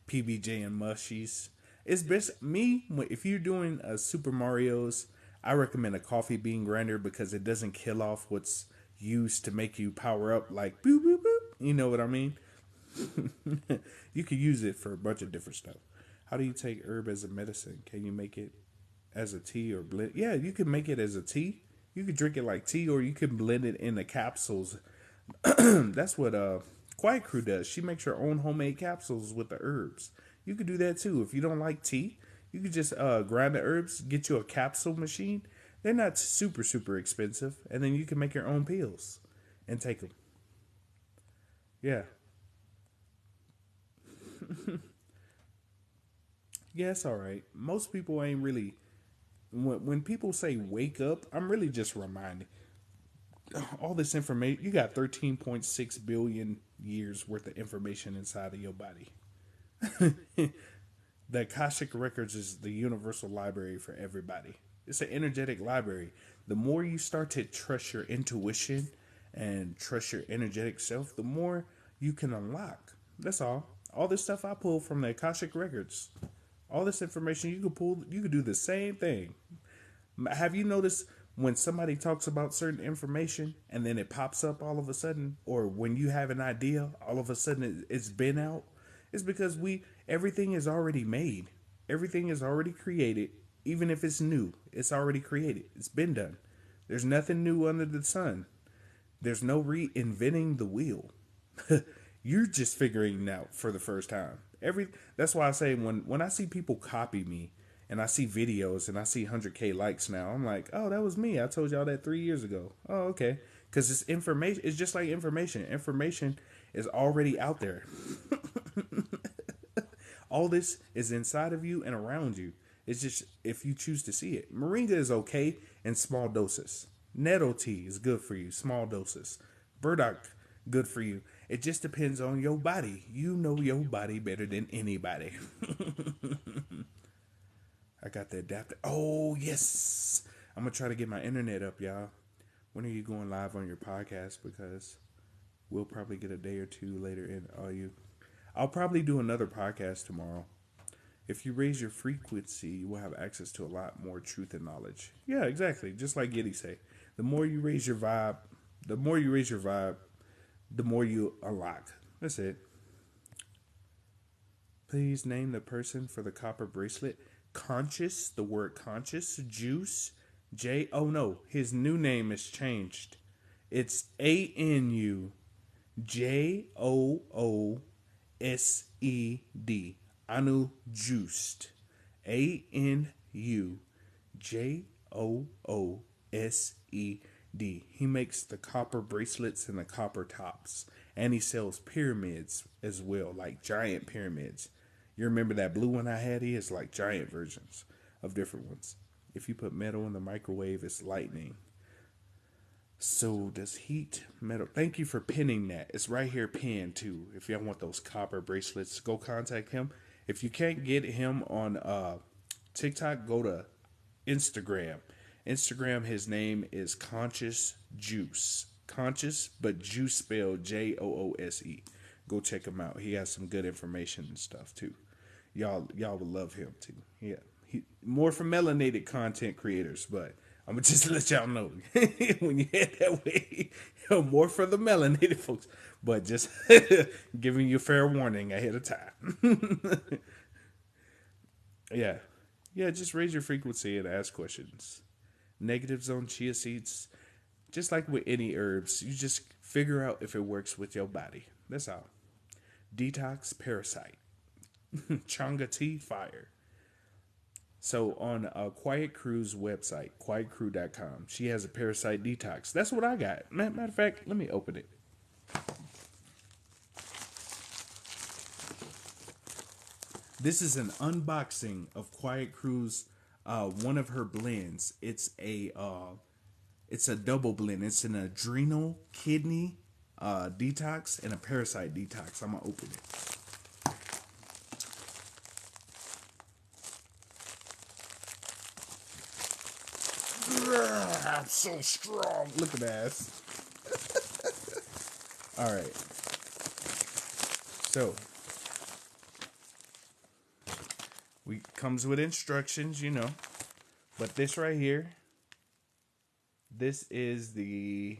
PBJ and mushies. It's best, if you're doing a Super Mario's, I recommend a coffee bean grinder because it doesn't kill off what's used to make you power up like boop boop boop. You know what I mean? You could use it for a bunch of different stuff. How do you take herb as a medicine? Can you make it as a tea or blend? Yeah, you can make it as a tea. You could drink it like tea, or you can blend it into capsules. That's what Quiet Crew does. She makes her own homemade capsules with the herbs. You could do that too. If you don't like tea, you could just grind the herbs, get you a capsule machine. They're not super expensive, and then you can make your own pills and take them. Yeah, yeah, it's all right. Most people ain't really. When people say wake up, I'm really just reminding all this information. You got 13.6 billion years worth of information inside of your body. The Akashic Records is the universal library for everybody. It's an energetic library. The more you start to trust your intuition and trust your energetic self, the more you can unlock. That's all. All this stuff I pulled from the Akashic Records. All this information you could pull, you could do the same thing. Have you noticed when somebody talks about certain information and then it pops up all of a sudden, or when you have an idea, all of a sudden it's been out? It's because everything is already made. Everything is already created. Even if it's new, it's already created. It's been done. There's nothing new under the sun. There's no reinventing the wheel. You're just figuring it out for the first time. That's why I say when I see people copy me and I see videos and I see 100K likes now, I'm like, oh, that was me. I told y'all that 3 years ago. Oh, okay. Because it's information. It's just like information. Information is already out there. All this is inside of you and around you. It's just if you choose to see it. Moringa is okay in small doses. Nettle tea is good for you, small doses. Burdock, good for you. It just depends on your body. You know your body better than anybody. I got the adapter. Oh, yes. I'm going to try to get my internet up, y'all. When are you going live on your podcast? Because we'll probably get a day or two later in all you. I'll probably do another podcast tomorrow. If you raise your frequency, you will have access to a lot more truth and knowledge. Yeah, exactly. Just like Giddy say. The more you raise your vibe, the more you unlock. That's it. Please name the person for the copper bracelet. Conscious, the word conscious, Juice, J. Oh no, his new name is changed. It's ANUJOOSED. Anu Juiced. ANUJOOSED. He makes the copper bracelets and the copper tops. And he sells pyramids as well, like giant pyramids. You remember that blue one I had? He has like giant versions of different ones. If you put metal in the microwave, it's lightning. So does heat metal? Thank you for pinning that. It's right here pinned too. If y'all want those copper bracelets, go contact him. If you can't get him on TikTok, go to Instagram. Instagram, his name is Conscious Juice. Conscious, but juice spelled JOOSE. Go check him out. He has some good information and stuff too. Y'all will love him too. Yeah, more for melanated content creators, but I'm gonna just let y'all know when you head that way, more for the melanated folks. But just giving you fair warning ahead of time. Yeah, just raise your frequency and ask questions. Negatives on chia seeds, just like with any herbs, you just figure out if it works with your body. That's all. Detox parasite. Changa tea fire. So on Quiet Crew's website, quietcrew.com, she has a parasite detox. That's what I got. Matter of fact, let me open it. This is an unboxing of Quiet Crew's one of her blends. It's a double blend. It's an adrenal kidney detox and a parasite detox. I'm gonna open it. I'm so strong. Look at that. All right. So we comes with instructions, you know. But this right here, this is the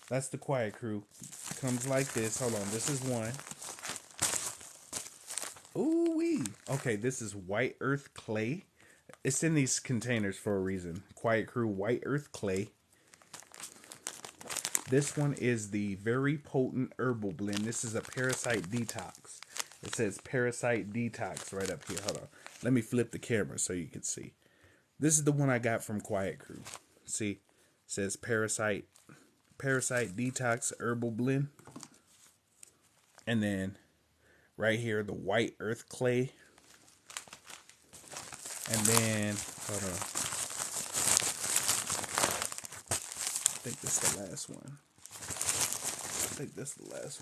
That's the Quiet Crew. Comes like this. Hold on. This is one. Ooh wee. Okay, this is White Earth Clay. It's in these containers for a reason. Quiet Crew White Earth Clay. This one is the very potent herbal blend. This is a parasite detox. It says parasite detox right up here. Hold on. Let me flip the camera so you can see. This is the one I got from Quiet Crew. See? It says parasite detox herbal blend. And then right here, the White Earth Clay. And then, hold on. I think this is the last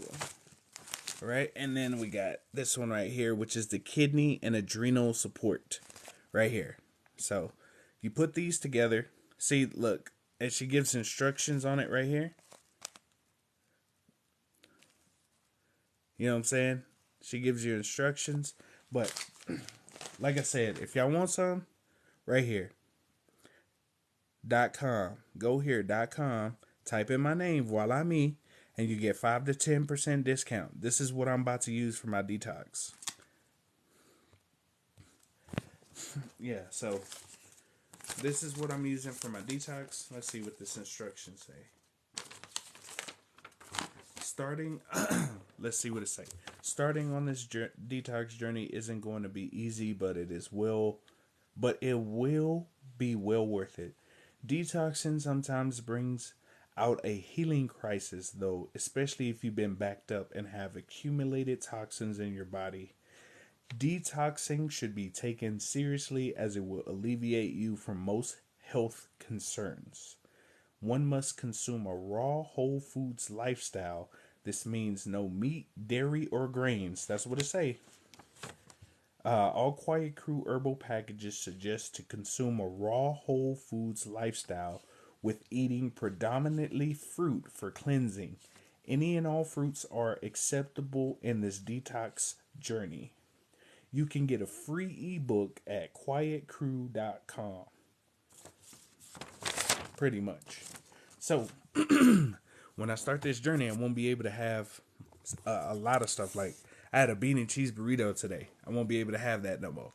one. All right, and then we got this one right here, which is the kidney and adrenal support right here. So you put these together. See, look, and she gives instructions on it right here. You know what I'm saying? She gives you instructions. But like I said, if y'all want some, right here. .com. Go here, .com. Type in my name, Voilame, and you get 5 to 10% discount. This is what I'm about to use for my detox. Yeah, so this is what I'm using for my detox. Let's see what this instruction say. Let's see what it say. Starting on this detox journey isn't going to be easy, but it will be well worth it. Detoxing sometimes brings out a healing crisis, though, especially if you've been backed up and have accumulated toxins in your body. Detoxing should be taken seriously as it will alleviate you from most health concerns. One must consume a raw whole foods lifestyle. This means no meat, dairy, or grains. That's what it say. All Quiet Crew herbal packages suggest to consume a raw whole foods lifestyle with eating predominantly fruit for cleansing. Any and all fruits are acceptable in this detox journey. You can get a free ebook at quietcrew.com. Pretty much. So, when I start this journey, I won't be able to have a lot of stuff. Like, I had a bean and cheese burrito today. I won't be able to have that no more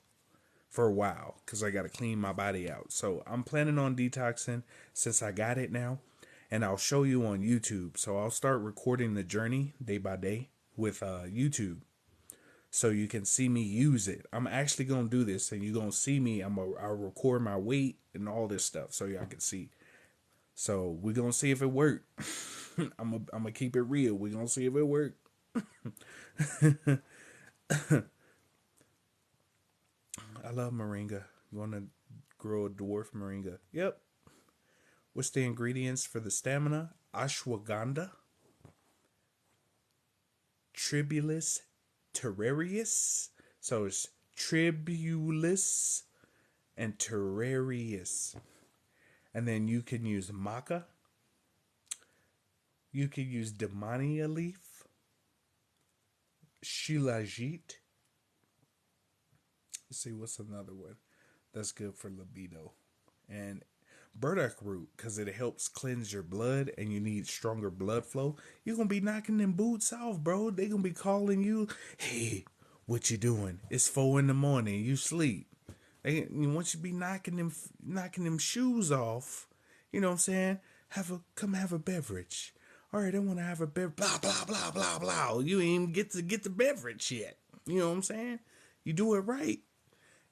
for a while because I got to clean my body out. So I'm planning on detoxing since I got it now, and I'll show you on YouTube. So I'll start recording the journey day by day with YouTube so you can see me use it. I'm actually going to do this, and you're going to see me. I'll record my weight and all this stuff so y'all can see. So we're going to see if it worked. I'm going to keep it real. We're going to see if it worked. I love moringa. You want to grow a dwarf moringa? Yep. What's the ingredients for the stamina? Ashwagandha, Tribulus terrarius. So it's Tribulus and terrarius. And then you can use maca. You can use demania leaf, shilajit. Let's see, what's another one that's good for libido? And burdock root, because it helps cleanse your blood and you need stronger blood flow. You're going to be knocking them boots off, bro. They're going to be calling you, hey, what you doing? It's 4 a.m. You sleep. Once you be knocking them shoes off, you know what I'm saying? Come have a beverage. All right, I want to have a beverage. Blah, blah, blah, blah, blah. You ain't even get the beverage yet. You know what I'm saying? You do it right.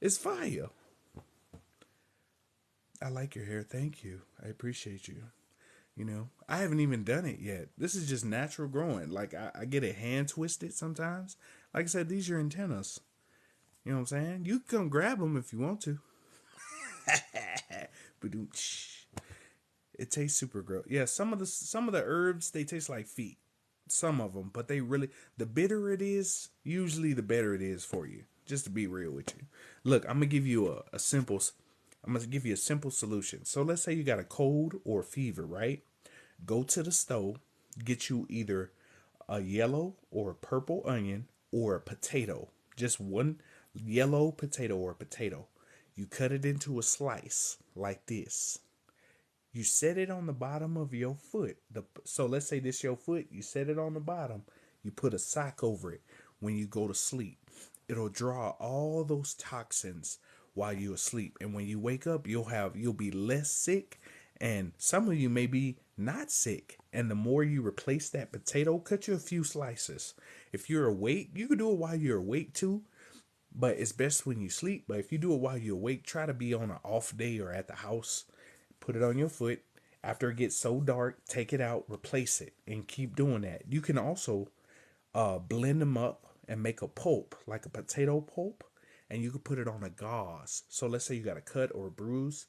It's fire. I like your hair. Thank you. I appreciate you. You know, I haven't even done it yet. This is just natural growing. Like, I get it hand twisted sometimes. Like I said, these are antennas. You know what I'm saying? You can come grab them if you want to. It tastes super gross. Yeah, some of the herbs, they taste like feet. Some of them, but the bitter it is, usually the better it is for you. Just to be real with you. Look, I'm gonna give you a simple solution. So let's say you got a cold or a fever, right? Go to the stove, get you either a yellow or a purple onion or a potato. Just one yellow potato or a potato. You cut it into a slice like this. You set it on the bottom of your foot. So let's say this your foot. You set it on the bottom. You put a sock over it when you go to sleep. It'll draw all those toxins while you're asleep. And when you wake up, you'll be less sick. And some of you may be not sick. And the more you replace that potato, cut you a few slices. If you're awake, you can do it while you're awake too. But it's best when you sleep. But if you do it while you're awake, try to be on an off day or at the house. Put it on your foot. After it gets so dark, take it out, replace it, and keep doing that. You can also blend them up and make a pulp, like a potato pulp, and you can put it on a gauze. So let's say you got a cut or a bruise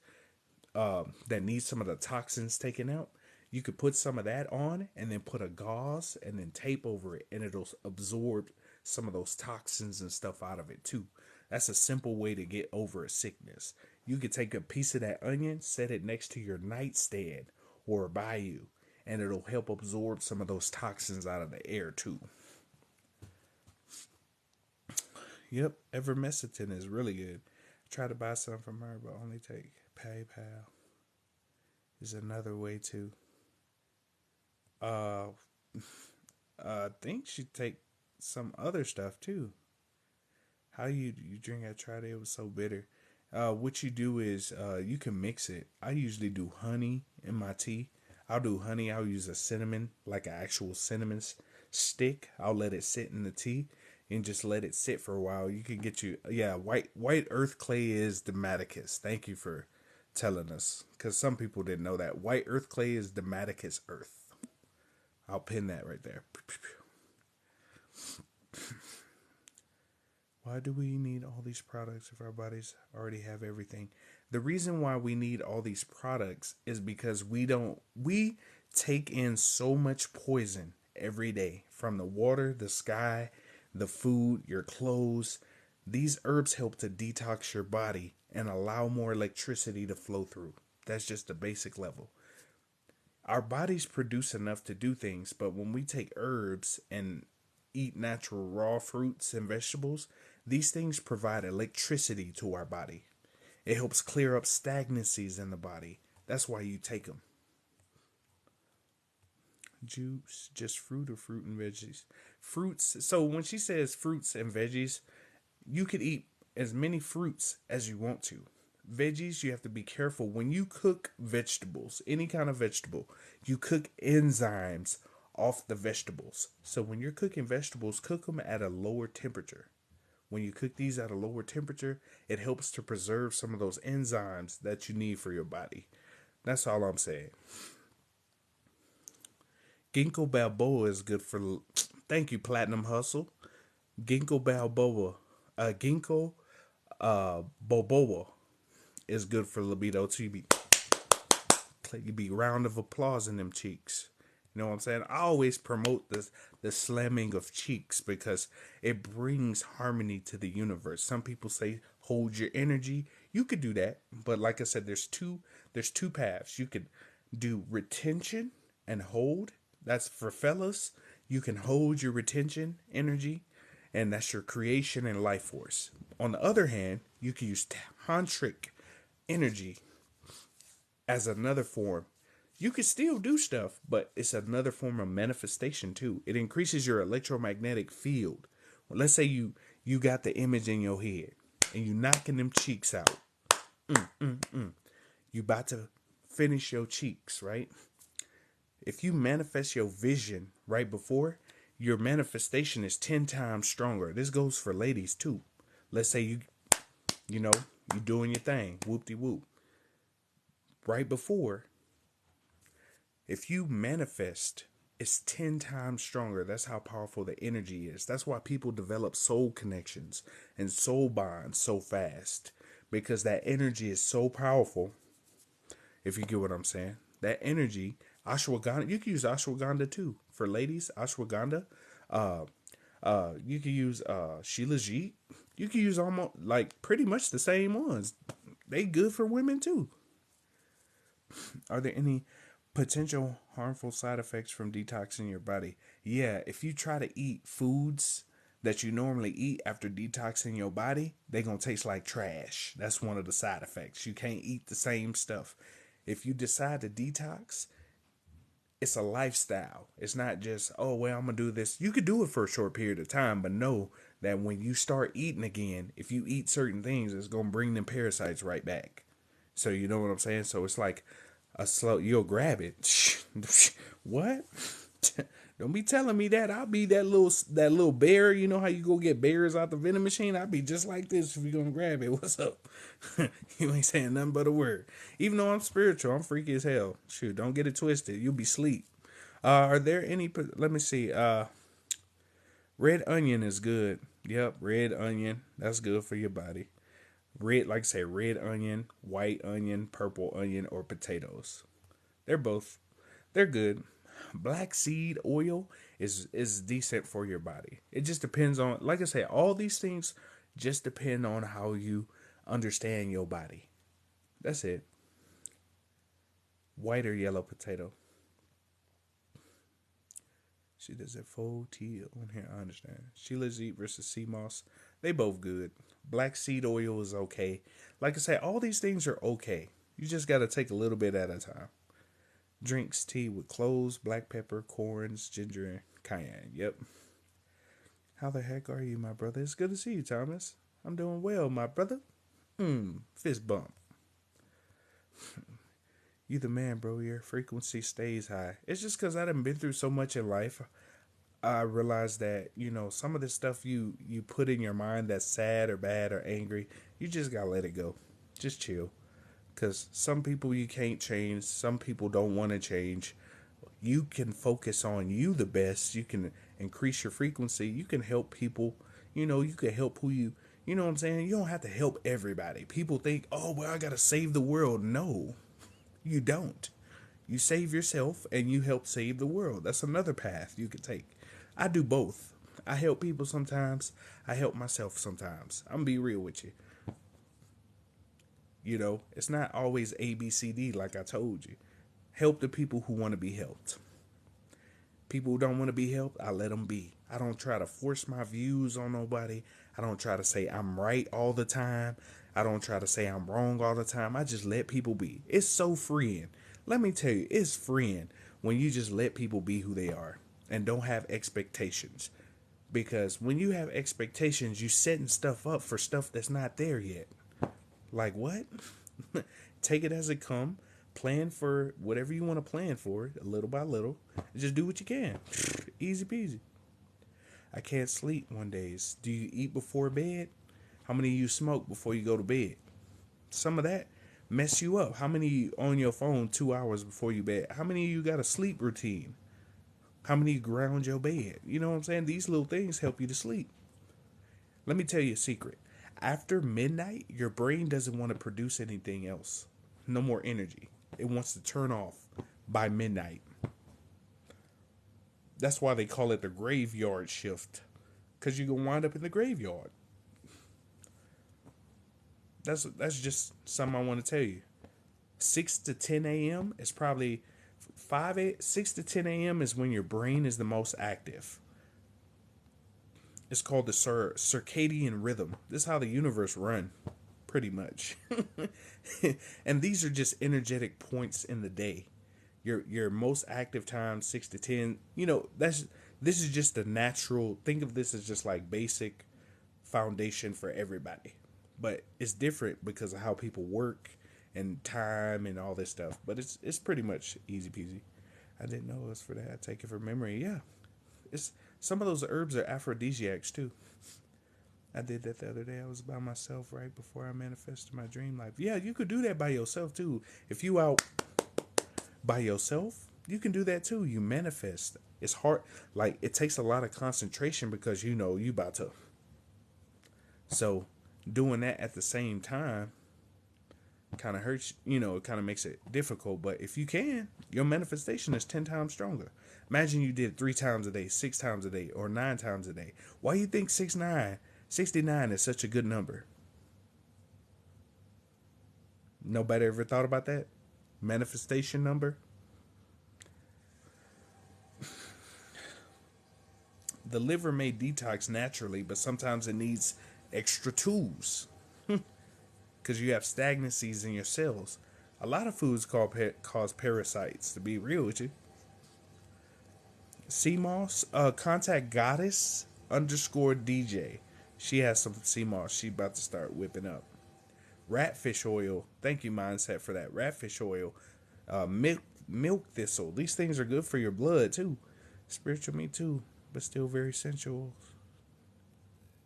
that needs some of the toxins taken out. You could put some of that on and then put a gauze and then tape over it, and it'll absorb some of those toxins and stuff out of it too. That's a simple way to get over a sickness. You could take a piece of that onion, set it next to your nightstand or by you, and it'll help absorb some of those toxins out of the air too. Yep, Evermectin is really good. Try to buy some from her, but only take PayPal. Is another way to. Uh, I think she take some other stuff too. How you drink? I tried it. It was so bitter. What you do is you can mix it. I usually do honey in my tea. I'll do honey. I'll use a cinnamon, like an actual cinnamon stick. I'll let it sit in the tea and just let it sit for a while. You can get white earth clay is Demeticus. Thank you for telling us, because some people didn't know that white earth clay is Demeticus earth. I'll pin that right there. Why do we need all these products if our bodies already have everything? The reason why we need all these products is because we take in so much poison every day from the water, the sky, the food, your clothes. These herbs help to detox your body and allow more electricity to flow through. That's just the basic level. Our bodies produce enough to do things, but when we take herbs and eat natural raw fruits and vegetables, these things provide electricity to our body. It helps clear up stagnancies in the body. That's why you take them. Juice, just fruit or fruit and veggies? Fruits. So when she says fruits and veggies, you could eat as many fruits as you want to. Veggies, you have to be careful. When you cook vegetables, any kind of vegetable, you cook enzymes off the vegetables. So when you're cooking vegetables, cook them at a lower temperature. When you cook these at a lower temperature, it helps to preserve some of those enzymes that you need for your body. That's all I'm saying. Ginkgo biloba is good for. Thank you, Platinum Hustle. Ginkgo biloba, ginkgo boboa is good for libido too. You be round of applause in them cheeks. You know what I'm saying? I always promote the slamming of cheeks because it brings harmony to the universe. Some people say hold your energy. You could do that, but like I said, there's two paths. You could do retention and hold. That's for fellas. You can hold your retention energy, and that's your creation and life force. On the other hand, you can use tantric energy as another form. You can still do stuff, but it's another form of manifestation too. It increases your electromagnetic field. Well, let's say you got the image in your head and you knocking them cheeks out. You about to finish your cheeks, right? If you manifest your vision right before, your manifestation is 10 times stronger. This goes for ladies too. Let's say you doing your thing, whoop-de-whoop. Right before, if you manifest, it's 10 times stronger. That's how powerful the energy is. That's why people develop soul connections and soul bonds so fast, because that energy is so powerful. If you get what I'm saying, that energy, ashwagandha, you can use ashwagandha too. For ladies, ashwagandha, you can use shilajit. You can use almost like pretty much the same ones. They good for women too. Are there any potential harmful side effects from detoxing your body? Yeah, if you try to eat foods that you normally eat after detoxing your body, they're going to taste like trash. That's one of the side effects. You can't eat the same stuff. If you decide to detox, it's a lifestyle. It's not just, oh, well, I'm going to do this. You could do it for a short period of time, but know that when you start eating again, if you eat certain things, it's going to bring them parasites right back. So you know what I'm saying? So it's like a slow, you'll grab it. What? Don't be telling me that. I'll be that little bear. You know how you go get bears out the vending machine? I'll be just like this if you're gonna grab it. What's up? You ain't saying nothing but a word. Even though I'm spiritual, I'm freaky as hell. Shoot, don't get it twisted. You'll be sleep. Are there any? Let me see. Red onion is good. Yep, red onion. That's good for your body. Red, like I say, red onion, white onion, purple onion, or potatoes. They're both. They're good. Black seed oil is decent for your body. It just depends on, like I say, all these things just depend on how you understand your body. That's it. White or yellow potato. She does it full tea on here. I understand. Sheila's Eat versus Sea Moss. They both good. Black seed oil is okay. Like I say, all these things are okay. You just got to take a little bit at a time. Drinks tea with cloves, black pepper, corns, ginger, and cayenne. Yep. How the heck are you, my brother? It's good to see you, Thomas. I'm doing well, my brother. Fist bump. You the man, bro. Your frequency stays high. It's just because I done been through so much in life. I realized that, some of the stuff you put in your mind that's sad or bad or angry, you just gotta let it go. Just chill. Because some people you can't change. Some people don't want to change. You can focus on you the best. You can increase your frequency. You can help people. You can help who you know what I'm saying? You don't have to help everybody. People think, oh, well, I got to save the world. No, you don't. You save yourself and you help save the world. That's another path you can take. I do both. I help people sometimes. I help myself sometimes. I'm going to be real with you. It's not always A, B, C, D like I told you. Help the people who want to be helped. People who don't want to be helped, I let them be. I don't try to force my views on nobody. I don't try to say I'm right all the time. I don't try to say I'm wrong all the time. I just let people be. It's so freeing. Let me tell you, it's freeing when you just let people be who they are and don't have expectations. Because when you have expectations, you setting stuff up for stuff that's not there yet. Like what? Take it as it come. Plan for whatever you want to plan for, little by little. Just do what you can. Easy peasy. I can't sleep one days. Do you eat before bed? How many of you smoke before you go to bed? Some of that mess you up. How many on your phone 2 hours before you bed? How many of you got a sleep routine? How many ground your bed? You know what I'm saying? These little things help you to sleep. Let me tell you a secret. After midnight, your brain doesn't want to produce anything else. No more energy. It wants to turn off by midnight. That's why they call it the graveyard shift. Because you're going to wind up in the graveyard. That's just something I want to tell you. 6 to 10 a.m. is probably 6 to 10 a.m. is when your brain is the most active. It's called the circadian rhythm. This is how the universe runs, pretty much. And these are just energetic points in the day. Your most active time, 6 to 10. This is just a natural. Think of this as just like basic foundation for everybody. But it's different because of how people work and time and all this stuff. But it's pretty much easy peasy. I didn't know it was for that. I take it from memory. Yeah. Some of those herbs are aphrodisiacs too. I did that the other day. I was by myself right before I manifested my dream life. Yeah, you could do that by yourself too. If you out by yourself, you can do that too. You manifest. It's hard. Like, it takes a lot of concentration because you about to. So doing that at the same time kind of hurts, it kind of makes it difficult. But if you can, your manifestation is 10 times stronger. Imagine you did 3 times a day, 6 times a day, or 9 times a day. Why do you think 69 is such a good number? Nobody ever thought about that? Manifestation number? The liver may detox naturally, but sometimes it needs extra tools. Because you have stagnancies in your cells. A lot of foods cause parasites, to be real with you. CMOS, contact goddess underscore DJ. She has some CMOS she about to start whipping up. Ratfish oil. Thank you, Mindset, for that. Ratfish oil. Milk thistle. These things are good for your blood, too. Spiritual meat, too. But still very sensual.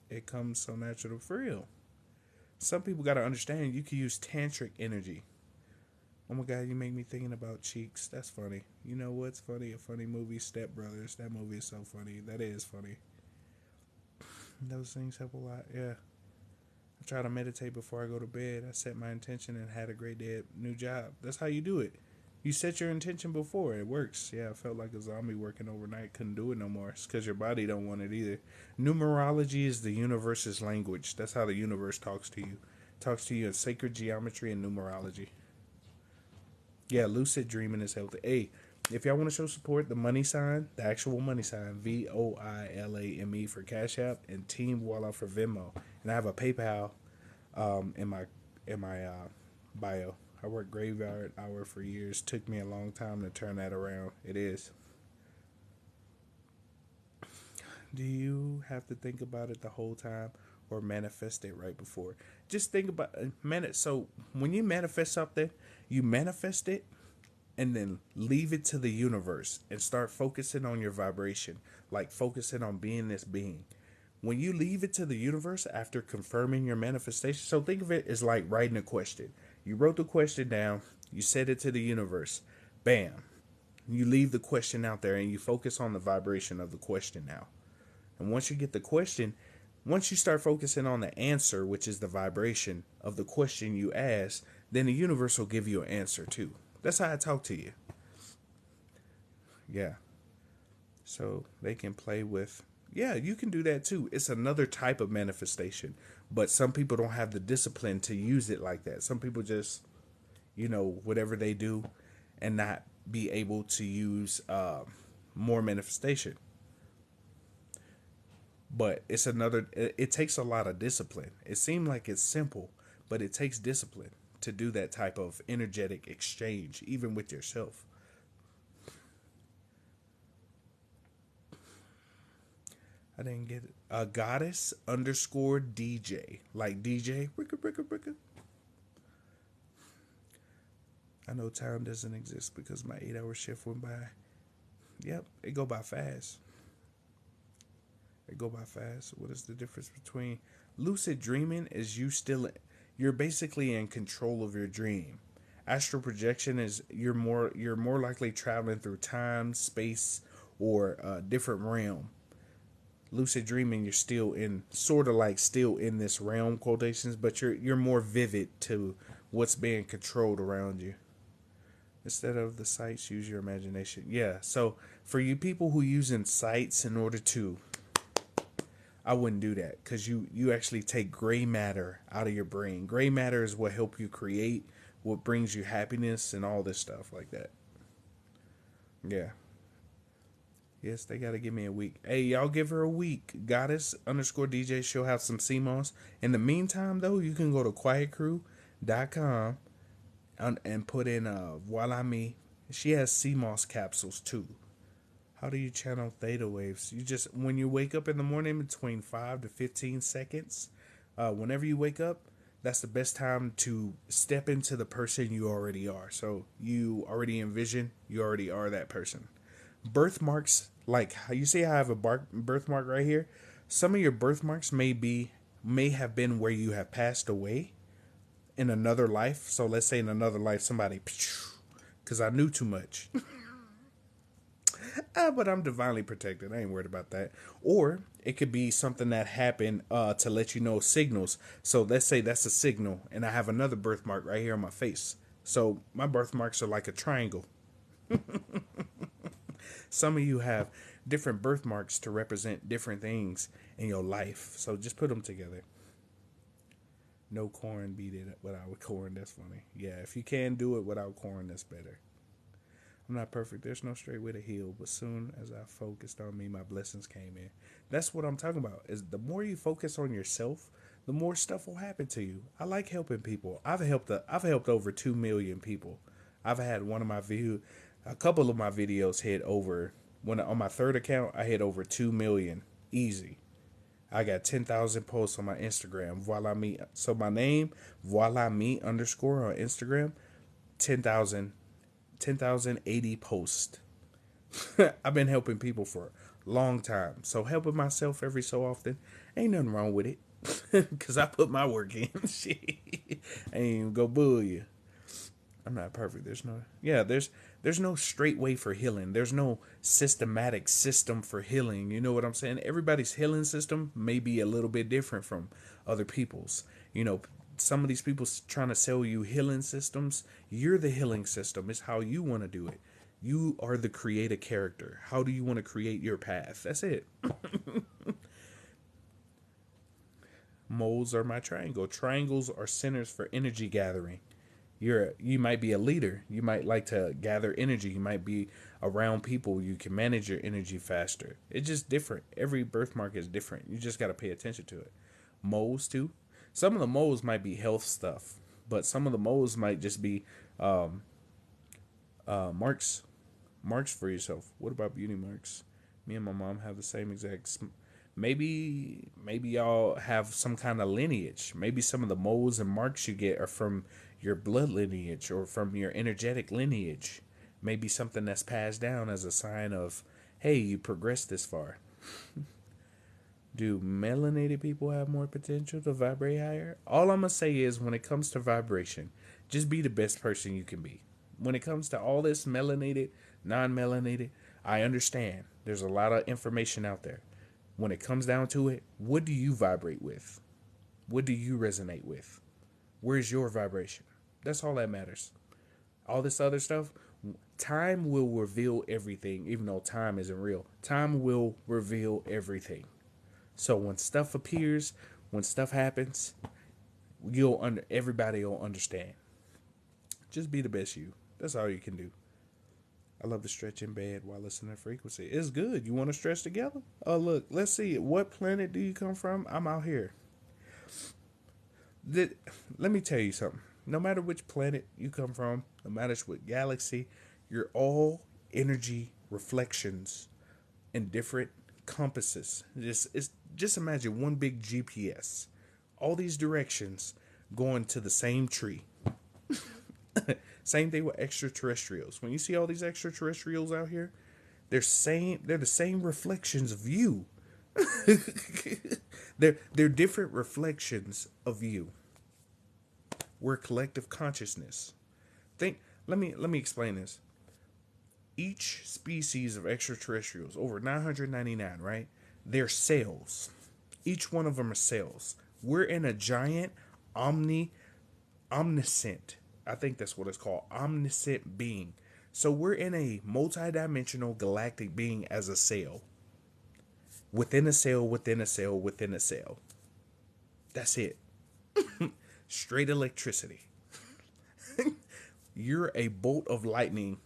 It comes so natural for real. Some people got to understand you can use tantric energy. Oh my God, you make me thinking about cheeks. That's funny. You know what's funny? A funny movie, Step Brothers. That movie is so funny. That is funny. Those things help a lot. Yeah. I try to meditate before I go to bed. I set my intention and had a great day at new job. That's how you do it. You set your intention before. It works. Yeah, I felt like a zombie working overnight. Couldn't do it no more. It's because your body don't want it either. Numerology is the universe's language. That's how the universe talks to you. It talks to you in sacred geometry and numerology. Yeah, lucid dreaming is healthy. Hey, if y'all want to show support, the money sign, the actual money sign, VOILAME for Cash App, and TeamVoila for Venmo. And I have a PayPal in my bio. I worked graveyard hour for years. Took me a long time to turn that around. It is. Do you have to think about it the whole time or manifest it right before? Just think about it. So when you manifest something, you manifest it and then leave it to the universe and start focusing on your vibration, like focusing on being this being. When you leave it to the universe after confirming your manifestation, so think of it as like writing a question. You wrote the question down, you said it to the universe, bam. You leave the question out there and you focus on the vibration of the question now. And once you get the question, once you start focusing on the answer, which is the vibration of the question you ask, then the universe will give you an answer too. That's how I talk to you. Yeah. So they can play with, yeah, you can do that too. It's another type of manifestation. But some people don't have the discipline to use it like that. Some people just, whatever they do and not be able to use more manifestation. But it takes a lot of discipline. It seems like it's simple, but it takes discipline to do that type of energetic exchange, even with yourself. I didn't get it. Goddess underscore DJ. Like DJ. Bricka, bricka, bricka. I know time doesn't exist because my 8-hour shift went by. Yep, it go by fast. What is the difference between lucid dreaming? Is you're basically in control of your dream. Astral projection is you're more likely traveling through time, space, or a different realm. Lucid dreaming, you're still in this realm, quotations, but you're more vivid to what's being controlled around you. Instead of the sights, use your imagination. Yeah, so for you people who using sights in order to, I wouldn't do that because you actually take gray matter out of your brain. Gray matter is what helps you create, what brings you happiness and all this stuff like that. Yeah. Yes, they got to give me a week. Hey, y'all give her a week. Goddess underscore DJ. She'll have some CMOS. In the meantime, though, you can go to quietcrew.com and put in Voilame. She has CMOS capsules, too. How do you channel theta waves? You just, when you wake up in the morning, between 5 to 15 seconds, whenever you wake up, that's the best time to step into the person you already are. So you already envision, you already are that person. Birthmarks, like how you see I have a birthmark right here. Some of your birthmarks may have been where you have passed away in another life. So let's say in another life, somebody, because I knew too much. But I'm divinely protected. I ain't worried about that. Or it could be something that happened to let you know signals. So let's say that's a signal, and I have another birthmark right here on my face. So my birthmarks are like a triangle. Some of you have different birthmarks to represent different things in your life. So just put them together. No corn, beat it without corn. That's funny. Yeah, if you can do it without corn, that's better. I'm not perfect. There's no straight way to heal. But soon as I focused on me, my blessings came in. That's what I'm talking about. Is the more you focus on yourself, the more stuff will happen to you. I like helping people. I've helped over 2 million people. I've had a couple of my videos hit over, when on my third account I hit over 2 million easy. I got 10,000 posts on my Instagram. Voilame. So my name, Voilame underscore on Instagram, 10,080 posts. I've been helping people for a long time. So helping myself every so often, ain't nothing wrong with it. Because I put my work in. Shit. I ain't even go bull you. I'm not perfect. There's no straight way for healing. There's no systematic system for healing. You know what I'm saying? Everybody's healing system may be a little bit different from other people's. Some of these people trying to sell you healing systems. You're the healing system. It's how you want to do it. You are the creative character. How do you want to create your path? That's it. Moles are my triangle. Triangles are centers for energy gathering. You might be a leader. You might like to gather energy. You might be around people. You can manage your energy faster. It's just different. Every birthmark is different. You just got to pay attention to it. Moles too. Some of the moles might be health stuff, but some of the moles might just be marks for yourself. What about beauty marks? Me and my mom have the same exact. Maybe y'all have some kind of lineage. Maybe some of the moles and marks you get are from your blood lineage or from your energetic lineage. Maybe something that's passed down as a sign of, hey, you progressed this far. Do melanated people have more potential to vibrate higher? All I'm going to say is, when it comes to vibration, just be the best person you can be. When it comes to all this melanated, non-melanated, I understand. There's a lot of information out there. When it comes down to it, what do you vibrate with? What do you resonate with? Where's your vibration? That's all that matters. All this other stuff, time will reveal everything, even though time isn't real. Time will reveal everything. So when stuff appears, when stuff happens, everybody will understand. Just be the best you. That's all you can do. I love to stretch in bed while listening to frequency. It's good. You want to stretch together? Oh, look, let's see. What planet do you come from? I'm out here. Let me tell you something. No matter which planet you come from, no matter what galaxy, you're all energy reflections in different compasses. Just imagine one big GPS. All these directions going to the same tree. Same thing with extraterrestrials. When you see all these extraterrestrials out here, they're the same reflections of you. they're different reflections of you. We're collective consciousness. Let me explain this. Each species of extraterrestrials, over 999, right? They're cells. Each one of them are cells. We're in a giant omniscient, I think that's what it's called, omniscient being. So we're in a multidimensional galactic being as a cell. Within a cell, within a cell, within a cell. That's it. Straight electricity. You're a bolt of lightning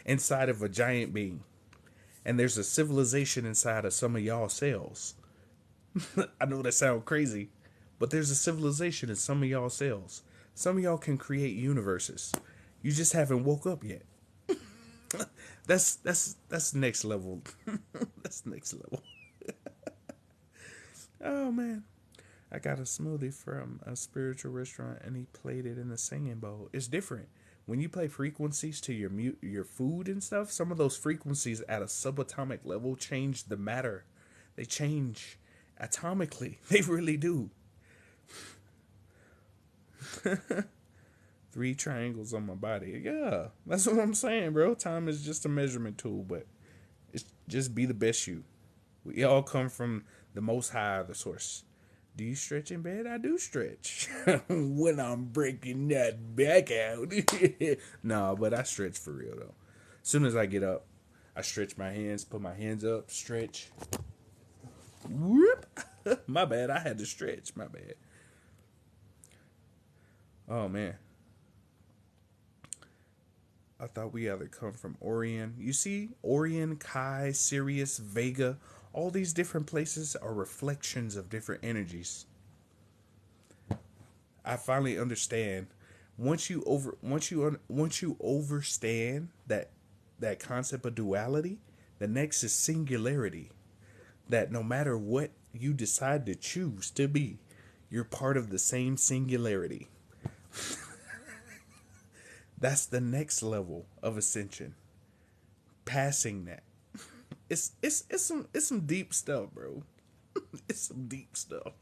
inside of a giant being. And there's a civilization inside of some of y'all cells. I know that sounds crazy, but there's a civilization in some of y'all cells. Some of y'all can create universes. You just haven't woke up yet. That's next level. That's next level. Oh man. I got a smoothie from a spiritual restaurant and he played it in a singing bowl. It's different. When you play frequencies to your food and stuff, some of those frequencies at a subatomic level change the matter. They change atomically. They really do. 3 triangles on my body. Yeah, that's what I'm saying, bro. Time is just a measurement tool, but it's just be the best you. We all come from the most high, the source. Do you stretch in bed? I do stretch. When I'm breaking that back out. No, but I stretch for real, though. As soon as I get up, I stretch my hands, put my hands up, stretch. Whoop. My bad, I had to stretch. My bad. Oh, man. I thought we either come from Orion. You see, Orion, Kai, Sirius, Vega, all these different places are reflections of different energies. I finally understand. Once you understand that concept of duality, the next is singularity. That no matter what you decide to choose to be, you're part of the same singularity. That's the next level of ascension. Passing that. It's some deep stuff, bro. It's some deep stuff.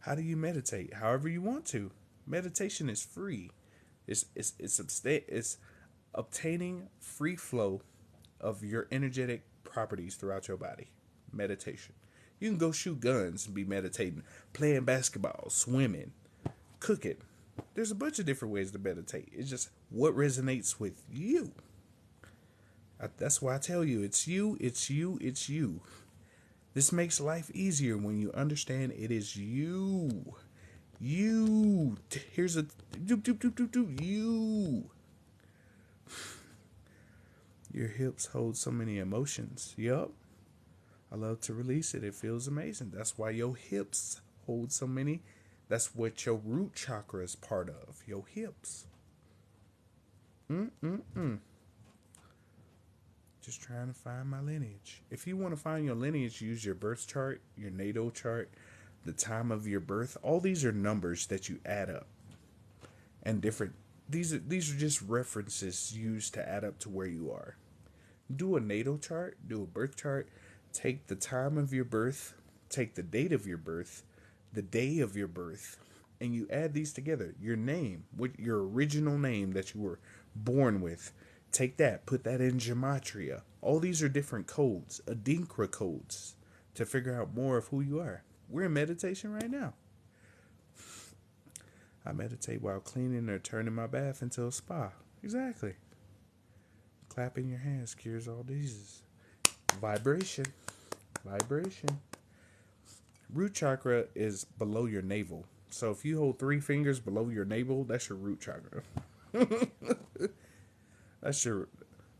How do you meditate? However you want to. Meditation is free. It's obtaining free flow of your energetic properties throughout your body. Meditation. You can go shoot guns and be meditating, playing basketball, swimming, cooking. There's a bunch of different ways to meditate. It's just what resonates with you. That's why I tell you, it's you, it's you, it's you. This makes life easier when you understand it is you. You. Here's a you. Your hips hold so many emotions. Yup. I love to release it. It feels amazing. That's why your hips hold so many. That's what your root chakra is part of. Your hips. Just trying to find my lineage. If you want to find your lineage, use your birth chart, your natal chart, the time of your birth. All these are numbers that you add up. And different. These are just references used to add up to where you are. Do a natal chart, do a birth chart, take the time of your birth, take the date of your birth, the day of your birth, and you add these together. Your name, with your original name that you were born with. Take that, put that in gematria. All these are different codes, Adinkra codes, to figure out more of who you are. We're in meditation right now. I meditate while cleaning or turning my bath into a spa. Exactly. Clapping your hands cures all diseases. Vibration. Vibration. Root chakra is below your navel. So if you hold 3 fingers below your navel, that's your root chakra. That's your...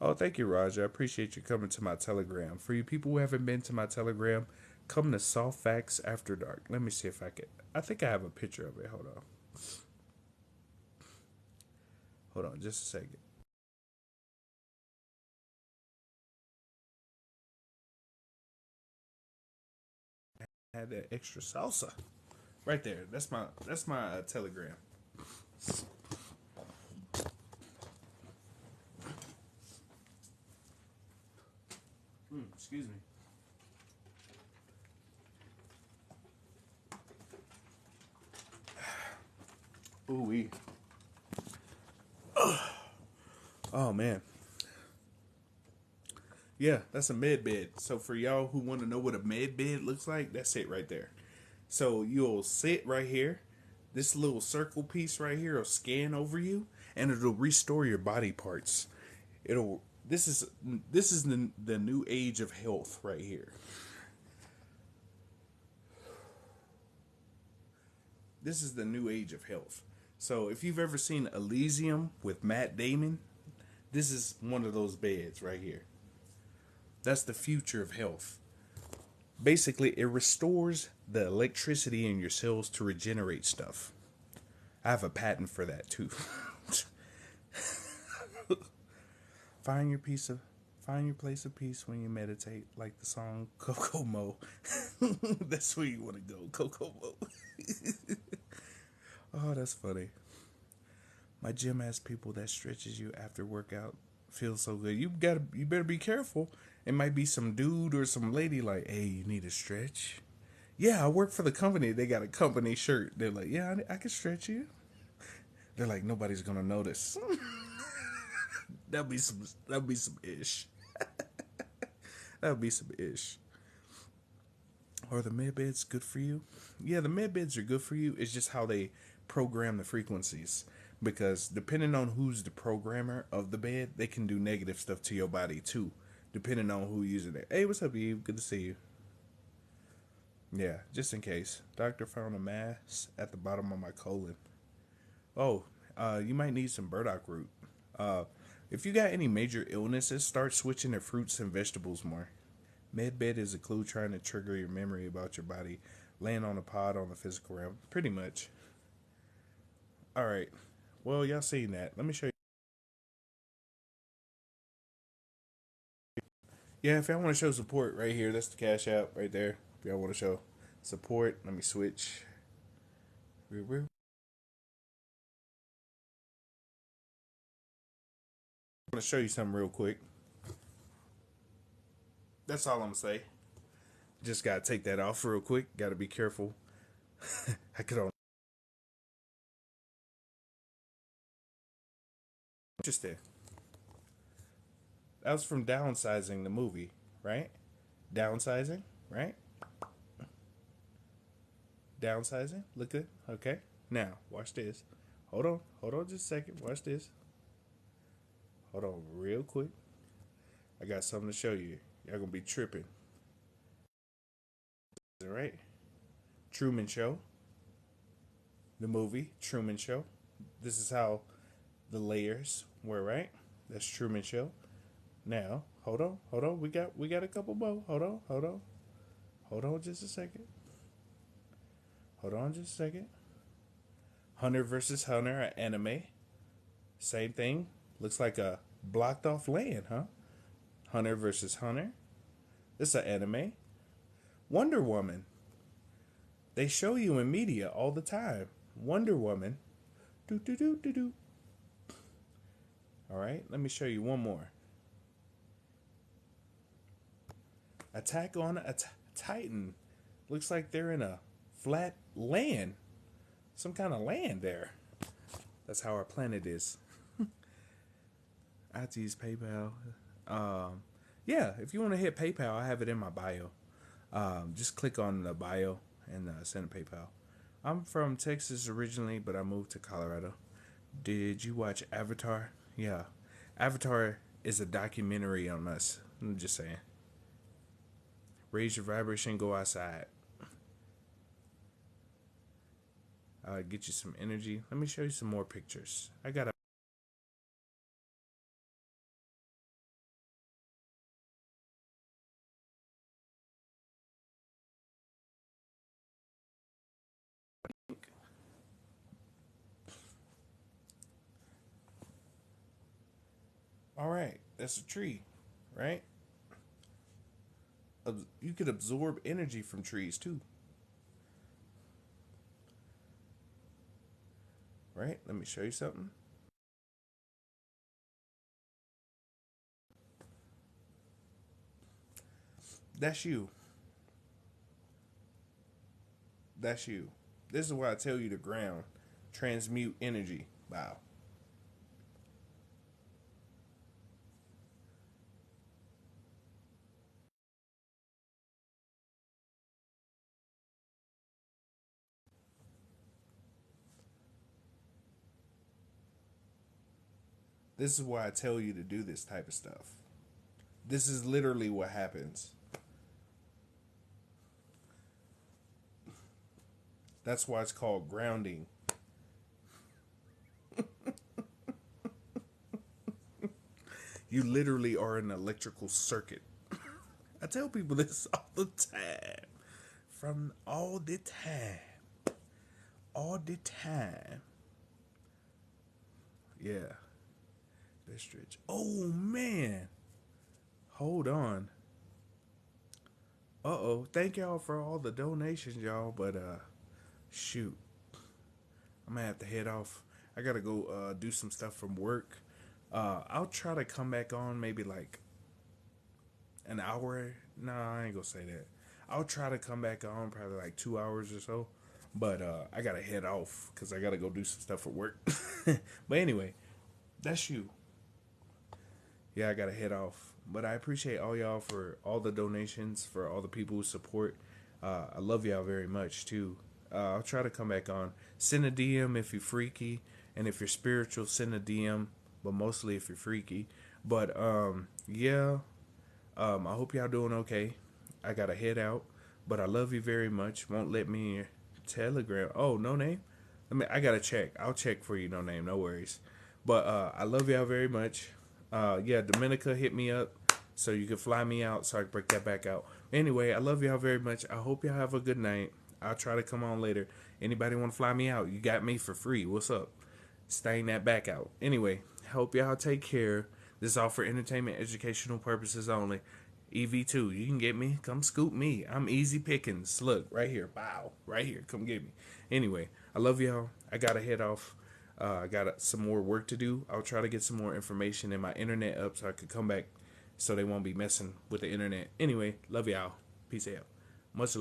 Oh, thank you, Raj. I appreciate you coming to my Telegram. For you people who haven't been to my Telegram, come to Soft Facts After Dark. Let me see if I can... I think I have a picture of it. Hold on. Hold on just a second. I had that extra salsa. Right there. That's my Telegram. Excuse me. Ooh wee. Oh man. Yeah, that's a med bed. So for y'all who want to know what a med bed looks like, that's it right there. So you'll sit right here. This little circle piece right here will scan over you, and it'll restore your body parts. It'll. This is the new age of health right here. This is the new age of health. So if you've ever seen Elysium with Matt Damon, this is one of those beds right here. That's the future of health. Basically, it restores the electricity in your cells to regenerate stuff. I have a patent for that too. Find your place of peace when you meditate, like the song Coco Mo. That's where you want to go, Coco Mo. Oh, that's funny. My gym has people that stretches you after workout. Feels so good. You better be careful. It might be some dude or some lady like, hey, you need a stretch? Yeah, I work for the company. They got a company shirt. They're like, yeah, I can stretch you. They're like, nobody's gonna notice. That'd be some ish. That'd be some ish. Are the med beds good for you? Yeah, the med beds are good for you. It's just how they program the frequencies. Because depending on who's the programmer of the bed, they can do negative stuff to your body too. Depending on who uses it. Hey, what's up, Eve? Good to see you. Yeah, just in case. Doctor found a mass at the bottom of my colon. Oh, you might need some burdock root. If you got any major illnesses, start switching to fruits and vegetables more. Medbed is a clue trying to trigger your memory about your body. Laying on a pod on the physical realm. Pretty much. Alright. Well, y'all seen that. Let me show you. Yeah, if y'all want to show support right here, that's the Cash App right there. If y'all want to show support, let me switch. I'm going to show you something real quick. That's all I'm going to say. Just got to take that off real quick. Got to be careful. I could only. Interesting. That was from Downsizing, the movie, right? Downsizing, right? Downsizing. Look good. Okay. Now, watch this. Hold on just a second. Watch this. Hold on real quick. I got something to show you. Y'all gonna be tripping. All right. Truman Show. The movie, Truman Show. This is how the layers were, right? That's Truman Show. Now, hold on. We got a couple more. Hold on just a second. Hunter versus Hunter, an anime. Same thing. Looks like a blocked off land, huh? Hunter versus Hunter. This is an anime. Wonder Woman. They show you in media all the time. Wonder Woman. Do do do do do. All right, let me show you one more. Attack on a Titan. Looks like they're in a flat land. Some kind of land there. That's how our planet is. I have to use PayPal. Yeah, if you want to hit PayPal, I have it in my bio. Just click on the bio and send a PayPal. I'm from Texas originally, but I moved to Colorado. Did you watch Avatar? Yeah. Avatar is a documentary on us. I'm just saying. Raise your vibration, go outside. Get you some energy. Let me show you some more pictures. I got a all right, that's a tree, right? You could absorb energy from trees too. Right? Let me show you something. That's you. That's you. This is why I tell you to ground. Transmute energy. Wow. This is why I tell you to do this type of stuff. This is literally what happens. That's why it's called grounding. You literally are an electrical circuit. I tell people this all the time. From all the time. All the time. Yeah. Let's stretch. Oh, man. Hold on. Uh-oh. Thank y'all for all the donations, y'all. But, shoot. I'm going to have to head off. I got to go do some stuff from work. I'll try to come back on maybe like an hour. No, I ain't going to say that. I'll try to come back on probably like 2 hours or so. But I got to head off because I got to go do some stuff for work. But anyway, that's you. Yeah, I got to head off. But I appreciate all y'all for all the donations, for all the people who support. I love y'all very much, too. I'll try to come back on. Send a DM if you're freaky. And if you're spiritual, send a DM. But mostly if you're freaky. But, yeah. I hope y'all doing okay. I got to head out. But I love you very much. Won't let me in your Telegram. Oh, no name? I got to check. I'll check for you, no name. No worries. But I love y'all very much. Yeah, Dominica hit me up so you can fly me out so I can break that back out. Anyway, I love y'all very much. I hope y'all have a good night. I'll try to come on later. Anybody want to fly me out? You got me for free. What's up? Staying that back out. Anyway, hope y'all take care. This is all for entertainment, educational purposes only. EV2, you can get me. Come scoop me. I'm easy pickings. Look, right here. Bow. Right here. Come get me. Anyway, I love y'all. I got to head off. I got some more work to do. I'll try to get some more information in my internet up so I could come back so they won't be messing with the internet. Anyway, love y'all. Peace out. Much love.